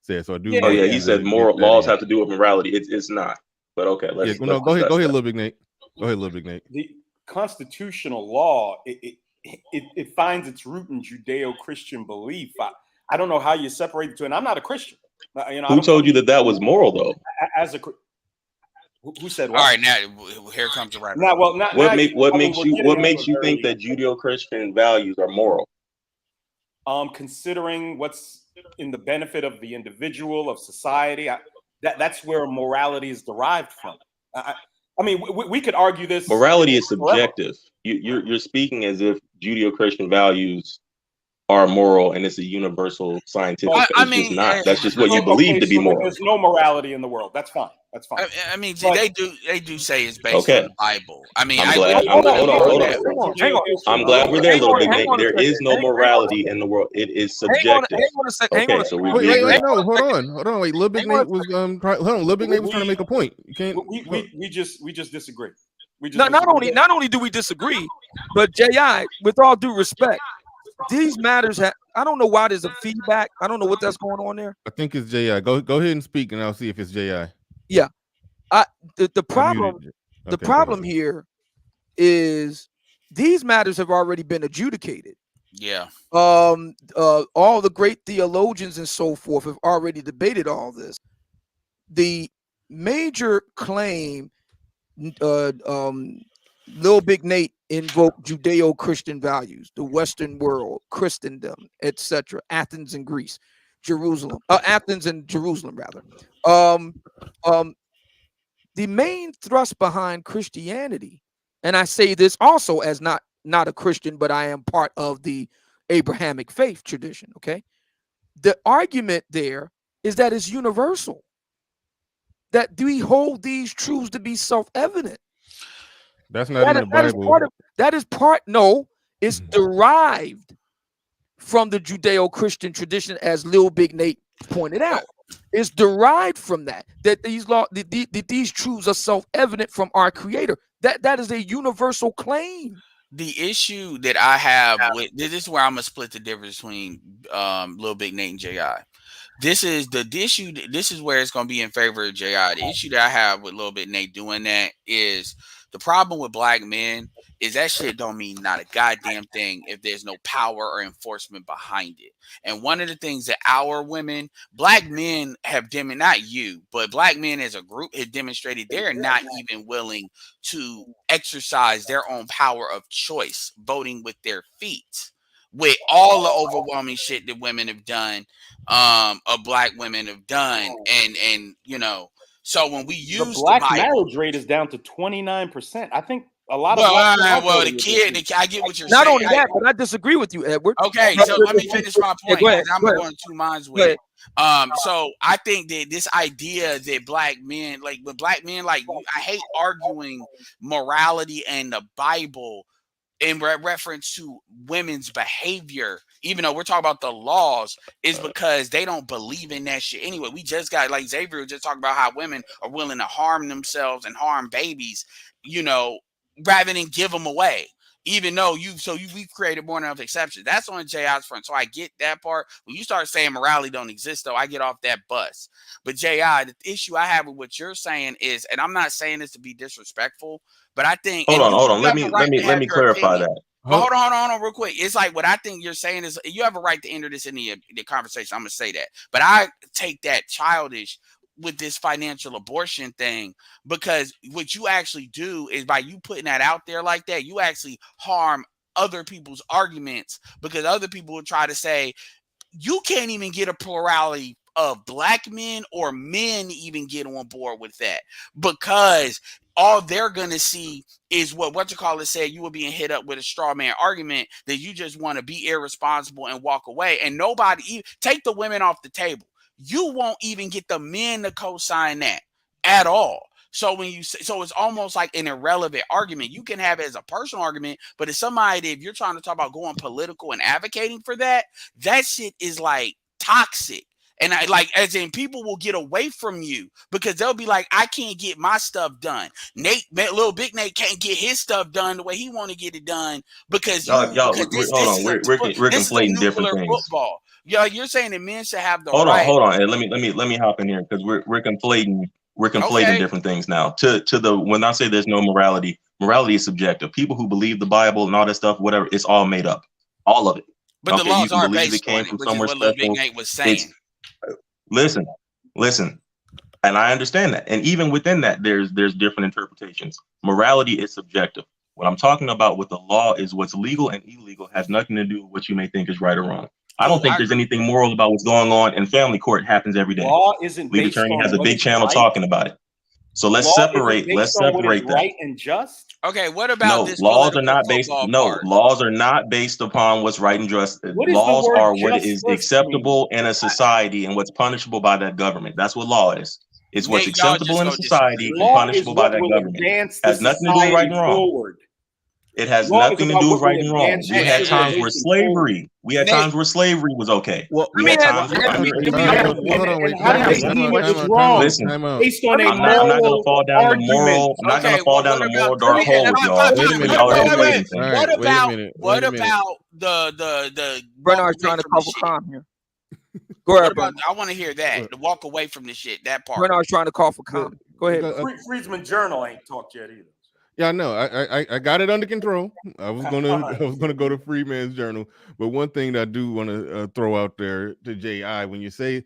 said, so I do Oh want yeah, he you said to get moral that laws in. have to do with morality. It's not. But okay, Yeah, let's no, go ahead, discuss that. Little Big Nate. Go ahead, Little Big Nate. The constitutional law it finds its root in Judeo-Christian belief. I don't know how you separate the two, and I'm not a Christian. Who told you that was moral though? As a who said what? All right, now here comes the right. Now, well, not What now. makes you think that Judeo-Christian values are moral? Considering what's in the benefit of the individual, of society, that's where morality is derived from. I mean, we could argue this. Morality is subjective. You're speaking as if Judeo-Christian values are moral and it's a universal scientific. I It's mean, just not. That's just what you believe to be so moral. there's no morality in the world. That's fine. That's fine. I mean, But- they do say it's based Okay. on the Bible. I mean, I'm glad. Hold on. Hang on. I'm glad we're there, Little Big Hang Nate. on a There is second. no morality in the world. It is subjective. Hang on a second. Okay, so we Wait, agree. no, hold on. Wait, Little Big Nate was hold on. Little Big Nate was trying to make a point. You can't. We just disagree. Not only do we disagree, but Ji, with all due respect, these matters have. I don't know why there's a feedback. I don't know what that's going on there. I think it's Ji. Go ahead and speak, and I'll see if it's Ji. Yeah, the problem here is these matters have already been adjudicated. Yeah. All the great theologians and so forth have already debated all this. The major claim, Lil Big Nate invoked Judeo-Christian values, the Western world, Christendom, etc. Athens and Greece, Athens and Jerusalem, rather. The main thrust behind Christianity, and I say this also as not a Christian, but I am part of the Abrahamic faith tradition. Okay, the argument there is that it's universal. That we hold these truths to be self-evident. That's not in the Bible. No, it's derived from the Judeo-Christian tradition, as Lil Big Nate pointed out. It's derived from that these truths are self-evident from our Creator. That is a universal claim. The issue that I have with this is where I'm gonna split the difference between Lil Big Nate and Ji. This is the issue. This is where it's gonna be in favor of Ji. The issue that I have with Lil Big Nate doing that is the problem with black men is that shit don't mean not a goddamn thing if there's no power or enforcement behind it. And one of the things that our women, black men have not you, but black men as a group have demonstrated they're not even willing to exercise their own power of choice, voting with their feet. With all the overwhelming shit that women have done, of black women have done, and you know, so when we use the black Bible, marriage rate is down to 29%. I think a lot of I get what you're not saying. only that, but I disagree with you, Edward. Okay, so let me finish my point. Go ahead, I'm going two minds with it. So I think that this idea that black men, like with black men, like I hate arguing morality and the Bible in reference to women's behavior, even though we're talking about the laws, is because they don't believe in that shit anyway. We just got, like Xavier just talking about how women are willing to harm themselves and harm babies, you know, rather than give them away. Even though we've created more than enough exceptions. That's on J.I.'s front. So I get that part. When you start saying morality don't exist, though, I get off that bus. But J.I., the issue I have with what you're saying is, and I'm not saying this to be disrespectful, but I think Hold on. Let me clarify that. But hold on, real quick. It's like what I think you're saying is you have a right to enter this in the conversation. I'm gonna say that, but I take that childish with this financial abortion thing, because what you actually do is by you putting that out there like that, you actually harm other people's arguments, because other people will try to say you can't even get a plurality of black men or men even get on board with that, because all they're gonna see is what you call it said, you were being hit up with a straw man argument that you just want to be irresponsible and walk away, and nobody take the women off the table. You won't even get the men to co-sign that at all. So when you say, so it's almost like an irrelevant argument. You can have it as a personal argument, but it's somebody, if you're trying to talk about going political and advocating for that, that shit is like toxic. And I like, as in, people will get away from you because they'll be like, I can't get my stuff done. Little Big Nate can't get his stuff done the way he want to get it done because hold on, we're this is a conflating different nuclear things. football. Yeah, you're saying that men should have the Hold right. on. And let me hop in here because we're conflating different things now. To the when I say there's no morality is subjective. People who believe the Bible and all that stuff, whatever, it's all made up, all of it. But the laws you can are believe based it came on it, from which is somewhere what Little Big special. Nate was saying. Listen, and I understand that. And even within that, there's different interpretations. Morality is subjective. What I'm talking about with the law is what's legal and illegal has nothing to do with what you may think is right or wrong. I don't think there's anything moral about what's going on in family court. Happens every day. Law isn't Lead based attorney on has a what big is channel right. talking about it. So let's Law separate. isn't Let's based on what is separate that. right and just. Okay, what about this laws political are not based. football No, part? laws are not based upon what's right and just. What does the Laws word are what is justice acceptable in a society and what's punishable by that government. That's what law is. It's what's Nate, y'all acceptable just in a go society and Law is punishable by what that will government. advance the Has nothing to do with right and society wrong. forward. It has Law is nothing to about do what with right will and wrong. advance We had times where civilization forward. slavery. We had times where slavery was okay. Well, We had times where under And Hold on, wait. how do they deem it was wrong? Listen, Based on a I'm not gonna moral fall down the argument. moral. I'm not gonna fall down the moral dark hole with y'all. Wait a minute. Y'all are Wait a minute. conflating things. All right, wait a minute. What Wait a minute. about the Bernard's walk away trying to from the call for shit? calm here. Go What ahead, about? Bernard. I want to hear that. The walk away from the shit. That part. Bernard's trying to call for calm. Go ahead. Friedman Journal ain't talked yet either. Yeah, I know. I got it under control. I was gonna go to Freeman's Journal, but one thing that I do want to throw out there to Ji, when you say,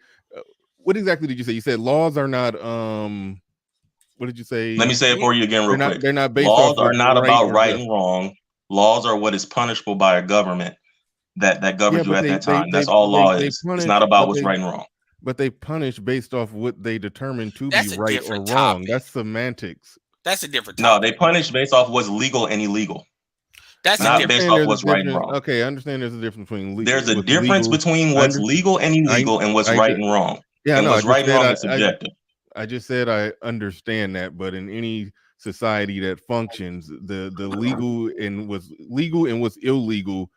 what exactly did you say? You said laws are not. What did you say? Let me say it for you again, real quick. They're not based Laws off are of not right about or right just. and wrong. Laws are what is punishable by a government that governs you at that time. That's all law is. It's not about what's right and wrong. But they punish based off what they determine to That's be a right or different wrong. topic. That's semantics. That's a different No, topic. they punish based off what's legal and illegal. That's not based off what's right and wrong. Okay, I understand there's a difference between legal. There's a difference between what's legal and illegal and what's right and wrong. Yeah, and no, what's right and wrong is subjective. I just said I understand that, but in any society that functions, the legal and what's illegal,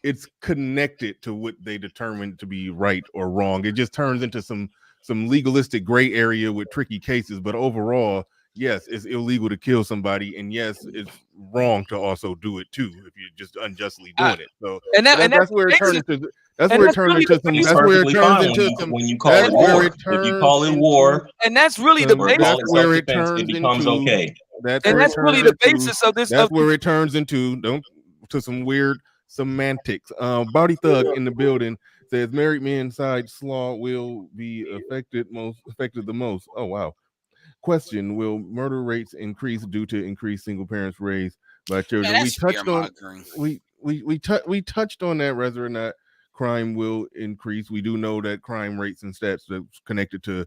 it's connected to what they determine to be right or wrong. It just turns into some legalistic gray area with tricky cases, but overall, yes, it's illegal to kill somebody, and yes, it's wrong to also do it too if you're just unjustly doing it. So that's where it turns into. That's where it turns into some. That's where it turns into some. When you call it war, if you call it war, and that's really the basis. That's where it turns it becomes into. okay. That's really the basis of this. That's where it turns into to some weird semantics. Bowdy Thug in the building says married men side slaw will be affected the most. Oh wow. Question: will murder rates increase due to increased single parents raised by children? Man, we touched on that, whether or not crime will increase. We do know that crime rates and stats that's connected to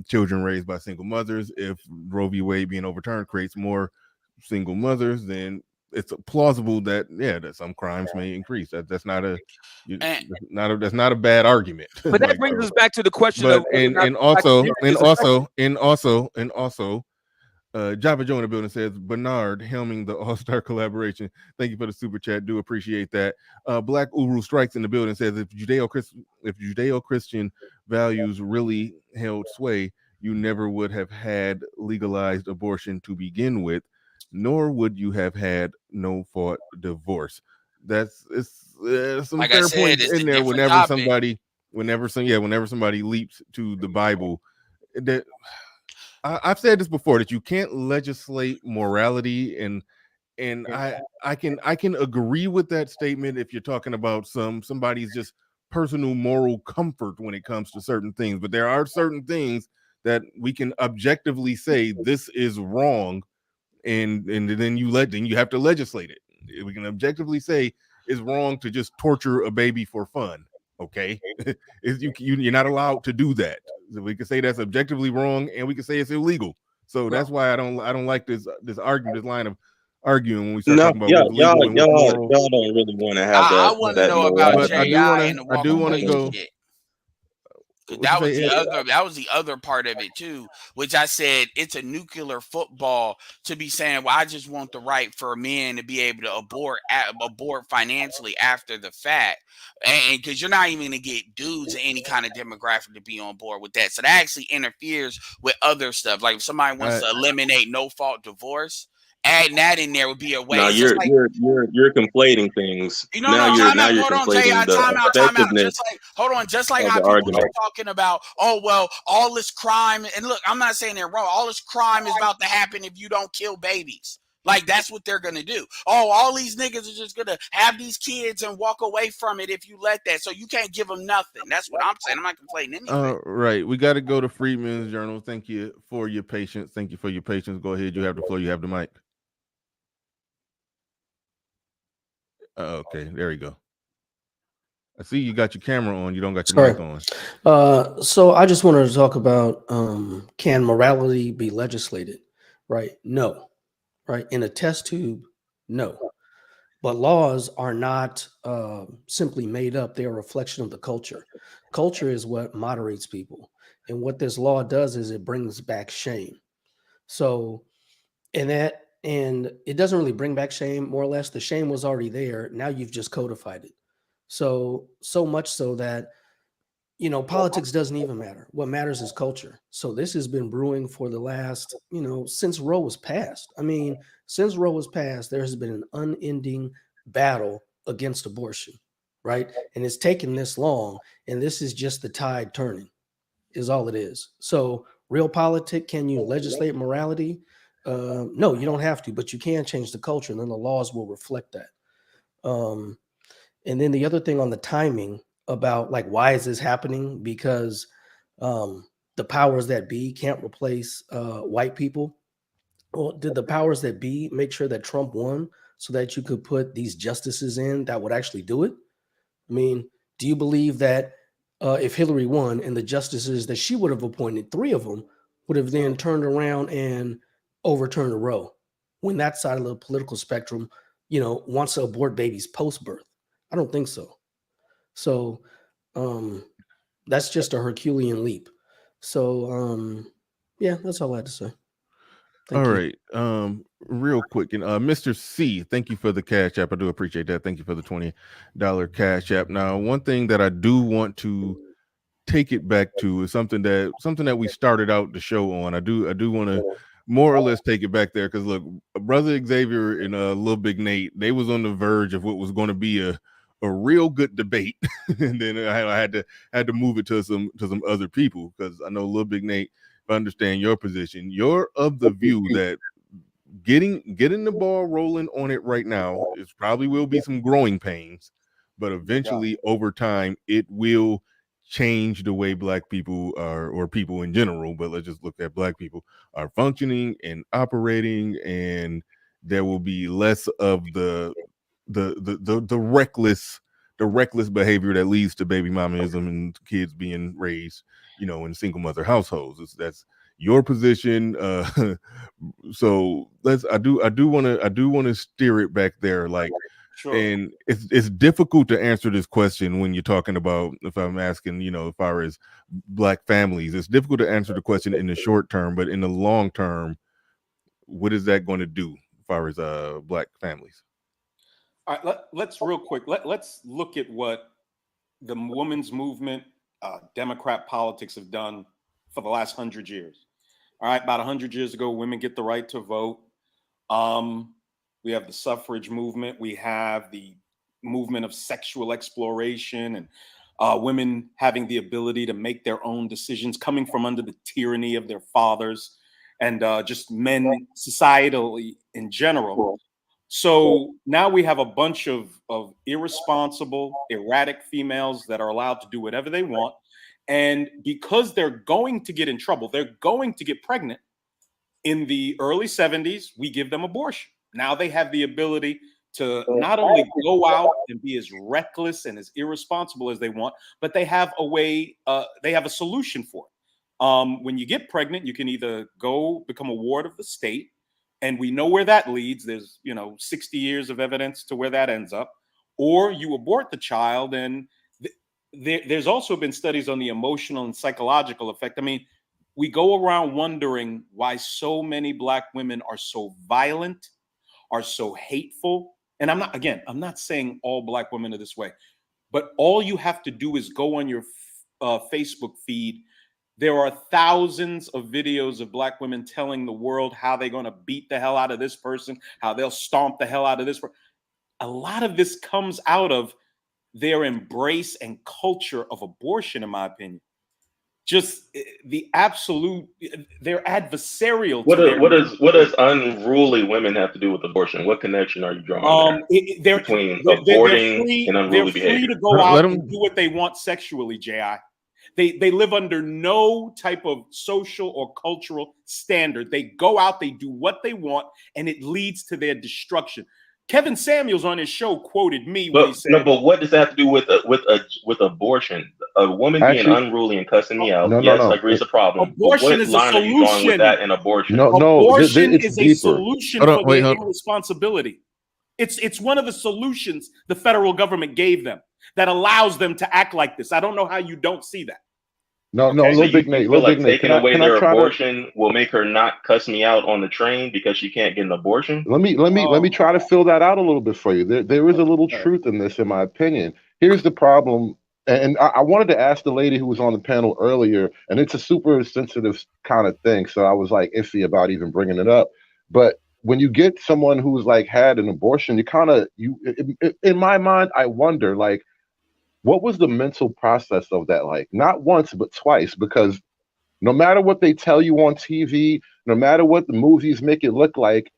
children raised by single mothers. If Roe v. Wade being overturned creates more single mothers, then it's plausible that that some crimes may increase. That's not a bad argument. But that brings us back to the question of and also Java Joe in the building says Bernard helming the All-Star collaboration. Thank you for the super chat. Do appreciate that. Black Uru Strikes in the building says if Judeo-Christian values really held sway, you never would have had legalized abortion to begin with, nor would you have had no fault divorce. It's some like fair I said, points it's in there whenever somebody leaps to the Bible. That I've said this before, that you can't legislate morality, and I can agree with that statement if you're talking about somebody's just personal moral comfort when it comes to certain things. But there are certain things that we can objectively say this is wrong, and then you have to legislate it. We can objectively say it's wrong to just torture a baby for fun. Okay, you're not allowed to do that. So we can say that's objectively wrong, and we can say it's illegal. So that's why I don't like this argument, this line of arguing when we start talking about what's legal and what's moral. Y'all don't really want to have I want to know about but J.I. and the I do want to go. What you say, Ed? That was the other part of it too, which I said it's a nuclear football to be saying, well, I just want the right for men to be able to abort financially after the fact, and because you're not even going to get dudes in any kind of demographic to be on board with that, so that actually interferes with other stuff. Like if somebody wants to eliminate no fault divorce, adding that in there would be a way. No, It's just like, you're conflating things. no, time out. You're Hold on, conflating the time out. effectiveness Just like of how the people argument. keep talking about, oh, well, all this crime. And look, I'm not saying they're wrong. All this crime is about to happen if you don't kill babies. Like, that's what they're going to do. Oh, all these niggas are just going to have these kids and walk away from it if you let that. So you can't give them nothing. That's what I'm saying. I'm not complaining anything. Right. We got to go to Freedmen's Journal. Thank you for your patience. Thank you for your patience. Go ahead. You have the floor. You have the mic. Okay. There you go. I see you got your camera on. You don't got your mic on. So I just wanted to talk about can morality be legislated? Right? No. Right? In a test tube, no. But laws are not simply made up. They're a reflection of the culture. Culture is what moderates people. And what this law does is it brings back shame. So, and it doesn't really bring back shame, more or less. The shame was already there. Now you've just codified it. So much so that, politics doesn't even matter. What matters is culture. So this has been brewing for the last, since Roe was passed. I mean, since Roe was passed, there has been an unending battle against abortion, right? And it's taken this long, and this is just the tide turning, is all it is. So real politic, can you legislate morality? No, you don't have to, but you can change the culture, and then the laws will reflect that. And then the other thing on the timing about, like, why is this happening? Because the powers that be can't replace white people. Well, did the powers that be make sure that Trump won so that you could put these justices in that would actually do it? I mean, do you believe that if Hillary won and the justices that she would have appointed, 3 of them, would have then turned around and overturned Roe when that side of the political spectrum, wants to abort babies post-birth? I don't think so. So that's just a Herculean leap. So yeah, that's all I had to say. Thank you. Right. Real quick, and Mr. C, thank you for the cash app. I do appreciate that. Thank you for the $20 cash app. Now, one thing that I do want to take it back to is something that we started out the show on. I do want to more or less take it back there, because look, Brother Xavier and Lil Big Nate, they was on the verge of what was going to be a real good debate, and then I had to move it to some other people, because I know Lil Big Nate, if I understand your position, you're of the view that getting the ball rolling on it right now is probably will be some growing pains, but eventually over time it will change the way Black people are, or people in general, but let's just look at Black people, are functioning and operating, and there will be less of the reckless behavior that leads to baby mamaism and kids being raised, in single mother households. That's your position. So I do want to steer it back there, like, sure. And it's difficult to answer this question when you're talking about, if I'm asking, as far as Black families, it's difficult to answer the question in the short term, but in the long term, what is that going to do as far as Black families? All right, let's real quick. Let's look at what the women's movement, Democrat politics have done for the last 100 years. All right, about 100 years ago, women get the right to vote. We have the suffrage movement. We have the movement of sexual exploration and women having the ability to make their own decisions, coming from under the tyranny of their fathers, and just men societally in general. So now we have a bunch of irresponsible, erratic females that are allowed to do whatever they want. And because they're going to get in trouble, they're going to get pregnant. In the early 70s, we give them abortion. Now they have the ability to not only go out and be as reckless and as irresponsible as they want, but they have a way, they have a solution for it. When you get pregnant, you can either go become a ward of the state, and we know where that leads. There's 60 years of evidence to where that ends up. Or you abort the child, and there's also been studies on the emotional and psychological effect. I mean, we go around wondering why so many Black women are so violent, are so hateful. And I'm not saying all Black women are this way, but all you have to do is go on your Facebook feed. There are thousands of videos of Black women telling the world how they're going to beat the hell out of this person, how they'll stomp the hell out of this person. A lot of this comes out of their embrace and culture of abortion, in my opinion. Just the absolute, they're adversarial What to their. what does unruly women have to do with abortion? What connection are you drawing there between aborting and they're unruly free behavior? to go out and do what they want sexually, Ji. They live under no type of social or cultural standard. They go out, they do what they want, and it leads to their destruction. Kevin Samuels on his show quoted me when he said, "No, but what does that have to do with abortion? A woman being unruly and cussing me out? Yes, I agree, it's a problem. Abortion but what is a line are you drawing with solution. that in abortion? Abortion it's is deeper. a solution for their irresponsibility. It's one of the solutions the federal government gave them that allows them to act like this. I don't know how you don't see that. No, So you feel like taking away their try abortion will make her not cuss me out on the train because she can't get an abortion? Let me try to fill that out a little bit for you. There is a little truth in this, in my opinion. Here's the problem, and I wanted to ask the lady who was on the panel earlier, and it's a super sensitive kind of thing, so I was like iffy about even bringing it up. But when you get someone who's like had an abortion, in my mind, I wonder like, what was the mental process of that like? Not once, but twice, because no matter what they tell you on TV, no matter what the movies make it look like,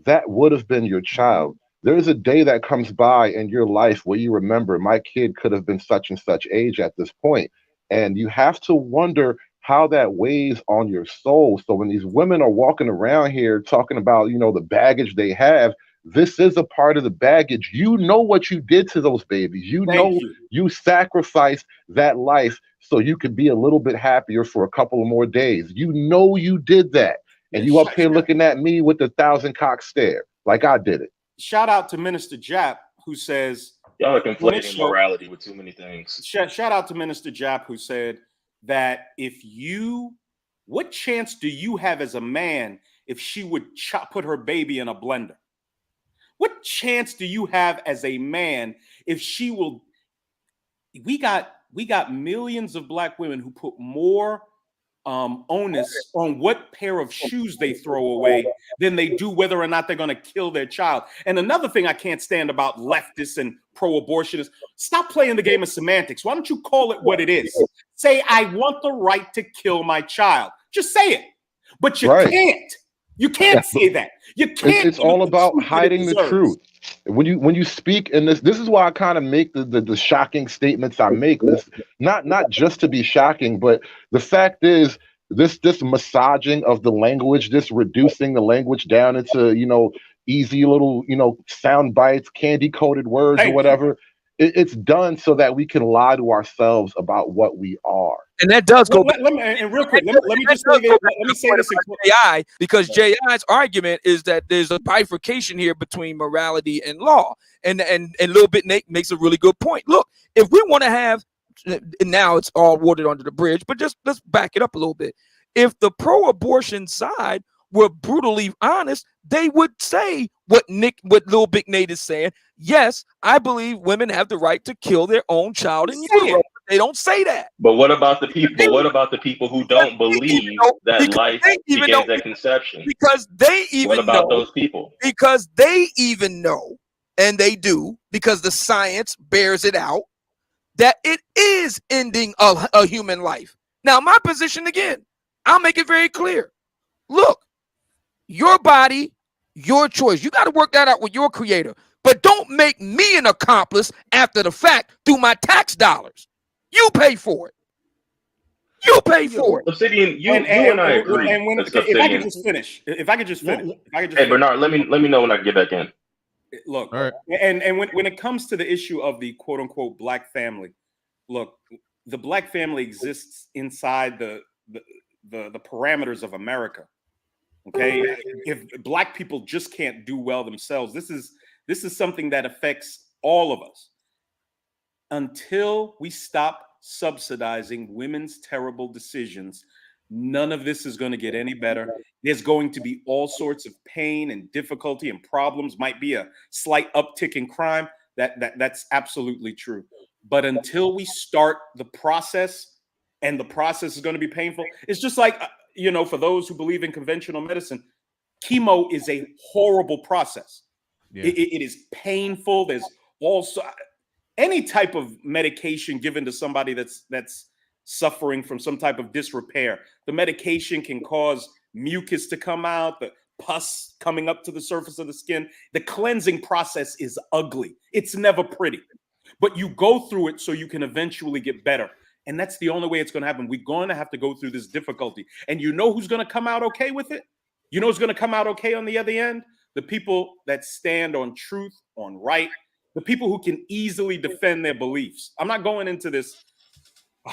that would have been your child. There is a day that comes by in your life where you remember my kid could have been such and such age at this point. And you have to wonder how that weighs on your soul. So when these women are walking around here talking about, the baggage they have, this is a part of the baggage. You know what you did to those babies. You sacrificed that life so you could be a little bit happier for a couple of more days. You know you did that. And you up here looking at me with the 1,000-cock stare like I did it. Shout out to Minister Jap, who says, y'all are conflating morality with too many things. Shout out to Minister Jap, who said that what chance do you have as a man if she would put her baby in a blender? What chance do you have as a man if she will? We got millions of Black women who put more onus on what pair of shoes they throw away than they do whether or not they're going to kill their child. And another thing I can't stand about leftists and pro-abortionists, stop playing the game of semantics. Why don't you call it what it is? Say, I want the right to kill my child. Just say it. But you can't. You can't say that. You can't. It's all about hiding the truth. When you speak in this is why I kind of make the shocking statements I make. This not just to be shocking, but the fact is this massaging of the language, this reducing the language down into easy little sound bites, candy coated words or whatever. It's done so that we can lie to ourselves about what we are. And that does go. Let me just say this. Let me say this JI, because JI's argument is that there's a bifurcation here between morality and law, and Lil Bit Nate makes a really good point. Look, if we want to have, now it's all watered under the bridge, but just let's back it up a little bit. If the pro-abortion side were brutally honest, they would say what Lil Big Nate is saying. Yes, I believe women have the right to kill their own child in utero. They don't say that. But what about the people? What about the people who don't believe that life begins at conception? Because they even what about those people? Because they even know, and they do, because the science bears it out, that it is ending a human life. Now, my position again, I'll make it very clear. Look, your body, your choice. You got to work that out with your creator. But don't make me an accomplice after the fact through my tax dollars. You pay for it. You pay for it. Obsidian, you and I agree. If I could just finish. Hey, Bernard, let me know when I get back in. Look, all right. And when it comes to the issue of the quote unquote Black family, look, the Black family exists inside the parameters of America. Okay, if Black people just can't do well themselves, this is something that affects all of us. until we stop subsidizing women's terrible decisions, none of this is going to get any better. There's going to be all sorts of pain and difficulty and problems. Might be a slight uptick in crime. That's absolutely true. But until we start the process, and the process is going to be painful, it's just like, for those who believe in conventional medicine, chemo is a horrible process. Yeah. It is painful. There's also any type of medication given to somebody that's suffering from some type of disrepair. The medication can cause mucus to come out, the pus coming up to the surface of the skin. The cleansing process is ugly. It's never pretty, but you go through it so you can eventually get better. And that's the only way it's going to happen. We're going to have to go through this difficulty. And you know who's going to come out okay with it? You know who's going to come out okay on the other end? The people that stand on truth, on right, the people who can easily defend their beliefs. I'm not going into this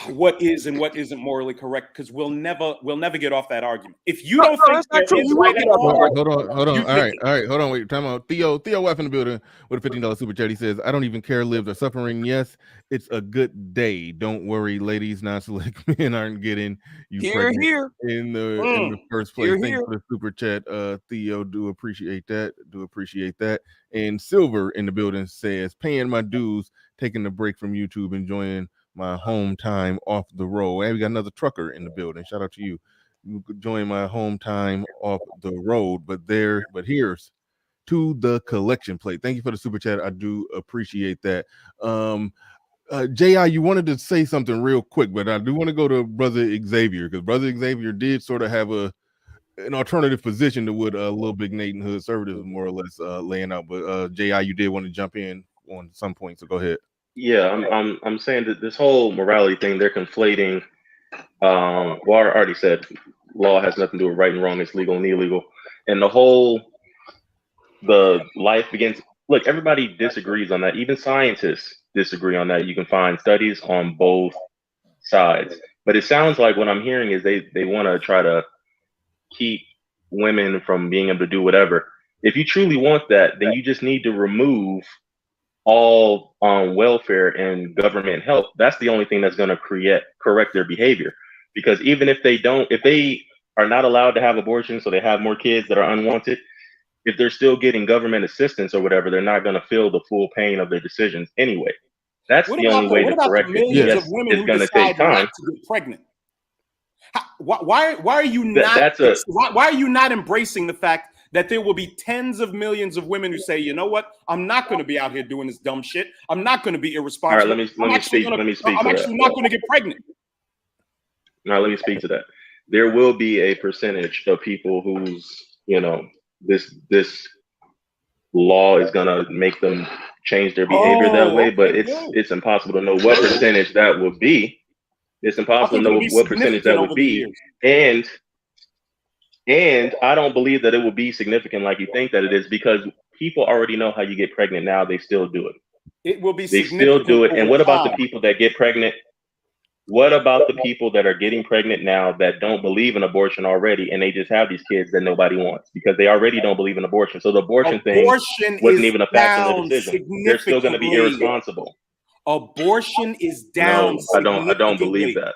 what is and what isn't morally correct, because we'll never get off that argument. If you don't think that's not true. is You will right get and off wrong, Hold on. you All take right, it. hold on. Wait, time out. Theo F in the building with a $15 super chat. He says, "I don't even care, lives or suffering. Yes, it's a good day. Don't worry, ladies. Non-select men aren't getting you Here, pregnant here. in the first place." Here, Thank you here. for the super chat, Theo. Do appreciate that. And Silver in the building says, "Paying my dues, taking a break from YouTube, enjoying my home time off the road." And we got another trucker in the building. Shout out to you. You could join my home time off the road, but here's to the collection plate. Thank you for the super chat. I do appreciate that. JI, you wanted to say something real quick, but I do want to go to Brother Xavier, because Brother Xavier did sort of have an alternative position to what Little Big Nate and Hood Conservatives more or less laying out. But JI, you did want to jump in on some point, so go ahead. Yeah, I'm saying that this whole morality thing, they're conflating. Well, I already said law has nothing to do with right and wrong. It's legal and illegal, and the life begins. Look, everybody disagrees on that. Even scientists disagree on that. You can find studies on both sides, but it sounds like what I'm hearing is they want to try to keep women from being able to do whatever. If you truly want that, then you just need to remove all welfare and government help. That's the only thing that's going to correct their behavior. Because even if they are not allowed to have abortions, so they have more kids that are unwanted, if they're still getting government assistance or whatever, they're not going to feel the full pain of their decisions anyway. That's the only way to correct it. Millions Yes, of women it's who going to take decide time. not to get pregnant? Why are you not? Why are you not embracing the fact that there will be tens of millions of women who say, you know what, I'm not going to be out here doing this dumb shit. I'm not going to be irresponsible. All right, let me speak. I'm actually not going to get pregnant. Now let me speak to that. There will be a percentage of people whose, this law is gonna make them change their behavior that way, but it's impossible to know what percentage that would be. It's impossible to know what percentage that would be. And I don't believe that it will be significant like you think that it is, because people already know how you get pregnant now. They still do it. It will be They significant. still do it. And what about the time. people that get pregnant? What about the people that are getting pregnant now that don't believe in abortion already, and they just have these kids that nobody wants because they already don't believe in abortion? So the abortion thing wasn't even a factor in the decision. They're still going to be irresponsible. Abortion is down. No, I don't believe that.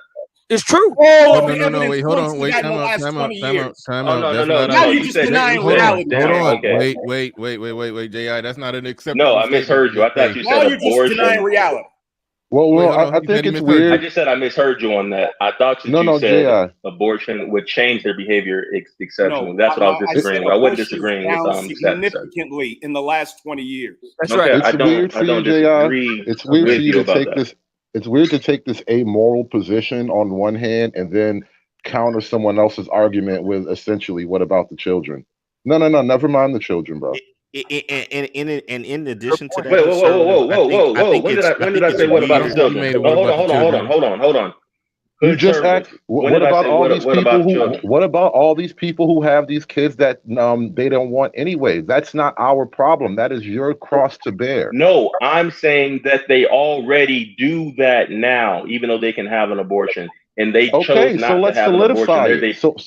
It's true. Oh, no, wait, hold on, wait, time out. No. Now you're just denying reality. Hold on, Okay. wait, JI, that's not an acceptable. No, I misheard you. I thought you said you're abortion. just denying reality. Well, I think it's weird. I just said I misheard you on that. I thought you said abortion would change their behavior exceptionally. That's what I was disagreeing with. I wasn't disagreeing with significantly in the last 20 years. That's right. It's weird for you, JI. It's weird for you to take this. It's weird to take this amoral position on one hand and then counter someone else's argument with essentially, "What about the children?" No, never mind the children, bro. And in addition to that, whoa! When did I say what about the children? Hold on. You just asked. What about all these people who? What about all these people who have these kids that they don't want anyway? That's not our problem. That is your cross to bear. No, I'm saying that they already do that now, even though they can have an abortion, and they chose not to have an abortion.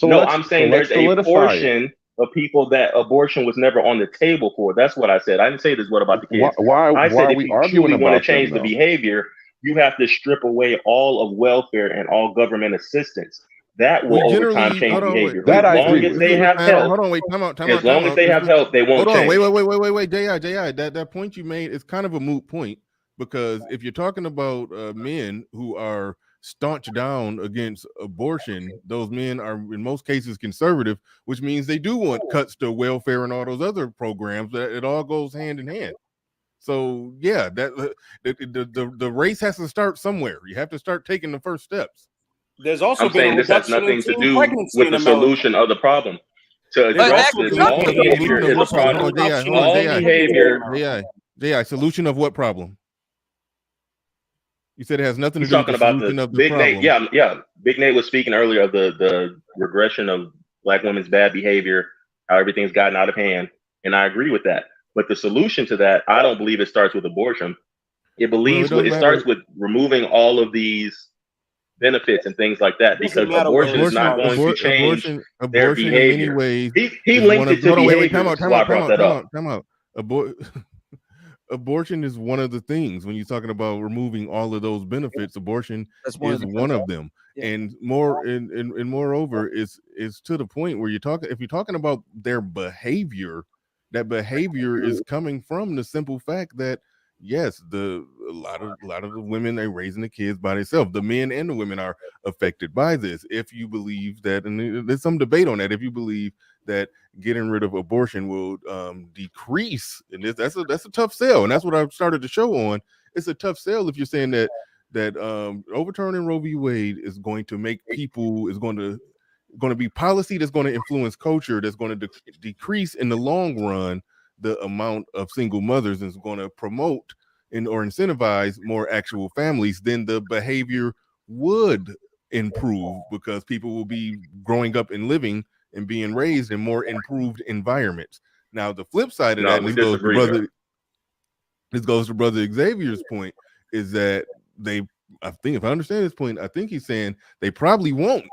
I'm saying there's a portion of people that abortion was never on the table for. That's what I said. I didn't say this. What about the kids? Why I said are if we you arguing truly about want to change them, the behavior, you have to strip away all of welfare and all government assistance. That will We over time generally change hold on, wait, behavior. wait, That As I let's agree long look, as with. let's they look, have hold help, on, wait, as long as they have help, they won't hold on, change. wait, JI, that point you made is kind of a moot point, because if you're talking about men who are staunch down against abortion, those men are in most cases conservative, which means they do want cuts to welfare and all those other programs. That it all goes hand in hand. So yeah, the race has to start somewhere. You have to start taking the first steps. There's also I'm been a saying this has reduction in nothing to teen do pregnancy with in the America. solution of the problem. To There's address also this, been all Solution behavior of is a what problem? problem. Hold on, All JI, behavior. JI, solution of what problem? You said it has nothing to He's do with talking the about solution the of the Big Nate. problem. Yeah. Big Nate was speaking earlier of the regression of Black women's bad behavior, how everything's gotten out of hand, and I agree with that. But the solution to that, I don't believe it starts with abortion. Well, it don't It matter. starts with removing all of these benefits and things like that, It doesn't because matter where abortion it is not going to starts. change their Abortion in many behavior. ways He is one linked of. it to Hold on, wait, behavior, time which out, is time why I out, time brought out, that time up. out, time out. Abortion is one of the things when you're talking about removing all of those benefits. Abortion That's one of is the one of them, Yeah. and moreover, is to the point where if you're talking about their behavior, that behavior is coming from the simple fact that yes, a lot of the women are raising the kids by themselves. The men and the women are affected by this. If you believe that, and there's some debate on that, if you believe that getting rid of abortion will decrease, and that's a tough sell, and that's what I've started to show on. It's a tough sell if you're saying that overturning Roe v. Wade is going to make people is going to be policy that's going to influence culture, that's going to decrease in the long run the amount of single mothers, and is going to promote or incentivize more actual families. Then the behavior would improve because people will be growing up and living and being raised in more improved environments. Now, the flip side of that, No, and we disagree there. this goes to brother Xavier's point, is that I think if I understand his point, I think he's saying they probably won't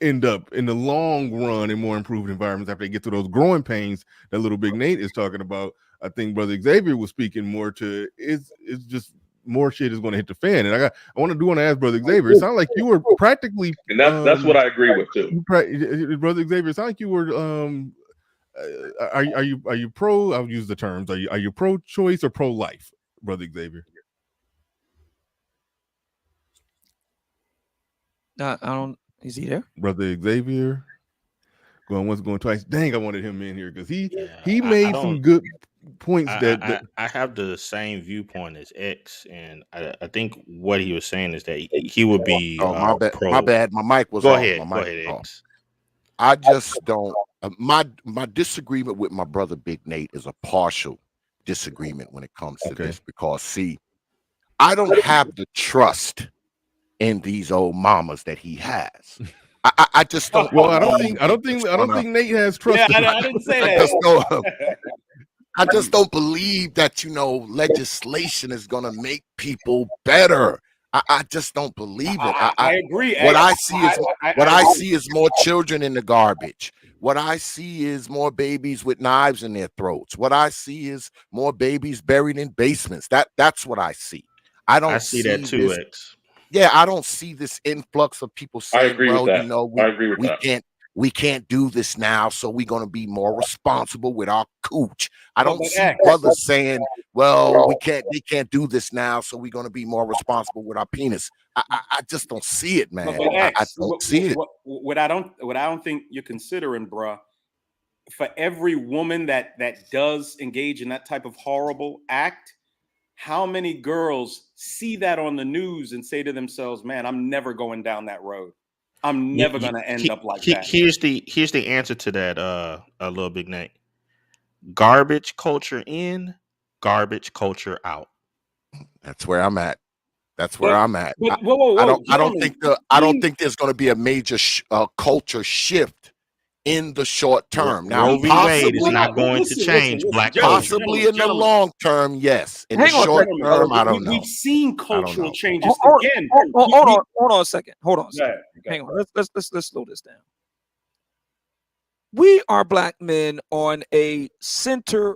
end up in the long run in more improved environments after they get through those growing pains that little Big Nate is talking about. I think brother Xavier was speaking more to it's just more shit is going to hit the fan. And I want to ask brother Xavier. It sounded like you were practically, and that's what I agree with too. Brother Xavier. It sounded like you were. Are you pro? I'll use the terms. Are you pro-choice or pro-life, brother Xavier? I don't. Is he there? Brother Xavier. Going once, going twice. Dang, I wanted him in here because he made some good points. I have the same viewpoint as X, and I think what he was saying is that he would be. Oh, my bad. Pro. My bad. My mic was Go off. ahead. My mic Go ahead, was X. off. I just don't. My disagreement with my brother Big Nate is a partial disagreement when it comes to this, because see, I don't have the trust in these old mamas that he has. I just don't. Well, I don't think Nate has trust. Yeah, I didn't say that. I just don't believe that legislation is gonna make people better. I just don't believe it. I agree. What I see is more children in the garbage. What I see is more babies with knives in their throats. What I see is more babies buried in basements. That's what I see. I see that too, X. Yeah, I don't see this influx of people saying, "Well, I agree with that. We can't do this now, so we're going to be more responsible with our cooch." I don't see brothers saying, "Well, they can't do this now, so we're going to be more responsible with our penis." I just don't see it, man. I don't see it. What I don't think you're considering, bruh, for every woman that does engage in that type of horrible act, how many girls see that on the news and say to themselves, "Man, I'm never going down that road. I'm never going to end up like that." Here's the answer to that, a little Big Nate. Garbage culture in, garbage culture out. That's where I'm at. That's where I'm at. Whoa, I don't think there's going to be a major culture shift in the short term. Now, Roe v. Wade is not going to change black culture. Possibly in the long term, yes. In the Hang on a short second. term, I don't know. We've seen cultural changes again. Hold on a second. Hold on a second. Hang on. Let's slow this down. We are black men on a center.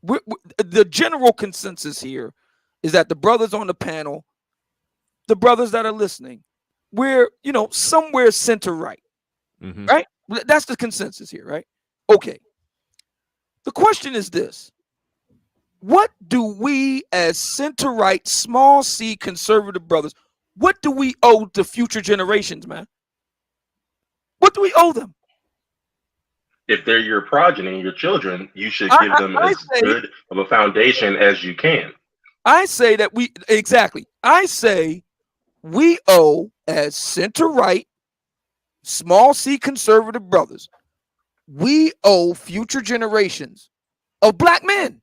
The general consensus here is that the brothers on the panel the brothers that are listening, we're, somewhere center right. Mhm. Right? That's the consensus here, right? Okay. The question is this. What do we as center right, small c conservative brothers, what do we owe to future generations, man? What do we owe them? If they're your progeny, your children, you should I, give them I, I as say good of a foundation as you can. I say that I say we owe as center right, small c conservative brothers, we owe future generations of black men.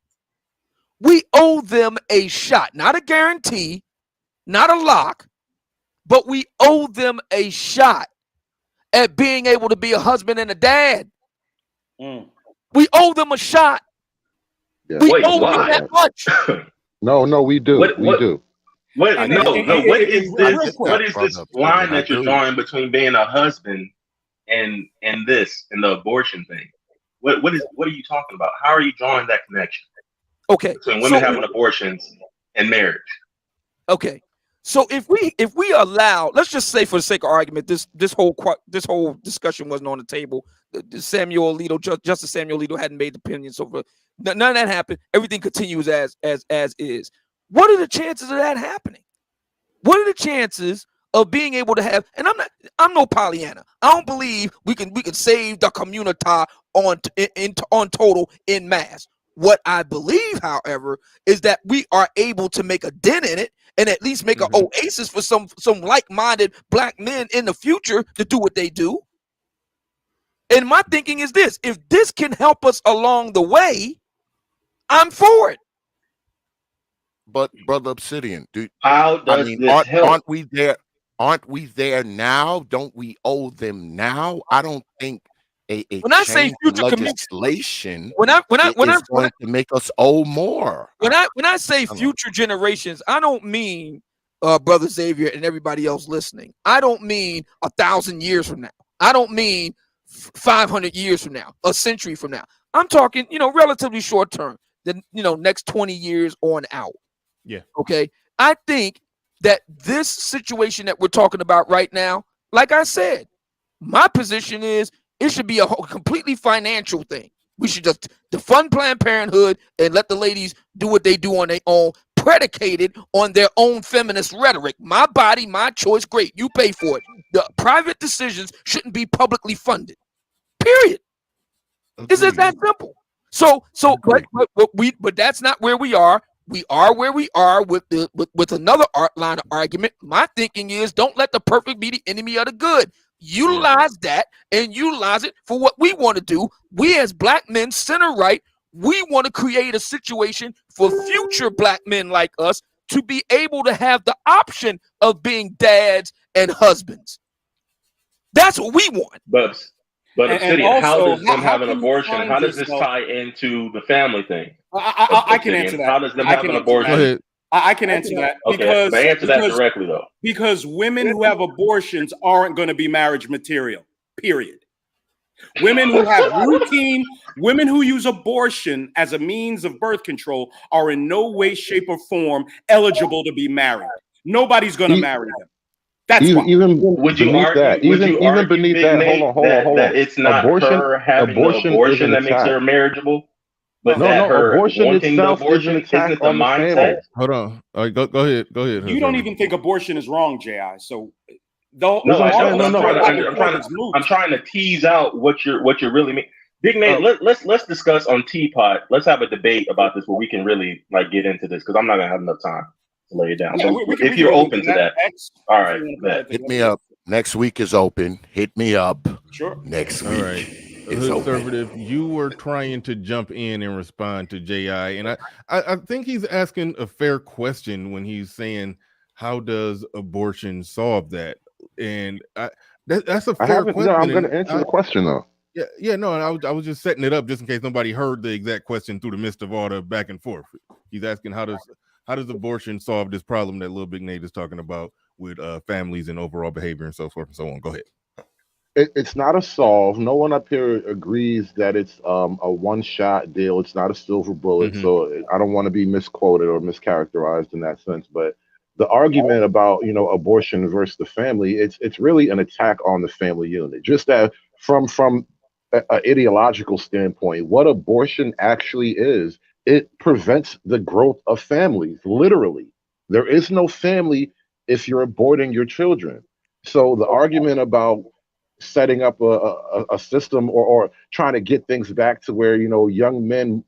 We owe them a shot, not a guarantee, not a lock, but we owe them a shot at being able to be a husband and a dad. We owe them a shot. Yeah, We Wait, owe them why? that much. No, we do. What? We What? do. What? And- No, and- no. and- What and- is and this? real quick. What is this line that you're drawing between being a husband and this and the abortion thing? What are you talking about? How are you drawing that connection Okay. between women having abortions and marriage? Okay. So if we allow, let's just say for the sake of argument, this whole discussion wasn't on the table. Samuel Alito, Justice Samuel Alito hadn't made the opinion, so none of that happened. Everything continues as is. What are the chances of that happening? What are the chances of being able to have? And I'm no Pollyanna. I don't believe we can save the community on total in mass. What I believe, however, is that we are able to make a dent in it and at least make an oasis for some like-minded black men in the future to do what they do. And my thinking is this: if this can help us along the way, I'm for it. But Brother Obsidian, How does this help? aren't we there? Aren't we there now? Don't we owe them now? I don't think a When I say change in future legislation when I'm going to make us owe more. When I say future generations, I don't mean Brother Xavier and everybody else listening. I don't mean 1,000 years from now. I don't mean 500 years from now, a century from now. I'm talking, relatively short term, the next 20 years on out. Yeah. Okay. I think that this situation that we're talking about right now, like I said, my position is it should be a completely financial thing. We should just defund Planned Parenthood and let the ladies do what they do on their own, predicated on their own feminist rhetoric. My body, my choice. Great, you pay for it. The private decisions shouldn't be publicly funded. Period. It's just that simple. But that's not where we are. We are where we are with another line of argument. My thinking is don't let the perfect be the enemy of the good. Utilize that and utilize it for what we want to do. We as black men, center right, we want to create a situation for future black men like us to be able to have the option of being dads and husbands. That's what we want. But Obsidian, how also, does them how have an can you abortion? find How does this yourself- tie into the family thing? I can answer that. How does them I have can an answer abortion? that. Go ahead. I can answer that Okay, but answer that directly though. Because women who have abortions aren't going to be marriage material. Period. Women who have women who use abortion as a means of birth control are in no way, shape, or form eligible to be married. Nobody's going to marry them. That's why. Even Would you beneath argue? that, Would you even argue, beneath Big that, Nate, hold on. that it's not her having the abortion is abortion an that makes her attack. marriageable, but No, that her abortion wanting the itself is an abortion attack isn't the on the mindset? family. Hold on. All right, go ahead. Go ahead. You don't even think abortion is wrong, Ji. So No, I don't. I'm trying to tease out what you're really mean. Big Nate, let's discuss on Teapot. Let's have a debate about this where we can really get into this because I'm not gonna have enough time to lay it down. Yeah, But if you're open to that, all right. Hit me up. Next week is open. Hit me up. Sure. Next All week. right. Is open. Conservative, you were trying to jump in and respond to JI, and I think he's asking a fair question when he's saying, "How does abortion solve that?" And that's a fair question. No, I'm going to answer the question though. Yeah, no, and I was just setting it up just in case nobody heard the exact question through the midst of all the back and forth. He's asking how does abortion solve this problem that Lil Big Nate is talking about with families and overall behavior and so forth and so on. Go ahead. It's not a solve. No one up here agrees that it's a one-shot deal. It's not a silver bullet. So I don't want to be misquoted or mischaracterized in that sense. But the argument about abortion versus the family, it's really an attack on the family unit. Just that from a ideological standpoint, what abortion actually is, it prevents the growth of families. Literally, there is no family if you're aborting your children. So the argument about setting up a system, or trying to get things back to where young men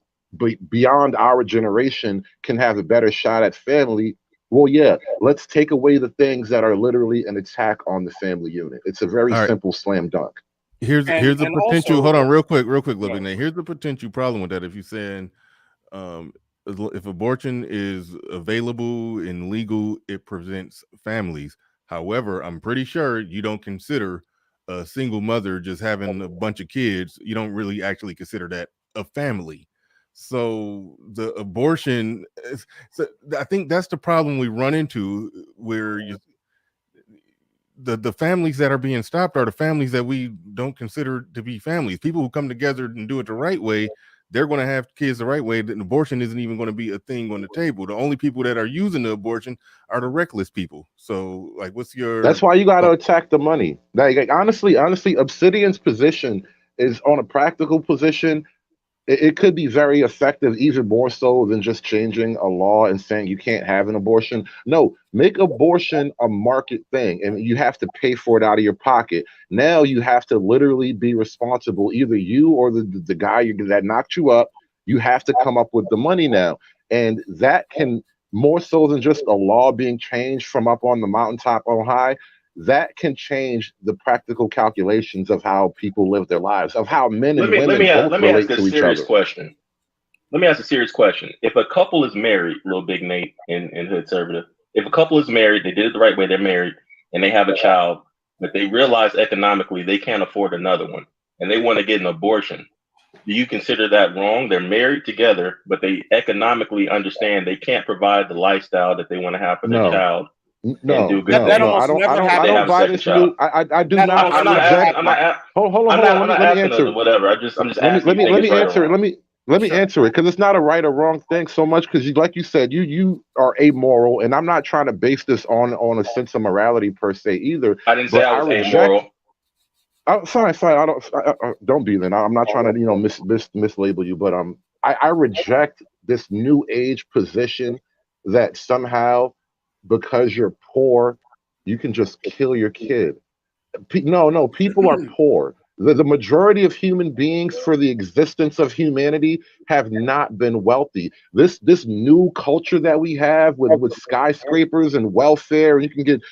beyond our generation can have a better shot at family. Well, yeah, let's take away the things that are literally an attack on the family unit. It's a very All right. simple slam dunk. Here's the And potential. also, Hold on, real quick, yeah. Little Big Nate. Here's the potential problem with that. If you're saying, um, if abortion is available and legal, it prevents families. However, I'm pretty sure you don't consider a single mother just having a bunch of kids. You don't really actually consider that a family. So the abortion, so I think that's the problem we run into, where the families that are being stopped are the families that we don't consider to be families. People who come together and do it the right way, they're going to have kids the right way. That abortion isn't even going to be a thing on the table. The only people that are using the abortion are the reckless people. So, like, what's your That's why you got to thought? attack the money. Like, honestly, Obsidian's position is on a practical position. It could be very effective, even more so than just changing a law and saying you can't have an abortion. No, make abortion a market thing, and you have to pay for it out of your pocket. Now you have to literally be responsible, either you or the guy that knocked you up. You have to come up with the money now, and that can, more so than just a law being changed from up on the mountaintop on high, that can change the practical calculations of how people live their lives, of how men Let and me let women me both let me ask relate a to each serious other. question. Let me ask a serious question. If a couple is married, little big Nate and Hood Conservative, if a couple is married, they did it the right way, they're married, and they have a child, but they realize economically they can't afford another one, and they want to get an abortion, do you consider that wrong? They're married together, but they economically understand they can't provide the lifestyle that they want to have for their No, child and do no, good no, That things no. almost never if I they don't have a happens. buy second this child. new. I do That not almost I'm not never reject. asking. I'm happens. not. Hold on. I'm Let me not let me asking us answer. or whatever. I'm just asking. You think Let it's me right or answer it. wrong? Let me Sure. answer it, because it's not a right or wrong thing so much, because like you said, you are amoral, and I'm not trying to base this on a sense of morality per se either. I didn't say But I I was reject. amoral. Fine. Don't be then. I'm not trying to mislabel you, but I reject this new age position that somehow, because you're poor, you can just kill your kid. No, people are poor. The majority of human beings, for the existence of humanity, have not been wealthy. This new culture that we have with skyscrapers and welfare, and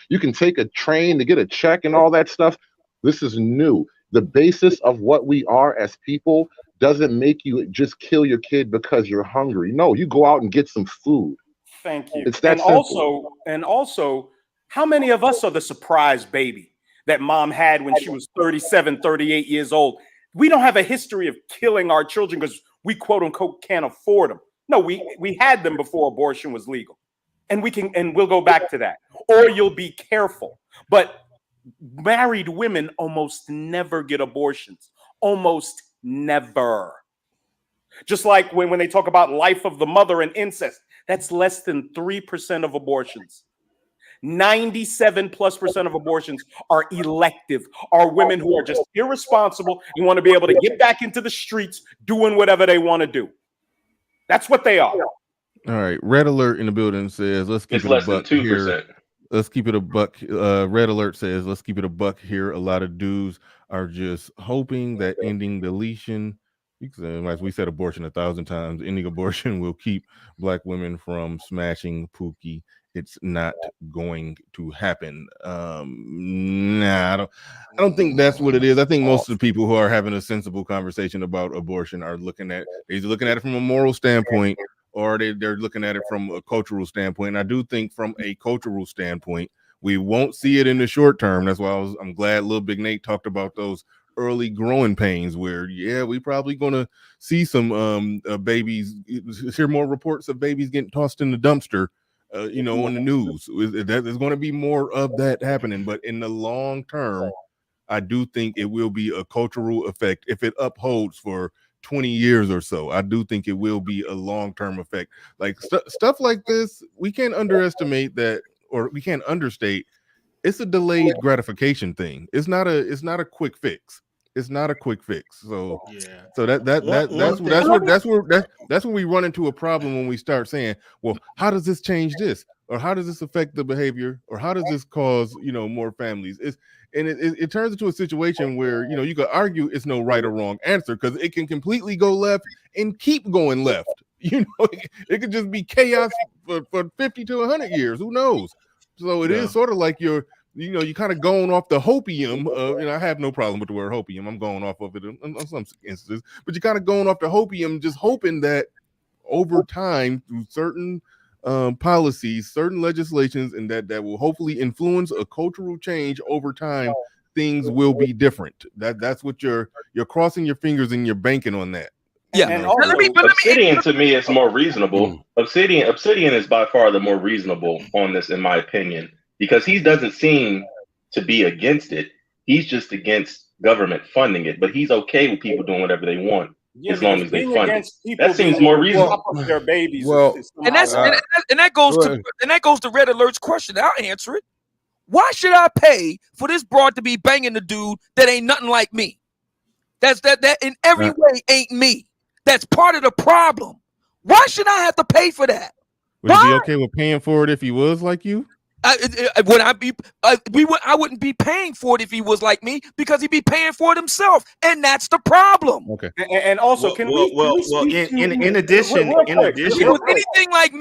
you can take a train to get a check and all that stuff. This is new. The basis of what we are as people doesn't make you just kill your kid because you're hungry. No, you go out and get some food. Thank you. It's that simple. And also, how many of us are the surprise baby that mom had when she was 37, 38 years old? We don't have a history of killing our children because we quote unquote can't afford them. No, we had them before abortion was legal. And we'll go back to that. Or you'll be careful. But married women almost never get abortions. Almost never. Just like when they talk about life of the mother and incest, that's less than 3% of abortions. 97 plus percent of abortions are elective, are women who are just irresponsible and want to be able to get back into the streets doing whatever they want to do. That's what they are. All right, Red Alert in the building says, "Let's keep It's it a less than buck here." 2%. Let's keep it a buck. Red Alert says, "Let's keep it a buck here." A lot of dudes are just hoping that ending deletion, as we said, abortion 1,000 times, ending abortion will keep black women from smashing Pookie. It's not going to happen. Nah, I don't think that's what it is. I think most of the people who are having a sensible conversation about abortion are they're either looking at it from a moral standpoint, or they're looking at it from a cultural standpoint. And I do think from a cultural standpoint, we won't see it in the short term. That's why I'm glad Little Big Nate talked about those early growing pains where, yeah, we probably going to see some babies, hear more reports of babies getting tossed in the dumpster, on the news. There's going to be more of that happening. But in the long term, I do think it will be a cultural effect if it upholds for 20 years or so. I do think it will be a long-term effect. Like stuff like this, we can't underestimate that or we can't understate, it's a delayed gratification thing. It's not a quick fix. It's not a quick fix. So Yeah. so that's where we run into a problem when we start saying, well, how does this change this? Or how does this affect the behavior? Or how does this cause, more families? It turns into a situation where, you could argue it's no right or wrong answer because it can completely go left and keep going left. It could just be chaos for 50 to 100 years. Who knows? So it is sort of like you're kind of going off the hopium. I have no problem with the word hopium. I'm going off of it in some instances, but you're kind of going off the hopium, just hoping that over time, through certain policies, certain legislations, and that will hopefully influence a cultural change over time, things will be different. That's what you're crossing your fingers and you're banking on that. Yeah. And also, Obsidian to me is more reasonable. Obsidian is by far the more reasonable on this, in my opinion, because he doesn't seem to be against it. He's just against government funding it, but he's okay with people doing whatever they want as long as they fund it. That seems more reasonable. Their babies. And that goes to Red Alert's question. I'll answer it. Why should I pay for this broad to be banging the dude that ain't nothing like me? That in every way ain't me. That's part of the problem. Why should I have to pay for that? Would you be okay with paying for it if he was like you? I wouldn't be paying for it if he was like me because he'd be paying for it himself, and that's the problem. Okay. And also, in addition, if he was anything like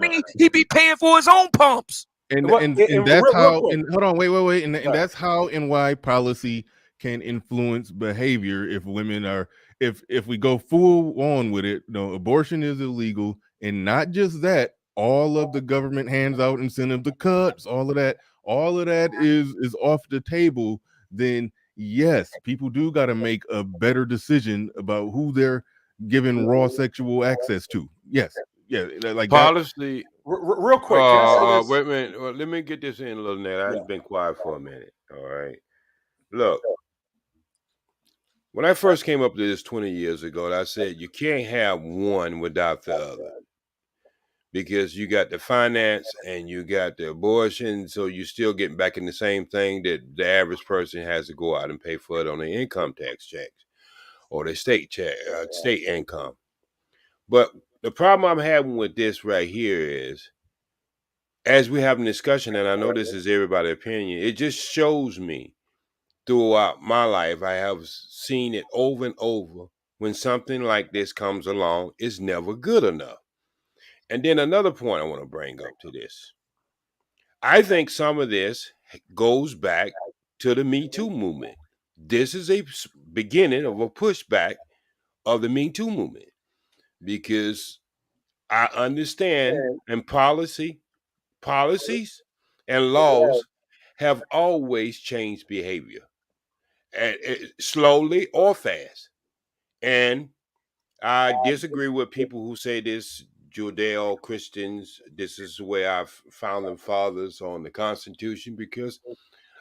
me, he'd be paying for his own pumps. And that's how. And hold on, wait. And that's how and why policy can influence behavior. If women are, if we go full on with it, abortion is illegal, and not just that. All of the government hands out incentive, the cuts, all of that is off the table. Then yes, people do got to make a better decision about who they're giving raw sexual access to. Yes, yeah, like policy. Real quick, wait a minute. Well, let me get this in a little bit. I've been quiet for a minute. All right, look. When I first came up to this 20 years ago, I said you can't have one without the other. Because you got the finance and you got the abortion, so you're still getting back in the same thing that the average person has to go out and pay for it on their income tax checks or their state income. But the problem I'm having with this right here is, as we're having discussion, and I know this is everybody's opinion, it just shows me throughout my life, I have seen it over and over, when something like this comes along, it's never good enough. And then another point I want to bring up to this. I think some of this goes back to the Me Too movement. This is a beginning of a pushback of the Me Too movement because I understand and policies and laws have always changed behavior, slowly or fast. And I disagree with people who say this Judeo-Christians, this is the way I've found them fathers on the Constitution, because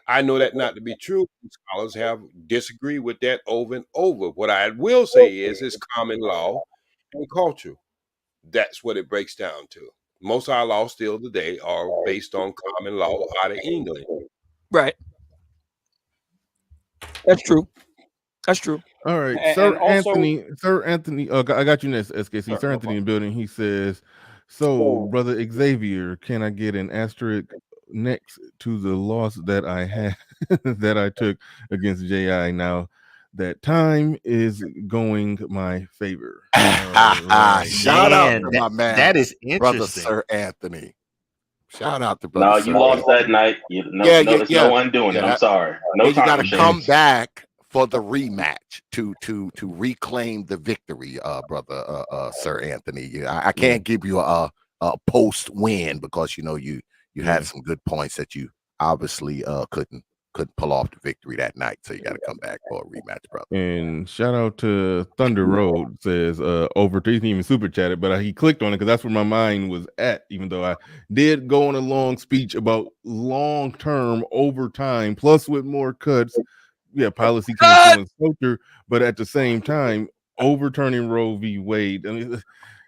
I know that not to be true. Scholars have disagreed with that over and over. What I will say is it's common law and culture. That's what it breaks down to. Most of our laws still today are based on common law out of England. Right. That's true. That's true. All right, Sir Anthony. I got you next, SKC. Sir Anthony in the building. He says, "So, brother Xavier, can I get an asterisk next to the loss that I had that I took against JI? Now that time is going my favor." Right. Shout out to my man. That is brother interesting, Sir Anthony. Shout out to brother. No, you lost that night. There's no undoing it. I'm sorry. No you got to machine. come back for the rematch to reclaim the victory, brother Sir Anthony. I can't give you a post win because you had some good points that you obviously couldn't pull off the victory that night. So you got to come back for a rematch, brother. And shout out to Thunder Road says over. He didn't even super chat it, but he clicked on it because that's where my mind was at. Even though I did go on a long speech about long term overtime, plus with more cuts. Yeah, policy can influence culture, but at the same time, overturning Roe v. Wade. I mean,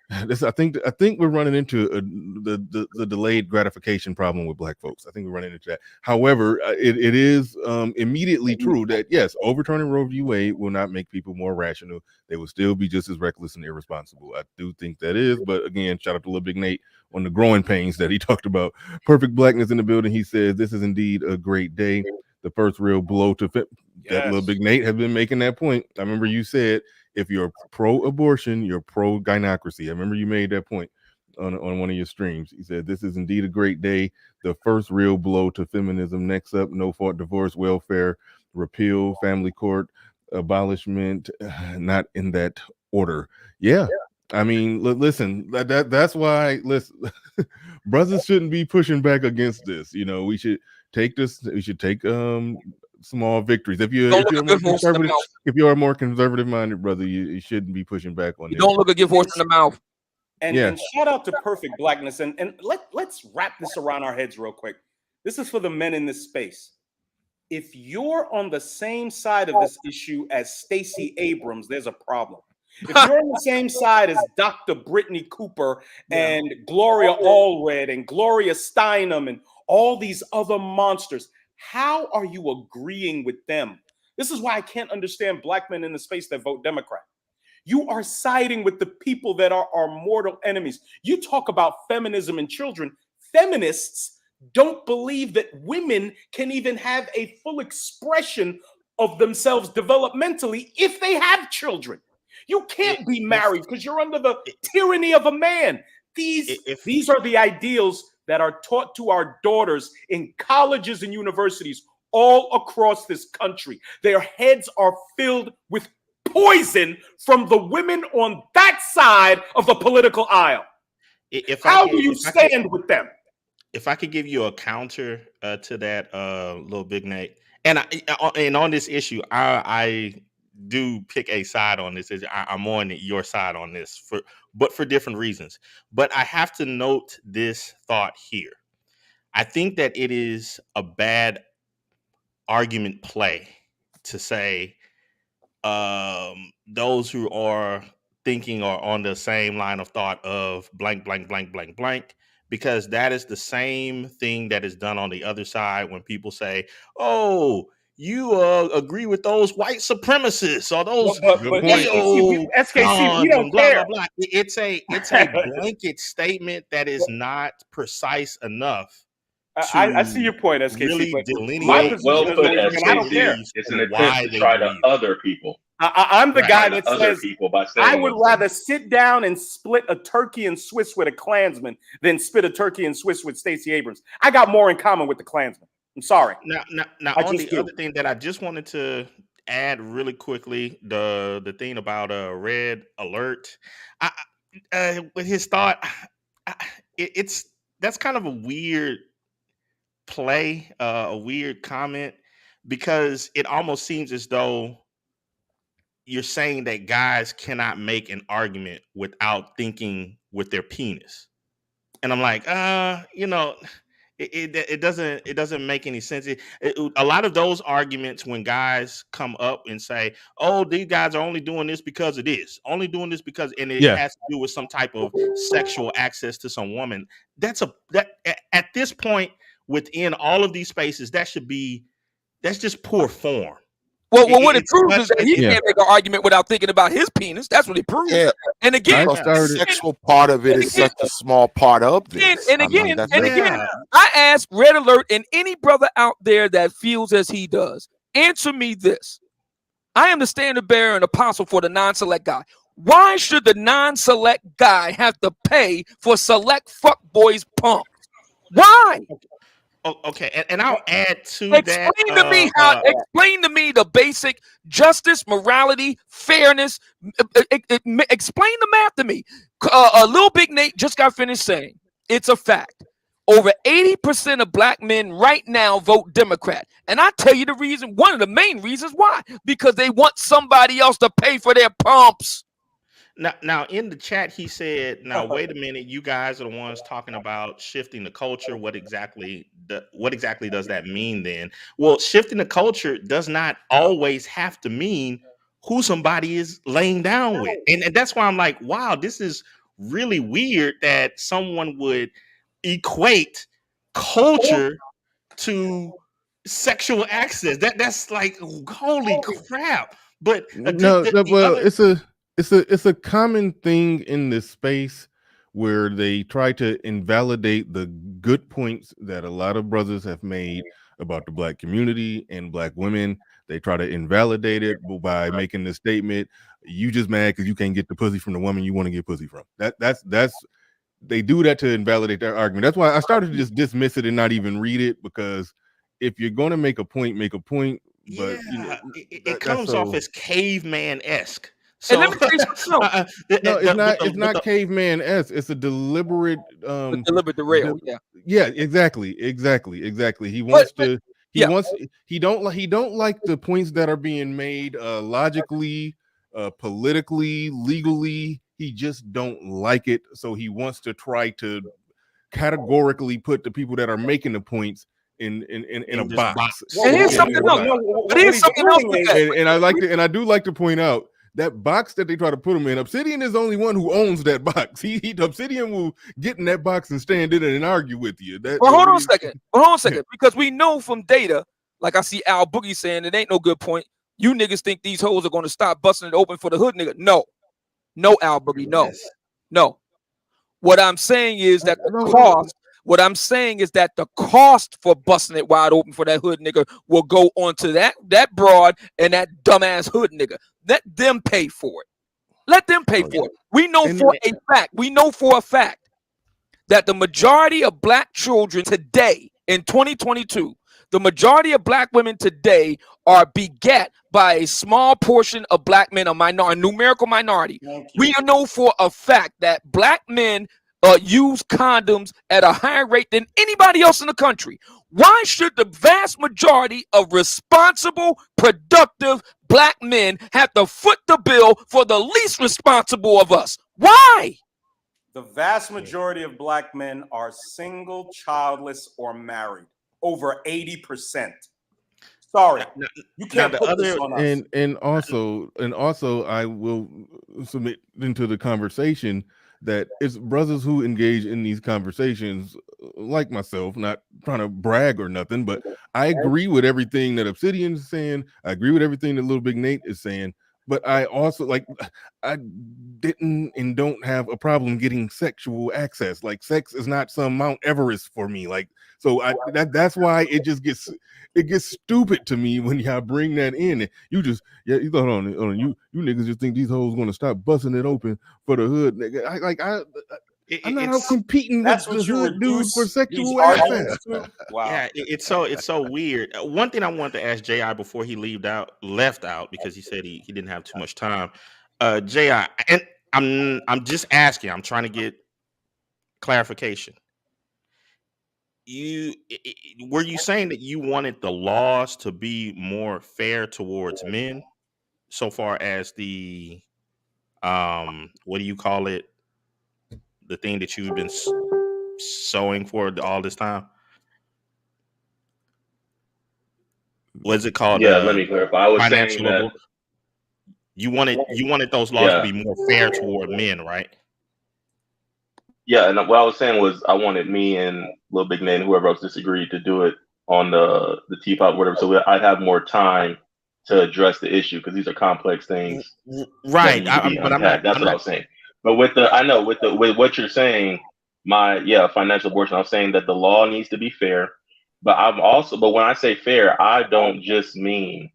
I think we're running into the delayed gratification problem with black folks. I think we're running into that. However, it is immediately true that yes, overturning Roe v. Wade will not make people more rational. They will still be just as reckless and irresponsible. I do think that is, but again, shout out to Lil Big Nate on the growing pains that he talked about. Perfect Blackness in the building. He says this is indeed a great day. The first real blow to that Lil Big Nate has been making that point. I remember you said, if you're pro-abortion, you're pro-gynocracy. I remember you made that point on one of your streams. He said, this is indeed a great day. The first real blow to feminism. Next up, no-fault divorce, welfare, repeal, family court, abolishment, not in that order. Yeah. I mean, listen, that's why, listen, brothers shouldn't be pushing back against this. You know, we should take small victories. If you're more conservative, if you're a more conservative minded brother, you shouldn't be pushing back on this. Don't look a gift horse in the mouth. And shout out to Perfect Blackness. And let's wrap this around our heads real quick. This is for the men in this space. If you're on the same side of this issue as Stacey Abrams, there's a problem. If you're on the same side as Dr. Brittany Cooper and Gloria Allred and Gloria Steinem and all these other monsters, how are you agreeing with them? This is why I can't understand black men in the space that vote Democrat. You are siding with the people that are our mortal enemies. You talk about feminism and children. Feminists don't believe that women can even have a full expression of themselves developmentally if they have children. You can't be married because you're under the tyranny of a man. These are the ideals that are taught to our daughters in colleges and universities all across this country. Their heads are filled with poison from the women on that side of the political aisle. How do you stand with them? If I could give you a counter to that, Lil Big Nate, and on this issue, I do pick a side on this. I'm on your side on this, but for different reasons. But I have to note this thought here. I think that it is a bad argument play to say those who are thinking are on the same line of thought of blank, blank, blank, blank, blank, because that is the same thing that is done on the other side when people say, oh, you agree with those white supremacists or those SKC, we don't blah, care. blah, blah. It's a blanket statement that is not precise enough. I see your point, SKC. Really but delineate my position put, is, I don't care. It's an attempt to try to other people. I'm the guy that says I would rather sit down and split a turkey and Swiss with a Klansman than split a turkey and Swiss with Stacey Abrams. I got more in common with the Klansman. I'm sorry. Now on the other thing that I just wanted to add really quickly, the thing about red alert, with his thought, that's kind of a weird play, a weird comment, because it almost seems as though you're saying that guys cannot make an argument without thinking with their penis. And I'm like, it doesn't make any sense. A lot of those arguments when guys come up and say, oh, these guys are only doing this because it is only doing this because, and it has to do with some type of sexual access to some woman. That at this point within all of these spaces, that's just poor form. Well, what it proves is that he can't make an argument without thinking about his penis. That's what it proves. Yeah. And again, the sexual part of it is such a small part of this. And again, I ask Red Alert and any brother out there that feels as he does, answer me this. I am the standard bearer and apostle for the non-select guy. Why should the non-select guy have to pay for select fuckboys pumps? Why? Okay, and I'll add to Explain to me the basic justice, morality, fairness. Explain the math to me. Lil Big Nate just got finished saying it's a fact. Over 80% of black men right now vote Democrat. And I tell you the reason, one of the main reasons why. Because they want somebody else to pay for their pumps. Now in the chat, he said, now, wait a minute. You guys are the ones talking about shifting the culture. What exactly does that mean then? Well, shifting the culture does not always have to mean who somebody is laying down with. And that's why I'm like, wow, this is really weird that someone would equate culture to sexual access. That's like holy crap. But No, no, the well, other it's a common thing in this space where they try to invalidate the good points that a lot of brothers have made about the black community and black women. They try to invalidate it by making the statement, "You just mad because you can't get the pussy from the woman you want to get pussy from." That's they do that to invalidate their argument. That's why I started to just dismiss it and not even read it, because if you're going to make a point, make a point. But yeah, it that's comes off so. as caveman esque. And So let me tell you something else. No, it's not. but It's not the caveman s. It's a deliberate. The deliberate derail. De- Yeah. yeah, exactly. He But wants to. He yeah. wants. He don't like the points that are being made logically, politically, legally. He just don't like it. So he wants to try to categorically put the people that are making the points in a in this box. box. And here's Yeah, something in a else. box. But here's something else with that. And I do like to point out that box that they try to put him in. Obsidian is the only one who owns that box. He Obsidian will get in that box and stand in it and argue with you. But hold on a second. Because we know from data, like I see Al Boogie saying, it ain't no good point. You niggas think these hoes are going to stop busting it open for the hood nigga? No, Al Boogie, no. What I'm saying is that the cost. What I'm saying is that the cost for busting it wide open for that hood nigga will go onto that broad and that dumbass hood nigga. Let them pay for it. Let them pay for it. We know for a fact that the majority of black children today in 2022, the majority of black women today are begat by a small portion of black men, a numerical minority. We know for a fact that black men use condoms at a higher rate than anybody else in the country. Why should the vast majority of responsible, productive black men have to foot the bill for the least responsible of us? Why? The vast majority of black men are single, childless, or married. Over 80%. Sorry, you can't put this on us. And also I will submit into the conversation that it's brothers who engage in these conversations, like myself, not trying to brag or nothing, but I agree with everything that Obsidian is saying. I agree with everything that Little Big Nate is saying. But I also I didn't and don't have a problem getting sexual access. Like, sex is not some Mount Everest for me. Like, so that's why it gets stupid to me when y'all bring that in. You just you thought on you niggas just think these hoes gonna stop busting it open for the hood nigga. I'm not out competing with the hood dude for sexual access. Wow. Yeah, it's so weird. One thing I wanted to ask Ji before he left out because he said he didn't have too much time. Ji, and I'm just asking. I'm trying to get clarification. Were you saying that you wanted the laws to be more fair towards men, so far as the what do you call it? The thing that you've been sowing for all this time? What is it called? Yeah, let me clarify. I was saying that you wanted those laws to be more fair toward men, right? Yeah, and what I was saying was I wanted me and Lil Big Nate and whoever else disagreed to do it on the T-pop, whatever, so I'd have more time to address the issue because these are complex things, right? That need to be unpacked. That's what I was saying. But with what you're saying, financial abortion, I was saying that the law needs to be fair, but but when I say fair, I don't just mean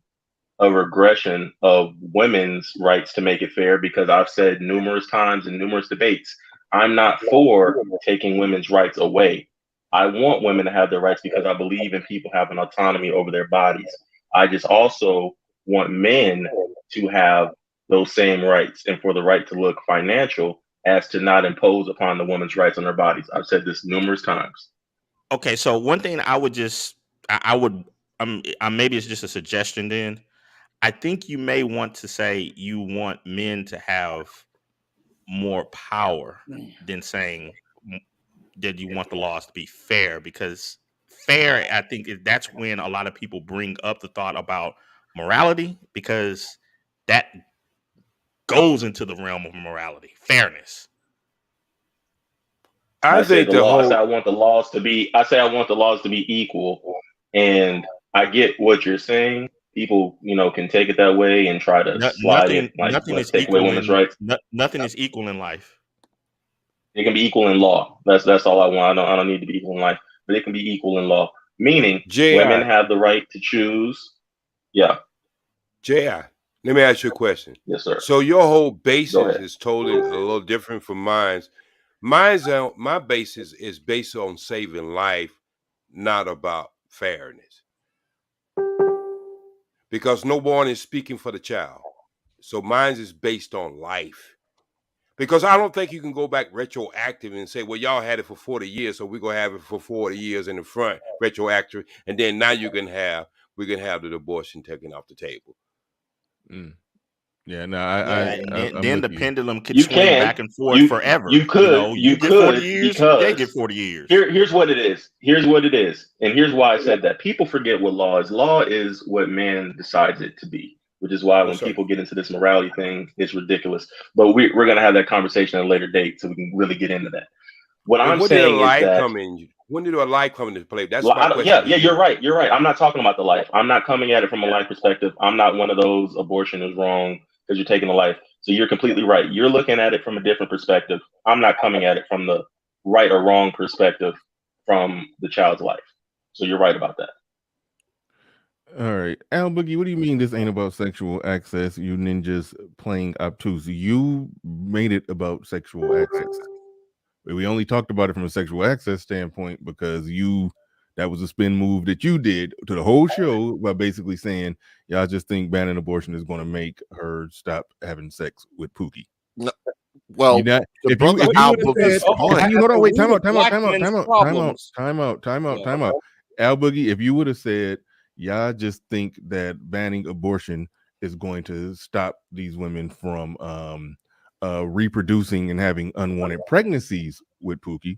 a regression of women's rights to make it fair, because I've said numerous times in numerous debates, I'm not for taking women's rights away. I want women to have their rights because I believe in people having autonomy over their bodies. I just also want men to have those same rights and for the right to look financial as to not impose upon the woman's rights on their bodies. I've said this numerous times. Okay, so one thing I would maybe it's just a suggestion then. I think you may want to say you want men to have more power than saying that you want the laws to be fair, because fair, I think that's when a lot of people bring up the thought about morality, because that goes into the realm of morality, fairness. I say think the the law. I say whole I want the laws to be. I say I want the laws to be equal, and I get what you're saying. People, can take it that way and try to slide it, like nothing let's is take away equal women's in rights. nothing is equal in life. It can be equal in law. That's all I want. I don't need to be equal in life, but it can be equal in law, meaning women JI. have the right to choose. Yeah. JI. Let me ask you a question. Yes, sir. So your whole Go basis ahead. is totally a little different from mine. My basis is based on saving life, not about fairness. Because no one is speaking for the child. So mine is based on life. Because I don't think you can go back retroactive and say, well, y'all had it for 40 years, so we're gonna have it for 40 years in the front, retroactive, and then now we can have the abortion taken off the table. Yeah, no, And I'm then with the you. pendulum could You swing can. back and forth You forever. could. You You get 40 could years, they get because 40 years. here's what it is. Here's what it is, and here's why I said that. People forget what law is. Law is what man decides it to be, which is why when Yes, sir. people get into this morality thing, it's ridiculous. But we're gonna have that conversation at a later date, so we can really get into that. What And I'm when did a saying is life that come in? When did a life come into play? That's well, my yeah, question to yeah, you're you. right. You're right. I'm not talking about the life. I'm not coming at it from a life perspective. I'm not one of those abortion is wrong because you're taking a life. So you're completely right. You're looking at it from a different perspective. I'm not coming at it from the right or wrong perspective from the child's life. So you're right about that. All right, Al Boogie, what do you mean this ain't about sexual access? You ninjas playing obtuse. You made it about sexual access. We only talked about it from a sexual access standpoint because that was a spin move that you did to the whole show by basically saying y'all just think banning abortion is going to make her stop having sex with Pookie. No, well, Not the if you brother Al would have said Boogie's point. hold on, wait, Root of time black out, men's problems. time out. Al Boogie, if you would have said y'all just think that banning abortion is going to stop these women from reproducing and having unwanted pregnancies with Pookie,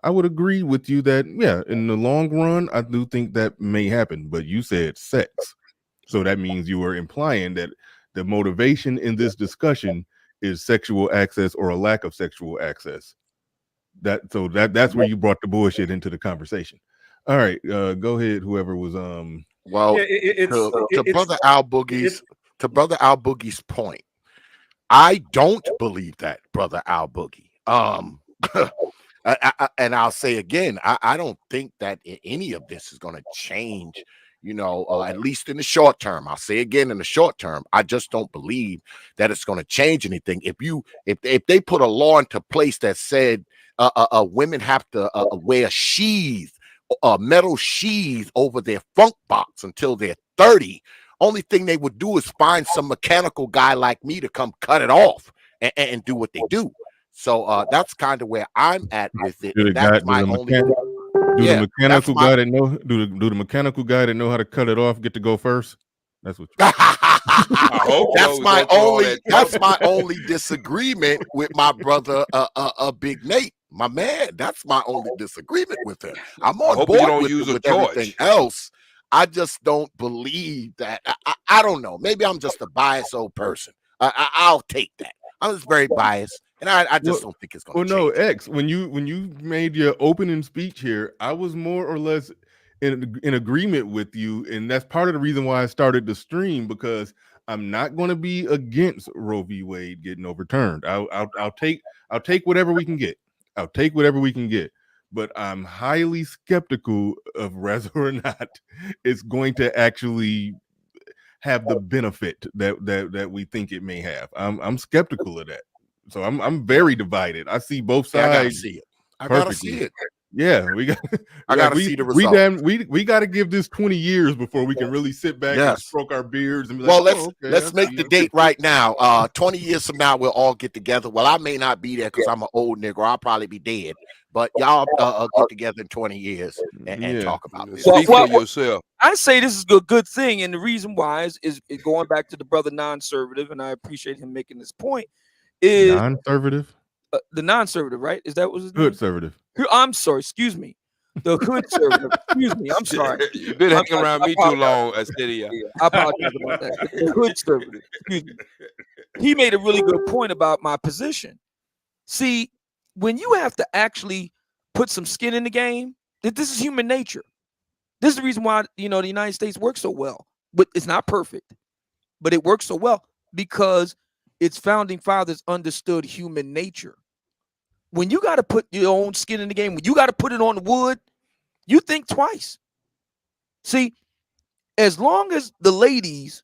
I would agree with you that yeah, in the long run, I do think that may happen. But you said sex, so that means you were implying that the motivation in this discussion is sexual access or a lack of sexual access. That's where you brought the bullshit into the conversation. All right, go ahead. Whoever was Well, Yeah, to brother Al Boogie's point, I don't believe that, brother Al Boogie. And I'll say again, I don't think that any of this is going to change. At least in the short term. I'll say again, in the short term, I just don't believe that it's going to change anything. If they put a law into place that said women have to wear sheath, metal sheath over their funk box until they're 30, only thing they would do is find some mechanical guy like me to come cut it off and do what they do. So that's kind of where I'm at with it. And that's my only. The mechanical guy that know how to cut it off get to go first? That's what I hope that's my only disagreement with my brother Big Nate, my man. That's my only disagreement with him. I'm on board with everything else. I just don't believe that. I don't know. Maybe I'm just a biased old person. I'll take that. I'm just very biased, and I just don't think it's going to change. No, X. When you made your opening speech here, I was more or less in agreement with you, and that's part of the reason why I started the stream, because I'm not going to be against Roe v. Wade getting overturned. I'll take whatever we can get. I'll take whatever we can get. But I'm highly skeptical of whether or not it's going to actually have the benefit that we think it may have. I'm skeptical of that. So I'm very divided. I see both sides. I gotta see it. I gotta see it. Yeah, we got. I gotta see the result. We got to give this 20 years before we can really sit back and stroke our beards and be like, well, let's make the date right now. 20 years from now, we'll all get together. Well, I may not be there because I'm an old nigga. I'll probably be dead. But y'all get together in 20 years and talk about this. Speak for yourself. I say this is a good thing, and the reason why is going back to the brother non-conservative, and I appreciate him making this point. Is non-conservative? The non-conservative, right? Is that what his name? Conservative. I'm sorry, excuse me. The conservative. Excuse me. I'm sorry. You've been hanging around me too long, Acidia. I apologize about that. The conservative. Excuse me. He made a really good point about my position. See, when you have to actually put some skin in the game, this is human nature. This is the reason why, the United States works so well. But it's not perfect, but it works so well because its founding fathers understood human nature. When you got to put your own skin in the game, when you got to put it on the wood, you think twice. See, as long as the ladies,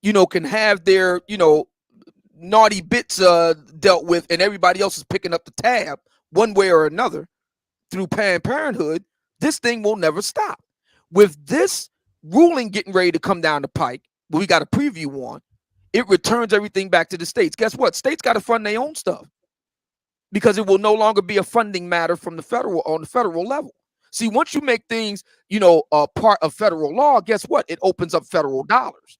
can have their, naughty bits dealt with, and everybody else is picking up the tab one way or another through Planned Parenthood, this thing will never stop. With this ruling getting ready to come down the pike, we got a preview on, it returns everything back to the states. Guess what? States got to fund their own stuff because it will no longer be a funding matter from the federal level. See, once you make things, a part of federal law, guess what? It opens up federal dollars.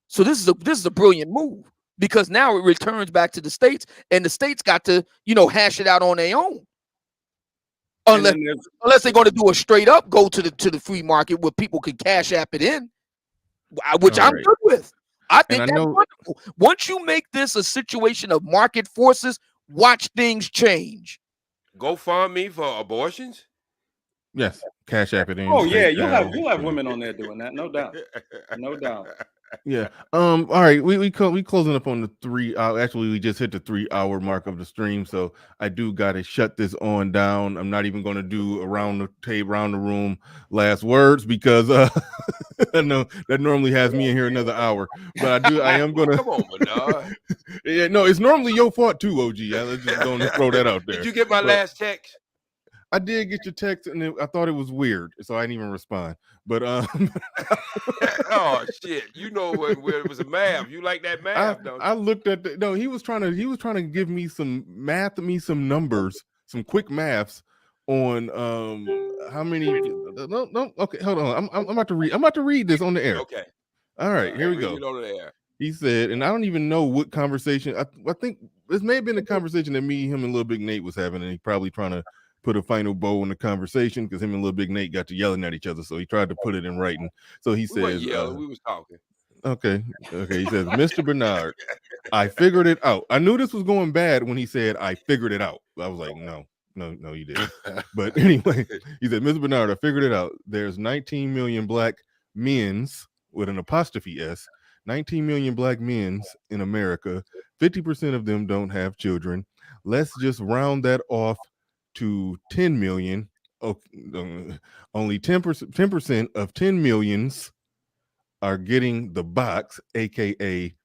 So this is a brilliant move because now it returns back to the states, and the states got to, hash it out on their own. Unless they're going to do a straight up go to the free market where people can cash app it in, which I'm good with. I think that's wonderful. Once you make this a situation of market forces, watch things change. Go fund me for abortions. Yes, cash app it in. Oh yeah, you'll have women on there doing that, no doubt, no doubt. Yeah. All right. We closing up on the 3 hour. Actually, we just hit the 3 hour mark of the stream, so I do gotta shut this on down. I'm not even gonna do around the room last words because I know that normally has me in here another hour. But I am gonna. Come on, Bernard. Yeah, no, it's normally your fault too, OG. Let's just go and throw that out there. Did you get my last text? I did get your text, and I thought it was weird, so I didn't even respond. But oh shit, where it was a math. You like that math, don't you? I looked at he was trying to give me some numbers, some quick maths on how many. No, okay, hold on. I'm about to read this on the air. Okay. All right, here we go. On the air. He said, and I don't even know what conversation. I think this may have been a conversation that me, him, and Little Big Nate was having, and he probably trying to put a final bow on the conversation because him and Little Big Nate got to yelling at each other, so he tried to put it in writing. So he says, we was talking. Okay. He says, Mr. Bernard, I figured it out. I knew this was going bad when he said I figured it out. I was like, no, you didn't. But anyway, he said, Mr. Bernard, I figured it out. There's 19 million black men's with an apostrophe S, 19 million black men's in America. 50% of them don't have children. Let's just round that off to 10 million. Only 10% of 10 millions are getting the box, aka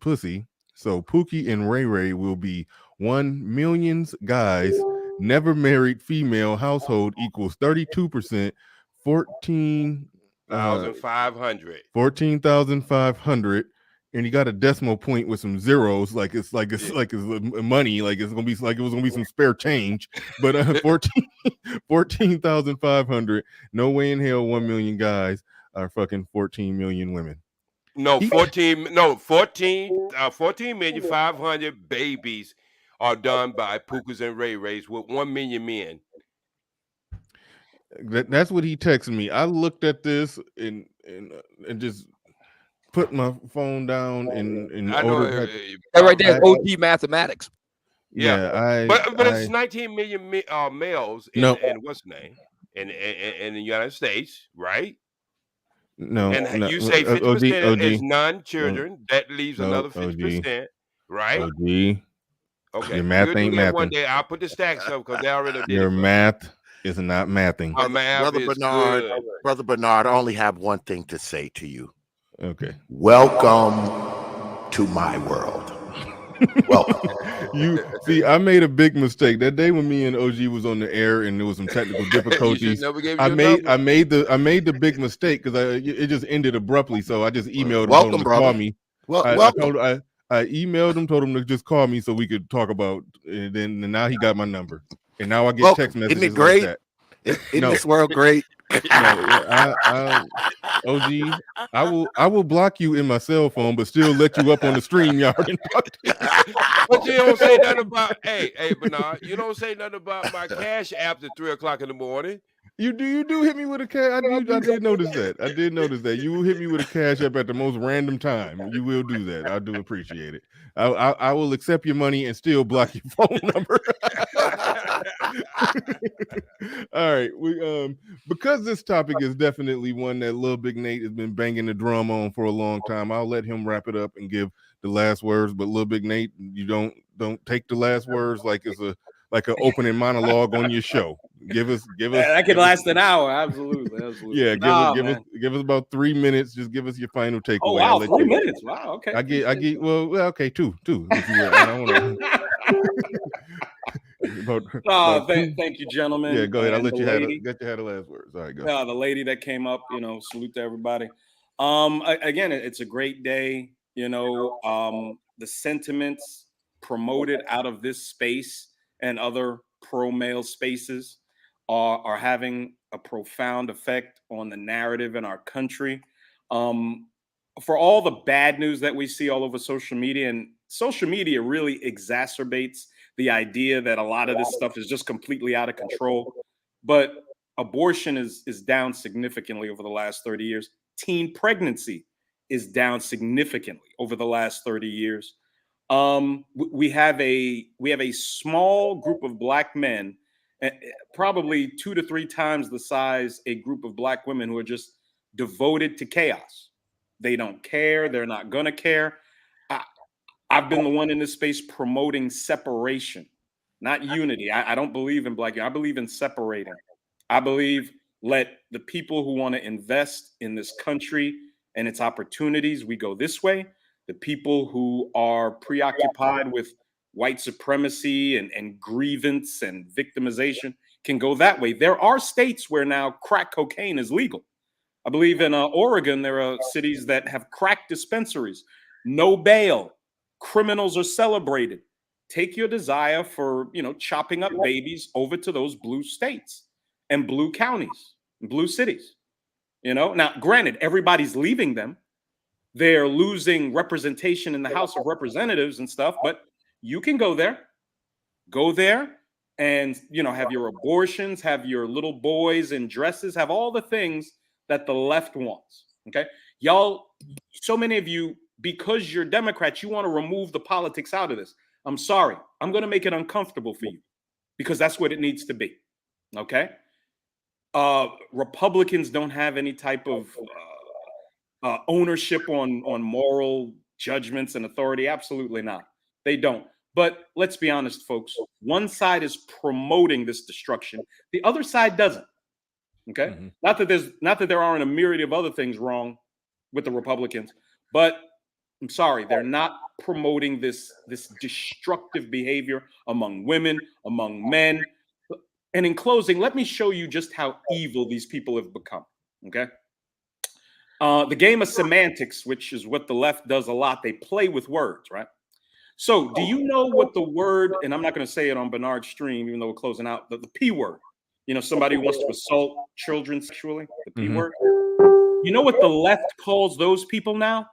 pussy. So Pookie and Ray Ray will be 1 millions guys. Never married female household equals 32%. 14,500. And you got a decimal point with some zeros, like it's money, like it's gonna be like it was gonna be some spare change. But 14,500. No way in hell 1 million guys are fucking 14 million women. No, 14,500 babies are done by Pookas and Ray Rays with 1 million men. That's what he texted me. I looked at this and just put my phone down and I know that right there is OG mathematics. Yeah, but it's 19 million males in what's the name in the United States, right? No, and you say 50% is non-children. That leaves another 50%, right? OG. Okay, your math ain't mathing. One day I'll put the stacks up because they already did your math is not mathing. Brother Bernard, I only have one thing to say to you. Okay. Welcome to my world. Welcome. You see, I made a big mistake that day when me and OG was on the air and there was some technical difficulties. I made the big mistake because it just ended abruptly. So I just emailed him, told him to call me. I emailed him, told him to just call me so we could talk about. And now he got my number, and now I get text messages. Isn't it great? Like that. Isn't this world great? OG, I will block you in my cell phone, but still let you up on the stream yard and talk to you. But you don't say nothing about hey Bernard, you don't say nothing about my cash apps at 3:00 in the morning. You do hit me with a cash. I did notice that. I did notice that. You will hit me with a cash app at the most random time. You will do that. I do appreciate it. I will accept your money and still block your phone number. All right, we because this topic is definitely one that Lil Big Nate has been banging the drum on for a long time. I'll let him wrap it up and give the last words. But Lil Big Nate, you don't take the last words like it's a like an opening monologue on your show. Give us That could last an hour. Absolutely, absolutely. yeah, Nah, man. give us about 3 minutes. Just give us your final Oh takeaway. I'll wow, let 3 minutes. Wow. Okay. I get well okay, two if you will. I don't want to about two. Thank you, Yeah, gentlemen, go ahead. I'll and let the you have lady. the last words. All right, go. The lady that came up. Salute to everybody. Again, it's a great day. The sentiments promoted out of this space and other pro male spaces are having a profound effect on the narrative in our country. For all the bad news that we see all over social media, and social media really exacerbates the idea that a lot of this stuff is just completely out of control. But abortion is down significantly over the last 30 years. Teen pregnancy is down significantly over the last 30 years. We have a small group of black men, probably 2 to 3 times the size a group of black women who are just devoted to chaos. They don't care. They're not gonna care. I've been the one in this space promoting separation, not unity. I don't believe in black. I believe in separating. I believe let the people who want to invest in this country and its opportunities, we go this way. The people who are preoccupied with white supremacy and grievance and victimization can go that way. There are states where now crack cocaine is legal. I believe in Oregon, there are cities that have crack dispensaries, no bail. Criminals are celebrated. Take your desire for, chopping up babies over to those blue states and blue counties, and blue cities. Now, granted, everybody's leaving them. They're losing representation in the House of Representatives and stuff, but you can go there and have your abortions, have your little boys in dresses, have all the things that the left wants. Okay, y'all, so many of you, because you're Democrats, you want to remove the politics out of this. I'm sorry, I'm going to make it uncomfortable for you because that's what it needs to be. Okay, Republicans don't have any type of ownership on moral judgments and authority. Absolutely not. They don't. But let's be honest, folks. One side is promoting this destruction. The other side doesn't. Okay. Mm-hmm. Not that there aren't a myriad of other things wrong with the Republicans, but I'm sorry, they're not promoting this destructive behavior among women, among men. And in closing, let me show you just how evil these people have become. Okay. The game of semantics, which is what the left does a lot, they play with words, right? So do you know what the word, and I'm not going to say it on Bernard's stream, even though we're closing out, the P word, somebody who wants to assault children sexually, the P word. You know what the left calls those people now?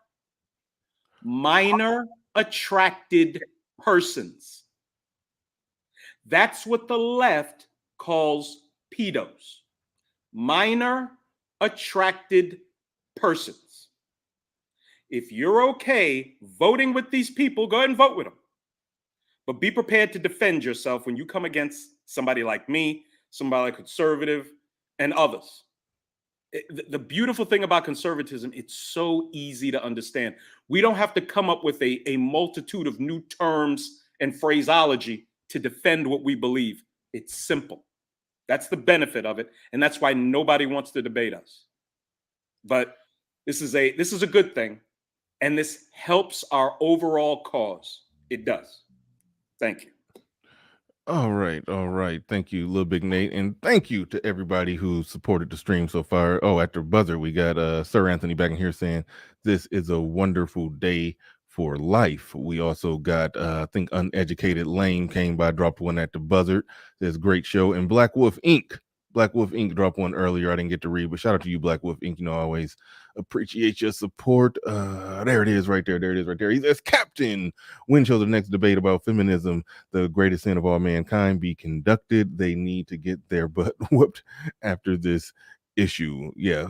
Minor attracted persons. That's what the left calls pedos. Minor attracted persons. If you're okay voting with these people, go ahead and vote with them. But be prepared to defend yourself when you come against somebody like me, somebody like conservative, and others. The beautiful thing about conservatism, it's so easy to understand. We don't have to come up with a multitude of new terms and phraseology to defend what we believe. It's simple. That's the benefit of it. And that's why nobody wants to debate us. But this is a good thing. And this helps our overall cause. It does. Thank you. All right. Thank you, Lil Big Nate, and thank you to everybody who supported the stream so far. Oh, after buzzer, we got Sir Anthony back in here saying this is a wonderful day for life. We also got I think Uneducated Lane came by, dropped one at the buzzer. Says great show, and Black Wolf Inc. Black Wolf Inc. dropped one earlier. I didn't get to read, but shout out to you, Black Wolf Inc. I always appreciate your support. There it is right there. There it is right there. He says, Captain, when shall the next debate about feminism, the greatest sin of all mankind, be conducted? They need to get their butt whooped after this issue. Yeah.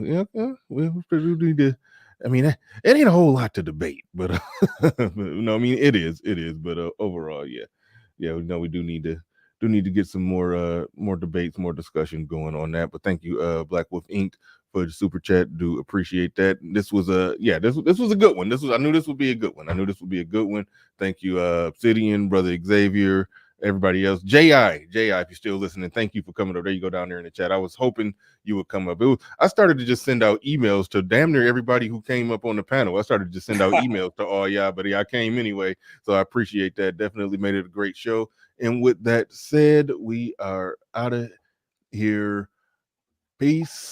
We need to. I mean, it ain't a whole lot to debate, but no, I mean, it is. But overall, yeah. We do need to do need to get some more debates, more discussion going on that. But thank you, Black Wolf Inc. for the super chat. Do appreciate that. This was a this was a good one. I knew this would be a good one. Thank you, Obsidian, Brother Xavier, everybody else. J.I., if you're still listening, thank you for coming up. There you go, down there in the chat. I was hoping you would come up. I started to just send out emails to damn near everybody who came up on the panel. I started to send out emails to all y'all, but y'all came anyway. So I appreciate that. Definitely made it a great show. And with that said, we are out of here. Peace.